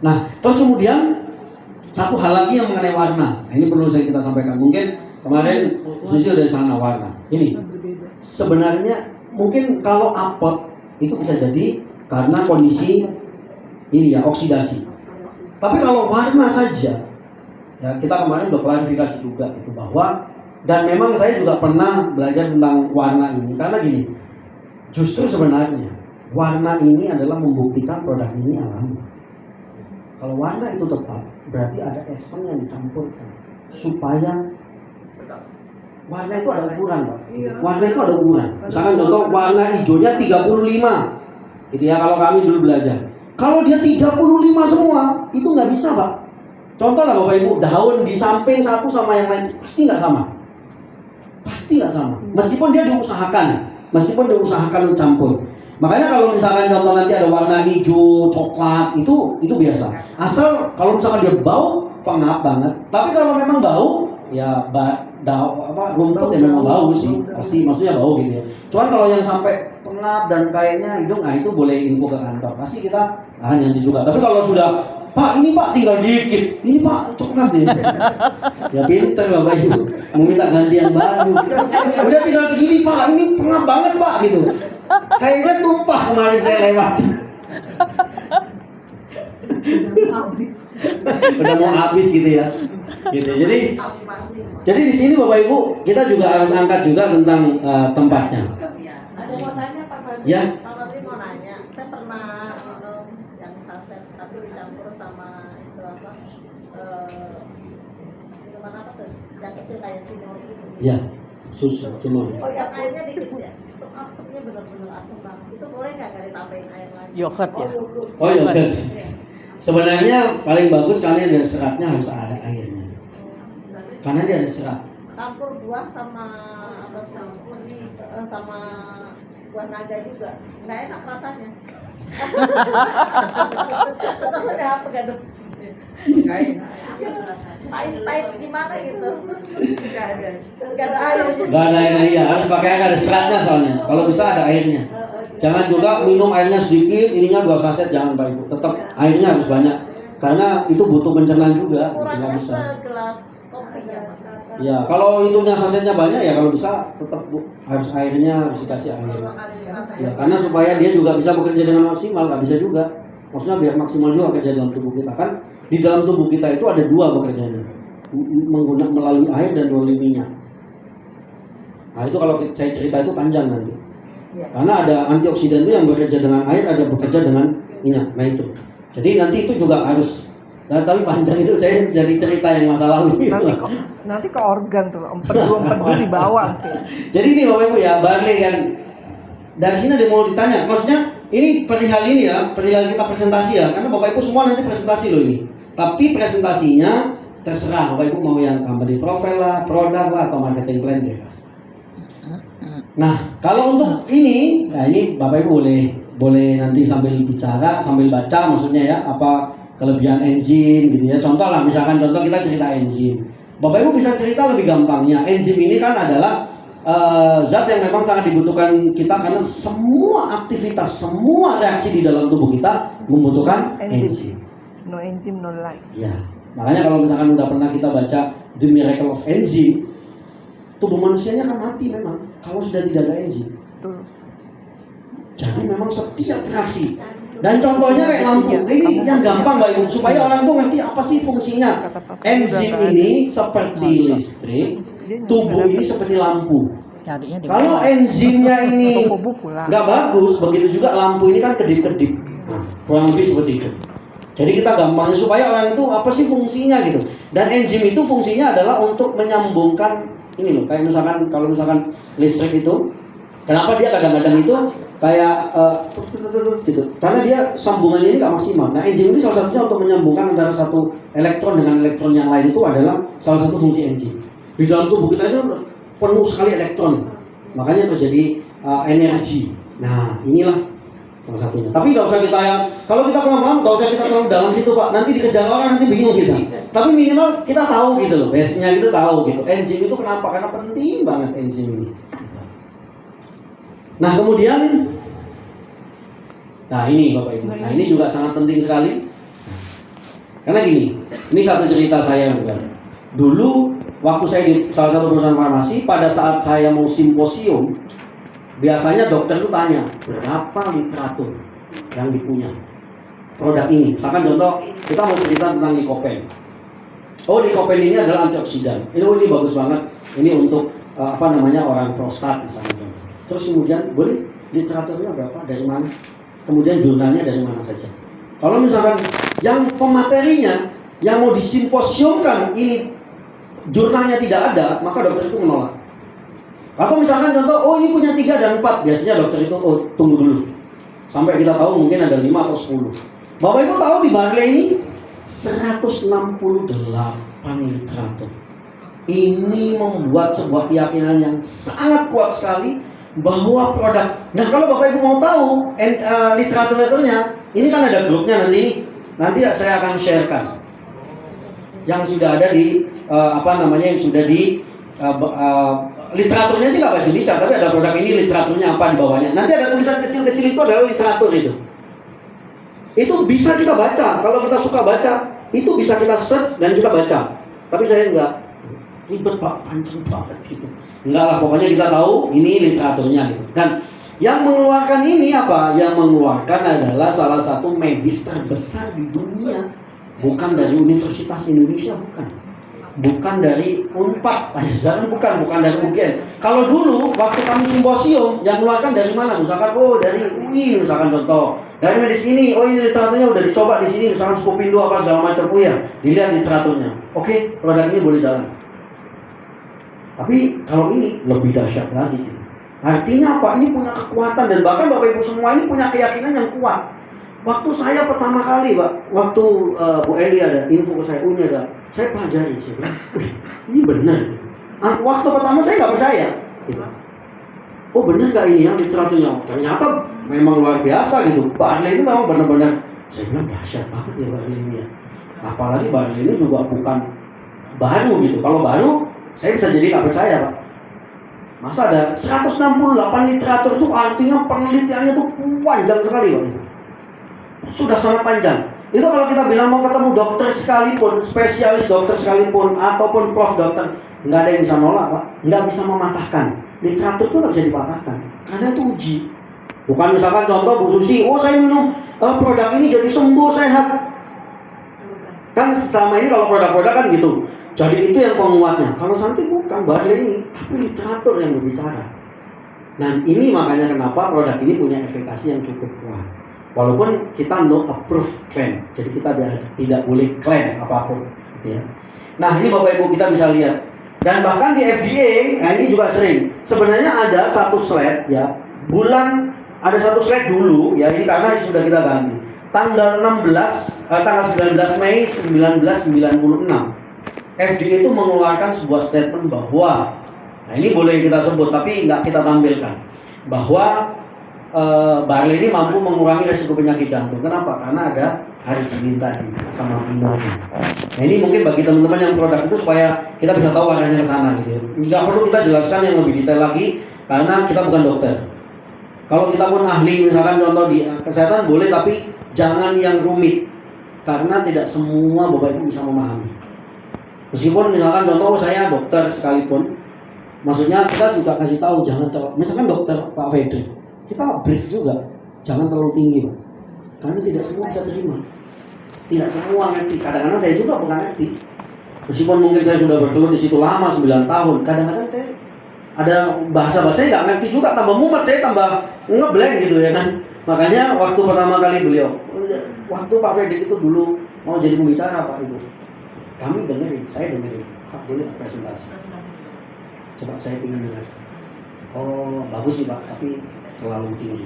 Nah, terus kemudian satu hal lagi yang mengenai warna. Nah, ini perlu kita sampaikan. Mungkin kemarin Susi udah sana warna. Ini sebenarnya mungkin kalau apot itu bisa jadi karena kondisi ini ya oksidasi. Tapi kalau warna saja, ya kita kemarin udah klarifikasi juga itu bahwa dan memang saya juga pernah belajar tentang warna ini karena gini, justru sebenarnya warna ini adalah membuktikan produk ini alami. Kalau warna itu tetap, berarti ada esen yang dicampurkan supaya warna itu ada ukuran, Pak. Warna itu ada ukuran. Misalkan contoh warna hijaunya 35, gitu ya kalau kami dulu belajar. Kalau dia 35 semua, itu nggak bisa, Pak. Contoh lah Bapak Ibu, daun di samping satu sama yang lain pasti nggak sama. Pasti nggak sama. Meskipun dia diusahakan untuk campur. Makanya kalau misalkan contoh nanti ada warna hijau, coklat, itu biasa. Asal kalau misalkan dia bau, pengap banget. Tapi kalau memang bau, ya rumput ya memang bau sih. Pasti maksudnya bau gitu ya. Cuman kalau yang sampai pengap dan kayaknya hidung, nah itu boleh info ke kantor. Pasti kita nanti juga. Tapi kalau sudah Pak, ini Pak tinggal dikit. Ini Pak coklat deh. Ya pinter Bapak Ibu. Mau minta ganti yang baru. Udah tinggal segini Pak, ini pengap banget Pak gitu. Kayaknya tumpah kemarin saya lewat. Udah mau habis gitu ya. Gitu. Jadi di sini Bapak Ibu kita juga harus angkat juga tentang tempatnya.
Ada mau tanya Pak Fadli.
Ya.
Pak Fadli mau nanya, saya pernah minum yang saset tapi dicampur sama itu apa? Minuman apa tuh? Yang kecil kayak Cinor gitu.
Ya, susu cuma.
Oh, yang airnya dikit ya. Itu asemnya benar-benar asam banget. Itu boleh nggak ditambahin air lagi?
Yogurt ya.
Oh yogurt. Sebenarnya paling bagus karena ada seratnya harus ada airnya. Karena dia ada serat.
Campur buah sama apa sama buah naga juga. Nggak enak rasanya. Tetap ada apa gadep? Nggak enak. Pahit gimana gitu? Nggak ada airnya.
Gak ada airnya, iya harus pakai air, ada seratnya soalnya. Kalau bisa ada airnya. Jangan juga minum airnya sedikit, ininya 2 saset jangan Pak Ibu. Tetap airnya harus banyak. Karena itu butuh pencernaan juga. Nggak
Kurangnya
bisa.
segelas kopinya.
Ya kalau itunya sasetnya banyak ya kalau bisa tetap harus airnya harus dikasih air. Ya, karena supaya dia juga bisa bekerja dengan maksimal, nggak bisa juga. Maksudnya biar maksimal juga kerja dalam tubuh kita kan. Di dalam tubuh kita itu ada 2 bekerjanya, menggunakan melalui air dan melalui minyak. Nah itu kalau saya cerita itu panjang nanti. Karena ada antioksidan itu yang bekerja dengan air, ada bekerja dengan minyak. Nah itu. Jadi nanti itu juga harus. Nah, tapi panjang itu saya jadi cerita yang masa lalu.
Nanti ke organ tuh, empedu dibawa.
Jadi ini Bapak Ibu ya, barley kan. Dari sini ada mau ditanya, maksudnya ini perihal ini ya, perihal kita presentasi ya, karena Bapak Ibu semua nanti presentasi loh ini. Tapi presentasinya terserah Bapak Ibu mau yang company profile lah, produk lah, atau marketing plan bebas. Nah kalau untuk ini, nah ini Bapak Ibu boleh nanti sambil bicara, sambil baca maksudnya ya, apa kelebihan enzim gitu ya. Contoh lah, misalkan contoh kita cerita enzim. Bapak Ibu bisa cerita lebih gampangnya. Enzim ini kan adalah zat yang memang sangat dibutuhkan kita karena semua aktivitas, semua reaksi di dalam tubuh kita membutuhkan enzim.
No enzim, no life.
Ya, makanya kalau misalkan udah pernah kita baca The Miracle of Enzyme, tubuh manusianya akan mati memang kalau sudah tidak ada enzim.
Betul.
Jadi memang setiap reaksi. Dan contohnya kayak lampu. Ini yang gampang Mbak Ibu supaya orang tuh ngerti apa sih fungsinya. Enzim ini seperti listrik, tubuh ini seperti lampu.
Carinya di
Kalau
mana?
enzimnya ini
Toko buku lah.
nggak bagus, begitu juga lampu ini kan kedip-kedip. Nah, kurang lebih seperti itu. Jadi kita gampangnya supaya orang itu apa sih fungsinya gitu. Dan enzim itu fungsinya adalah untuk menyambungkan ini loh, kayak misalkan kalau misalkan listrik itu, kenapa dia kadang-kadang itu kayak gitu? Karena dia sambungannya ini nggak maksimal. Nah enzim ini salah satunya untuk menyambungkan antara satu elektron dengan elektron yang lain itu adalah salah satu fungsi enzim. Di dalam tubuh kita itu penuh sekali elektron, makanya terjadi energi. Nah inilah salah satunya. Tapi nggak usah kita yang kalau kita kurang paham, nggak usah kita terlalu dalam situ Pak. Nanti dikejar orang nanti bingung kita. Tapi minimal kita tahu gitu loh, base-nya itu tahu gitu. Enzim itu kenapa? Karena penting banget enzim ini. Nah kemudian, nah ini Bapak Ibu, nah ini juga sangat penting sekali. Karena gini, ini satu cerita saya bukan. Dulu waktu saya di salah satu perusahaan farmasi, pada saat saya mau simposium, biasanya dokter itu tanya, berapa literatur yang dipunya produk ini. Misalkan contoh, kita mau cerita tentang Lycopene. Oh, Lycopene ini adalah antioksidan. Ini bagus banget. Ini untuk orang prostat misalnya. Terus kemudian, boleh literaturnya berapa, dari mana? Kemudian jurnalnya dari mana saja. Kalau misalkan yang pematerinya yang mau disimposiumkan ini jurnalnya tidak ada, maka dokter itu menolak. Atau misalkan contoh, oh ini punya 3 dan 4, biasanya dokter itu, oh tunggu dulu sampai kita tahu mungkin ada 5 atau 10. Bapak Ibu tahu di Barley ini 168 literatur. Ini membuat sebuah keyakinan yang sangat kuat sekali bahwa produk. Nah kalau Bapak Ibu mau tahu literaturnya, ini kan ada grupnya nanti saya akan sharekan yang sudah ada di yang sudah di literaturnya sih nggak bahasa Indonesia, tapi ada produk ini literaturnya apa di bawahnya. Nanti ada tulisan kecil-kecil itu adalah literatur itu. Itu bisa kita baca. Kalau kita suka baca, itu bisa kita search dan kita baca. Tapi saya enggak, ribet Pak, panjang banget gitu. Enggak lah, pokoknya kita tahu ini literaturnya gitu. Dan yang mengeluarkan ini apa? Yang mengeluarkan adalah salah satu medis terbesar di dunia. Bukan dari Universitas Indonesia, bukan dari Unpad, bukan dari UGM. Kalau dulu waktu kami simposium, yang mengeluarkan dari mana? Misalkan dari UI, misalkan contoh. Dari medis ini, ini literaturnya udah dicoba di sini, misalkan Scopindo apa segala macam, dilihat literaturnya. Oke, produk ini boleh jalan. Tapi kalau ini lebih dahsyat lagi. Artinya apa? Ini punya kekuatan dan bahkan Bapak Ibu semua ini punya keyakinan yang kuat. Waktu saya pertama kali, Pak, waktu Bu Eli ada info ke saya, ini ada, saya pelajari, saya bilang, ini benar. Waktu pertama saya nggak percaya. Gitu. Oh benar nggak ini yang literaturnya? Ternyata memang luar biasa gitu. Barley ini memang benar-benar, saya bilang dahsyat banget ya Barley ini ya. Apalagi Barley ini juga bukan baru gitu. Kalau baru, saya bisa jadi nggak percaya, Pak. Masa ada 168 literatur itu artinya penelitiannya tuh panjang sekali, Pak. Sudah sangat panjang. Itu kalau kita bilang mau ketemu dokter sekalipun, spesialis dokter sekalipun, ataupun prof dokter, nggak ada yang bisa nolak, Pak. Nggak bisa mematahkan. Literatur itu nggak bisa dipatahkan, karena itu uji. Bukan misalkan contoh Bu Susi, saya minum produk ini jadi sembuh, sehat. Kan selama ini kalau produk-produk kan gitu. Jadi itu yang penguatnya. Kalau Santi bukan Barley ini, tapi literatur yang berbicara. Nah ini makanya kenapa produk ini punya efikasi yang cukup kuat. Walaupun kita no approve claim, jadi kita tidak boleh klaim apapun. Ya. Nah ini Bapak Ibu kita bisa lihat. Dan bahkan di FDA, nah ini juga sering. Sebenarnya ada satu slide ya, ada satu slide dulu ya, ini karena sudah kita ganti. Tanggal 19 Mei 1996. FDA itu mengeluarkan sebuah statement bahwa, nah ini boleh kita sebut tapi nggak kita tampilkan, bahwa Barley ini mampu mengurangi resiko penyakit jantung. Kenapa? Karena ada arginine tadi sama minumnya. Nah ini mungkin bagi teman-teman yang produk itu supaya kita bisa tahu arahnya ke sana gitu. Nggak perlu kita jelaskan yang lebih detail lagi karena kita bukan dokter. Kalau kita pun ahli misalkan contoh di kesehatan boleh, tapi jangan yang rumit karena tidak semua Bapak Ibu bisa memahami. Meskipun misalkan contoh saya dokter sekalipun, maksudnya kita juga kasih tahu jangan misalkan dokter Pak Fedri, kita brief juga jangan terlalu tinggi, Pak. Karena tidak semua bisa terima. Tidak semua ngerti. Kadang-kadang saya juga bukan ngerti. Meskipun mungkin saya sudah bergelut di situ lama 9 tahun, kadang-kadang saya ada bahasa-bahasa saya nggak ngerti juga, tambah mumet, saya tambah ngeblank gitu ya kan. Makanya waktu pertama kali waktu Pak Fedri itu dulu mau jadi pembicara Pak Ibu, kami dengerin, saya dengerin. Pak dulu presentasi. Coba saya ingin dengar. Oh bagus sih Pak, tapi terlalu tinggi.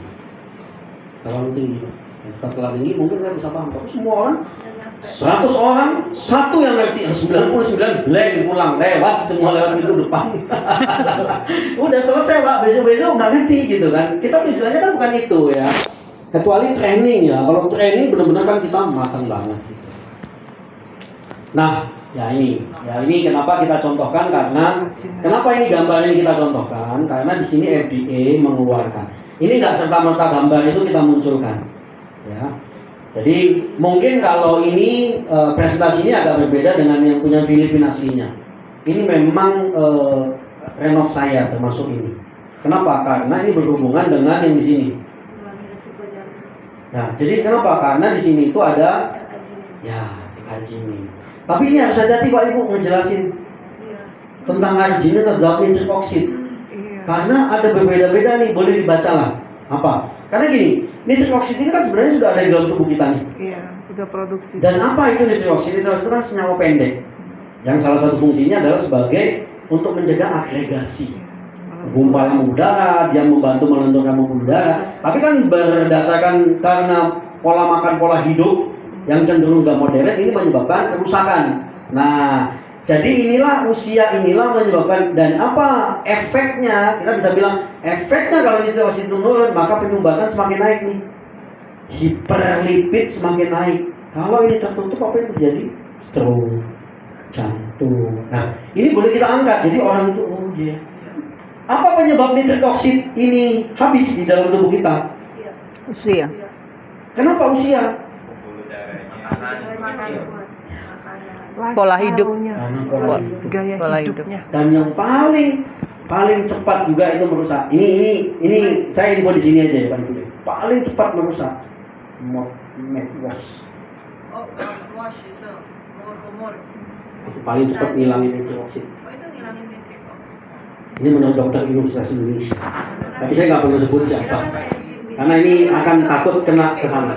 Terlalu tinggi Pak. Setelah tinggi mungkin saya bisa paham. Tapi semua orang 100 orang, satu yang ngerti, yang 99 blank pulang, lewat, semua lewat itu depan. Udah selesai Pak, besok-besok nggak ngerti gitu kan. Kita tujuannya kan bukan itu ya. Kecuali training ya. Kalau training benar-benar kan kita matang banget. Nah, Ya ini kenapa kita contohkan karena kenapa ini gambar ini kita contohkan karena di sini FDA mengeluarkan. Ini nggak serta-merta gambar itu kita munculkan, ya. Jadi mungkin kalau ini presentasi ini agak berbeda dengan yang punya Filipina aslinya. Ini memang renov saya termasuk ini. Kenapa? Karena ini berhubungan dengan yang di sini. Nah, jadi kenapa? Karena di sini itu ada ya arginin. Tapi ini harus hati-hati Pak Ibu ngejelasin tentang arginin terhadap nitric oxide. Karena ada berbeda-beda nih, boleh dibaca lah. Apa? Karena gini, nitric oxide ini kan sebenarnya sudah ada di dalam tubuh kita nih.
Iya, sudah produksi.
Dan apa itu nitric oxide? Nitric oxide itu kan senyawa pendek. Yang salah satu fungsinya adalah sebagai untuk menjaga agregasi. Gumpalan udara, dia membantu melenturkan pembuluh darah. Tapi kan berdasarkan karena pola makan, pola hidup yang cenderung gak modern, ini menyebabkan kerusakan. Nah, jadi inilah usia inilah menyebabkan, dan apa efeknya? Kita bisa bilang efeknya kalau nitric oxide turun, maka penyumbatan semakin naik nih. Hiperlipid semakin naik. Kalau ini tertutup, apa yang terjadi? Stroke, jantung. Nah, ini boleh kita angkat. Jadi orang itu, oh iya. Apa penyebab nitric oxide ini habis di dalam tubuh kita?
Usia.
Kenapa usia?
Pembuluh darahnya.
Pola hidup.
Karena pola hidup.
Gaya
Pola
hidupnya.
Dan yang paling cepat juga itu merusak. Ini saya info di sini aja ya Pak Ibu. Paling cepat merusak. Mouthwash.
Oh, wash itu, kumur-kumur.
Itu paling cepat ngilangin nitric oxide.
Oh, itu ngilangin nitric oxide.
Ini menurut dokter Universitas Indonesia. Tapi saya nggak perlu sebut siapa. Karena ini akan takut kena ke sana.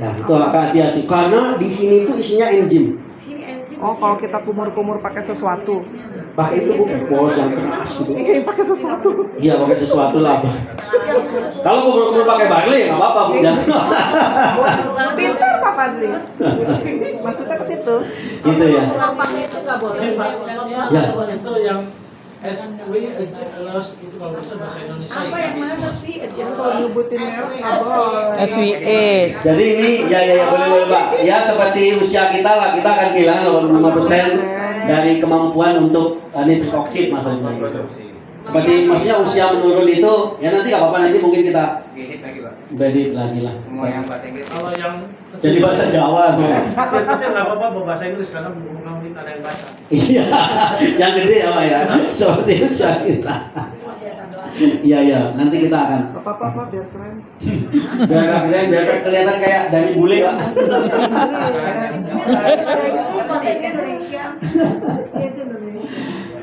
Nah, itu akan hati-hati. Karena di sini itu isinya enzim.
Oh, kalau kita kumur-kumur pakai sesuatu.
Pakai itu bukan bos yang keras gitu.
Iya, pakai sesuatu.
Iya, pakai sesuatu lah. Kalau kumur-kumur pakai barley nggak apa-apa, Bu.
Pintar Pak Fadli. Maksudnya ke situ.
Gitu ya.
Lampangnya itu nggak boleh.
Ya.
Itu yang SW itu kalau bisa bahasa Indonesia.
Apa yang mana sih?
Kalau nyebutin merek nggak boleh.
SWA.
Jadi ini ya boleh Pak. Ya seperti usia kita lah, kita akan kehilangan 85% dari kemampuan untuk nitric oxide maksudnya. Seperti maksudnya usia menurun itu ya nanti nggak apa-apa, nanti mungkin kita
Gini lagi Pak.
bedit lagi lah.
Semua yang bahasa Inggris.
Kalau yang
Jadi bahasa Jawa.
kecil-kecil nggak apa-apa bahasa Inggris karena mungkin ada yang baca.
Iya, yang gede ya Pak ya. Seperti usia kita. Iya, nanti kita akan
Apa-apa biar keren.
biar kelihatan kayak dari bule Pak.
Indonesia.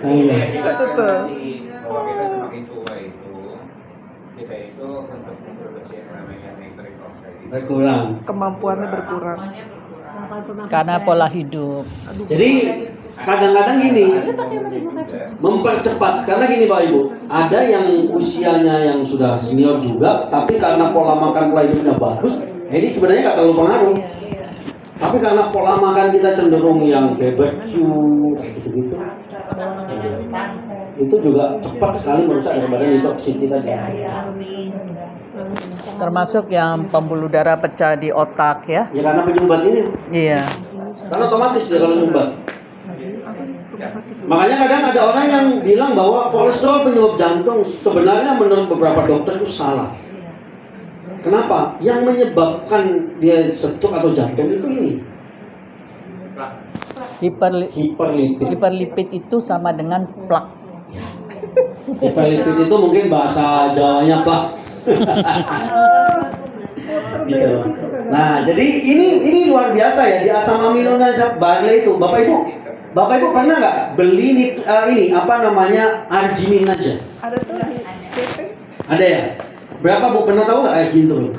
Iya.
Itu tuh.
Bahwa kita semakin tua itu, kita itu untuk memproduksi yang namanya nitric oxide.
Berkurang.
Kemampuannya berkurang.
Karena pola hidup.
Jadi kadang-kadang gini mempercepat karena gini Pak Ibu, ada yang usianya yang sudah senior juga, tapi karena pola makan pola hidupnya bagus, ini sebenarnya nggak terlalu pengaruh. Tapi karena pola makan kita cenderung yang barbecue kayak gitu-gitu, itu juga cepat sekali merusak daripada nitroxid kita.
Termasuk yang pembuluh darah pecah di otak ya.
Ya karena penyumbat ini,
Iya.
karena otomatis dia kalau nyumbat. Makanya kadang ada orang yang bilang bahwa kolesterol penyebab jantung, sebenarnya menurut beberapa dokter itu salah. Kenapa? Yang menyebabkan dia stroke atau jantung itu ini hiperlipid.
Hiperlipid itu sama dengan plak.
Hiperlipid itu mungkin bahasa Jawanya plak. Gitu. Nah, jadi ini luar biasa ya, di asam amino dan zat barley itu. Bapak Ibu pernah nggak beli ini apa namanya arginin aja?
Ada tuh di PP.
Ada ya? Berapa Bu pernah tahu nggak arginin tuh?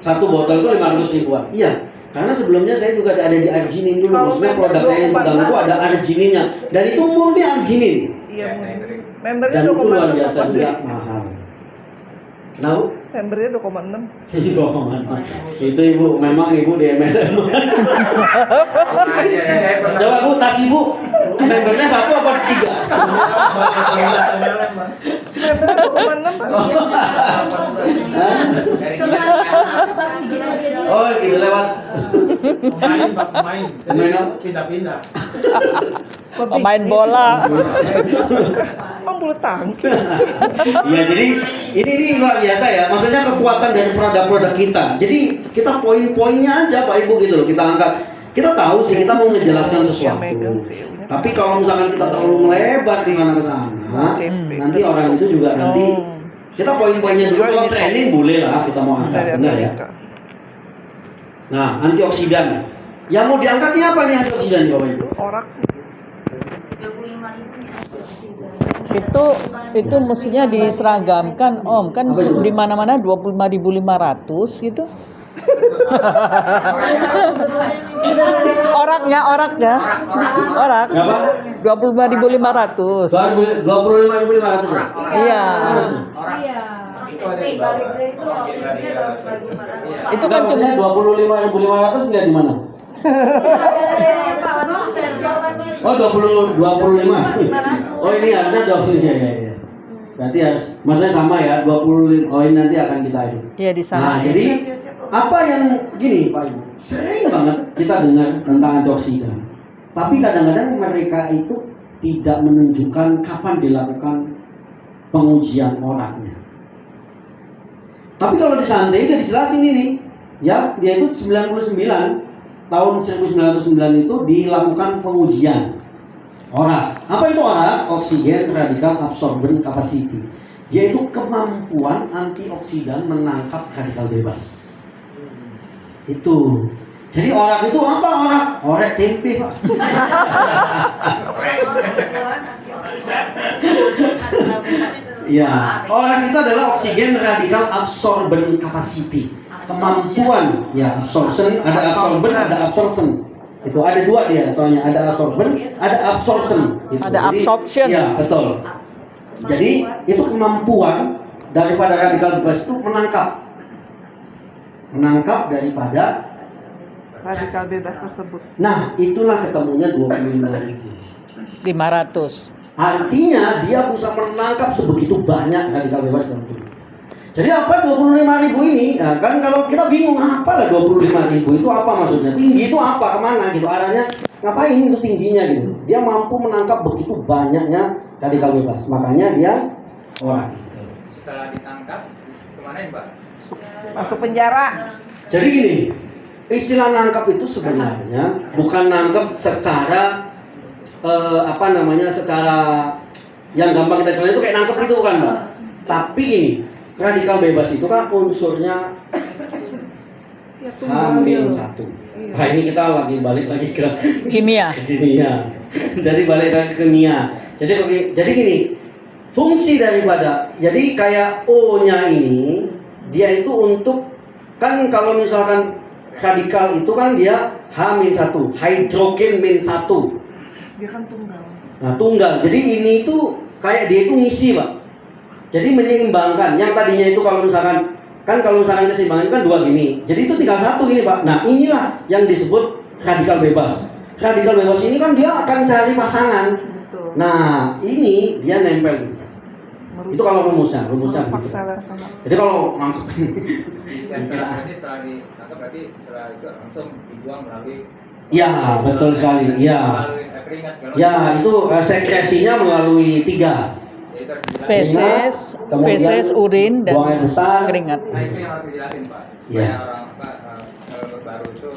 Satu botol itu 500 ribuan. Iya, karena sebelumnya saya juga ada di arginin dulu. Maksudnya produk saya yang sedang itu ada argininnya. Dan itu murni arginin.
Iya, membernya
Dan itu luar
2,6
biasa juga mahal. Kenapa?
Membernya 2,6.
Itu Ibu, memang Ibu di MLM. Coba Bu, tas Ibu, membernya 1 apa 3?
Membernya 2,6 Pak.
Dari
Oh gitu lewat.
Pemain, Pak, pemain.
Pemain apa?
Pindah-pindah.
Pemain bola.
Bulu tangkis.
Iya, jadi ini luar biasa ya. Maksudnya kekuatan dari produk-produk kita. Jadi kita poin-poinnya aja Pak Ibu gitu loh kita angkat. Kita tahu sih kita mau menjelaskan sesuatu. Tapi kalau misalkan kita terlalu melebar di sana ke sana, nanti orang itu juga nanti kita poin-poinnya dulu. Kalau training boleh lah kita mau angkat, benar ya. Nah, antioksidan. Yang mau diangkat ini apa nih antioksidan Bapak Ibu?
Orak sih.
25.000
Itu mestinya diseragamkan Om, kan
Apa itu?
di mana-mana 25.500 gitu. Oraknya. Orak.
Berapa?
25.500.
25.500 ya?
Iya.
Iya.
Itu ada di
Tapi
bawah.
Bali Grey itu
Bagian dari
ongkirnya
dalam.
25.500.
Itu kan cuma
25.500 nggak di mana? Oh 25. Oh ini harusnya 20 ya. Berarti harus, maksudnya sama ya 20. Oh ini nanti akan kita ini.
Iya di
Nah
sana.
jadi apa yang gini Pak Ibu, sering banget kita dengar tentang antioksidan. Tapi kadang-kadang mereka itu tidak menunjukkan kapan dilakukan pengujian oraknya. Tapi kalau di Santai udah dijelasin ini, ya dia itu 99 tahun 1909 itu dilakukan pengujian orak. Apa itu orak? Oksigen radikal absorben capacity, yaitu kemampuan antioksidan menangkap radikal bebas. Itu. Jadi orak itu apa orak? Orek tempe Pak. Ya, orak itu adalah oksigen radikal absorben capacity. Kemampuan ya absorption, ada absorben, ada absorption. Itu ada dua dia, soalnya ada absorben, ada absorption. Gitu.
Ada
Jadi,
absorption.
ya, betul. Jadi itu kemampuan daripada radikal bebas itu menangkap daripada
Radikal bebas tersebut.
Nah, itulah ketemunya 25.000.
500.
Artinya dia bisa menangkap sebegitu banyak radikal bebas dalam tubuh. Jadi apa 25.000 ini? Nah, kan kalau kita bingung apa lah 25.000 itu apa maksudnya? Tinggi itu apa? Kemana gitu? Arahnya ngapain itu tingginya gitu? Dia mampu menangkap begitu banyaknya radikal bebas. Makanya dia orang.
Setelah ditangkap, kemana ya Pak?
Masuk penjara.
Jadi gini, istilah nangkap itu sebenarnya bukan nangkap secara secara yang gampang kita cerita itu kayak nangkep itu bukan Mbak. Tapi ini radikal bebas itu kan unsurnya
Ya,
H-1. Nah ini kita balik lagi ke
Kimia.
kimia. Jadi balik lagi ke kimia. Jadi gini, fungsi daripada jadi kayak O-nya ini dia itu untuk kan kalau misalkan radikal itu kan dia H-1, hidrogen -1.
Dia kan tunggal.
Nah, tunggal. Jadi ini itu kayak dia itu ngisi, Pak. Jadi menyeimbangkan. Yang tadinya itu kalau misalkan keseimbangan itu kan dua gini. Jadi itu tinggal satu gini, Pak. Nah, inilah yang disebut radikal bebas. Radikal bebas ini kan dia akan cari pasangan.
Betul.
Nah, ini dia nempel. Itu kalau rumusnya
merusak
gitu.
sel yang sama.
Jadi kalau nangkep
Setelah ditangkap berarti setelah itu langsung dibuang melalui
ya, betul sekali. Ya.
melalui keringat.
Ya, itu sekresinya melalui 3.
Yaitu harus dijelasin.
Feses,
Kemudian
feses, urin dan
buang air besar.
keringat.
Nah itu yang harus dijelasin Pak.
Iya.
Supaya orang baru itu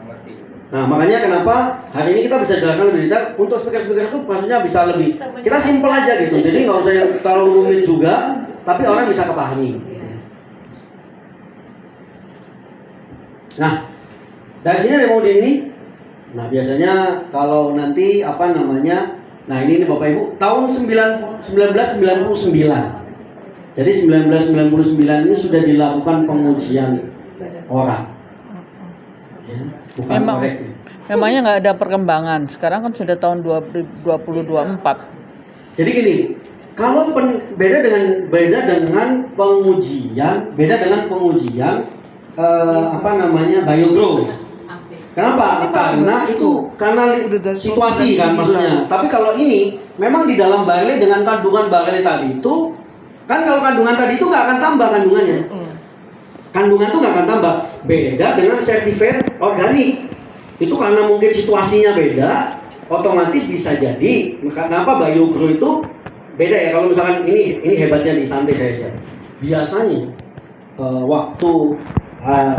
ngerti.
Nah, makanya kenapa hari ini kita bisa jelaskan lebih detail. Untuk speaker-speaker itu maksudnya bisa lebih. Kita simpel aja gitu. Jadi nggak usah yang terlalu rumit juga, tapi orang bisa kepahami. Nah, dari sini ada mau di ini. Nah, biasanya kalau nanti nah ini Bapak Ibu tahun 1999. Jadi 1999 ini sudah dilakukan pengujian orang. Ya, bukan orek.
Memangnya nggak ada perkembangan. Sekarang kan sudah tahun 2024.
Jadi gini, kalau beda dengan pengujian BioGrow. Kenapa? Karena situasi kan maksudnya. Tapi kalau ini memang di dalam barley dengan kandungan barley tadi itu kan kalau kandungan tadi itu nggak akan tambah kandungannya. Kandungan tuh nggak akan tambah. Beda dengan certified organik. Itu karena mungkin situasinya beda, otomatis bisa jadi. Kenapa BioGrow itu beda ya? Kalau misalkan ini hebatnya di Santai saya lihat. Biasanya waktu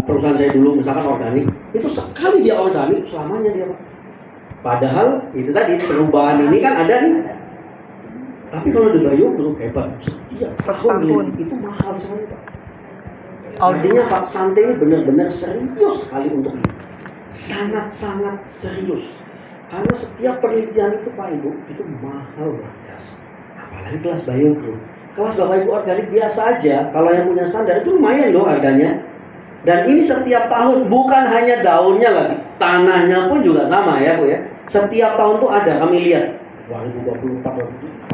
perusahaan saya dulu misalkan organik, itu sekali dia organik selamanya dia Pak. Padahal itu tadi perubahan ini kan ada nih. Tapi kalau di BioGrow hebat, setiap tahun itu mahal sekali Pak. Artinya Pak Santai ini benar-benar serius sekali untuk ini. Sangat-sangat serius. Karena setiap penelitian itu Pak Ibu itu mahal luar biasa. Apalagi kelas BioGrow. Kelas Bapak Ibu organik biasa aja. Kalau yang punya standar itu lumayan loh harganya. Dan ini setiap tahun, bukan hanya daunnya lagi, tanahnya pun juga sama ya Bu ya. Setiap tahun tuh ada, kami lihat 2024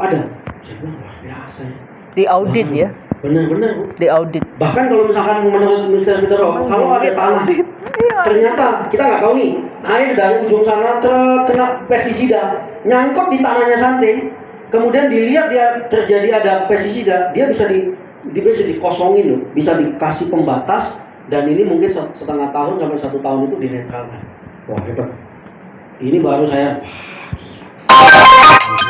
ada. Saya bilang luar biasa ya.
Di audit ya.
Benar-benar Bu.
Di audit.
Bahkan kalau misalkan menurut Mr. Peter Rock, kalau ada tanah, ternyata kita nggak tahu nih, air dari ujung sana terkena pestisida, nyangkut di tanahnya Santai, kemudian dilihat dia terjadi ada pestisida, dia bisa dikosongin loh, bisa dikasih pembatas, dan ini mungkin setengah tahun sampai 1 tahun itu dinetralkan. Wah hebat. Ini baru saya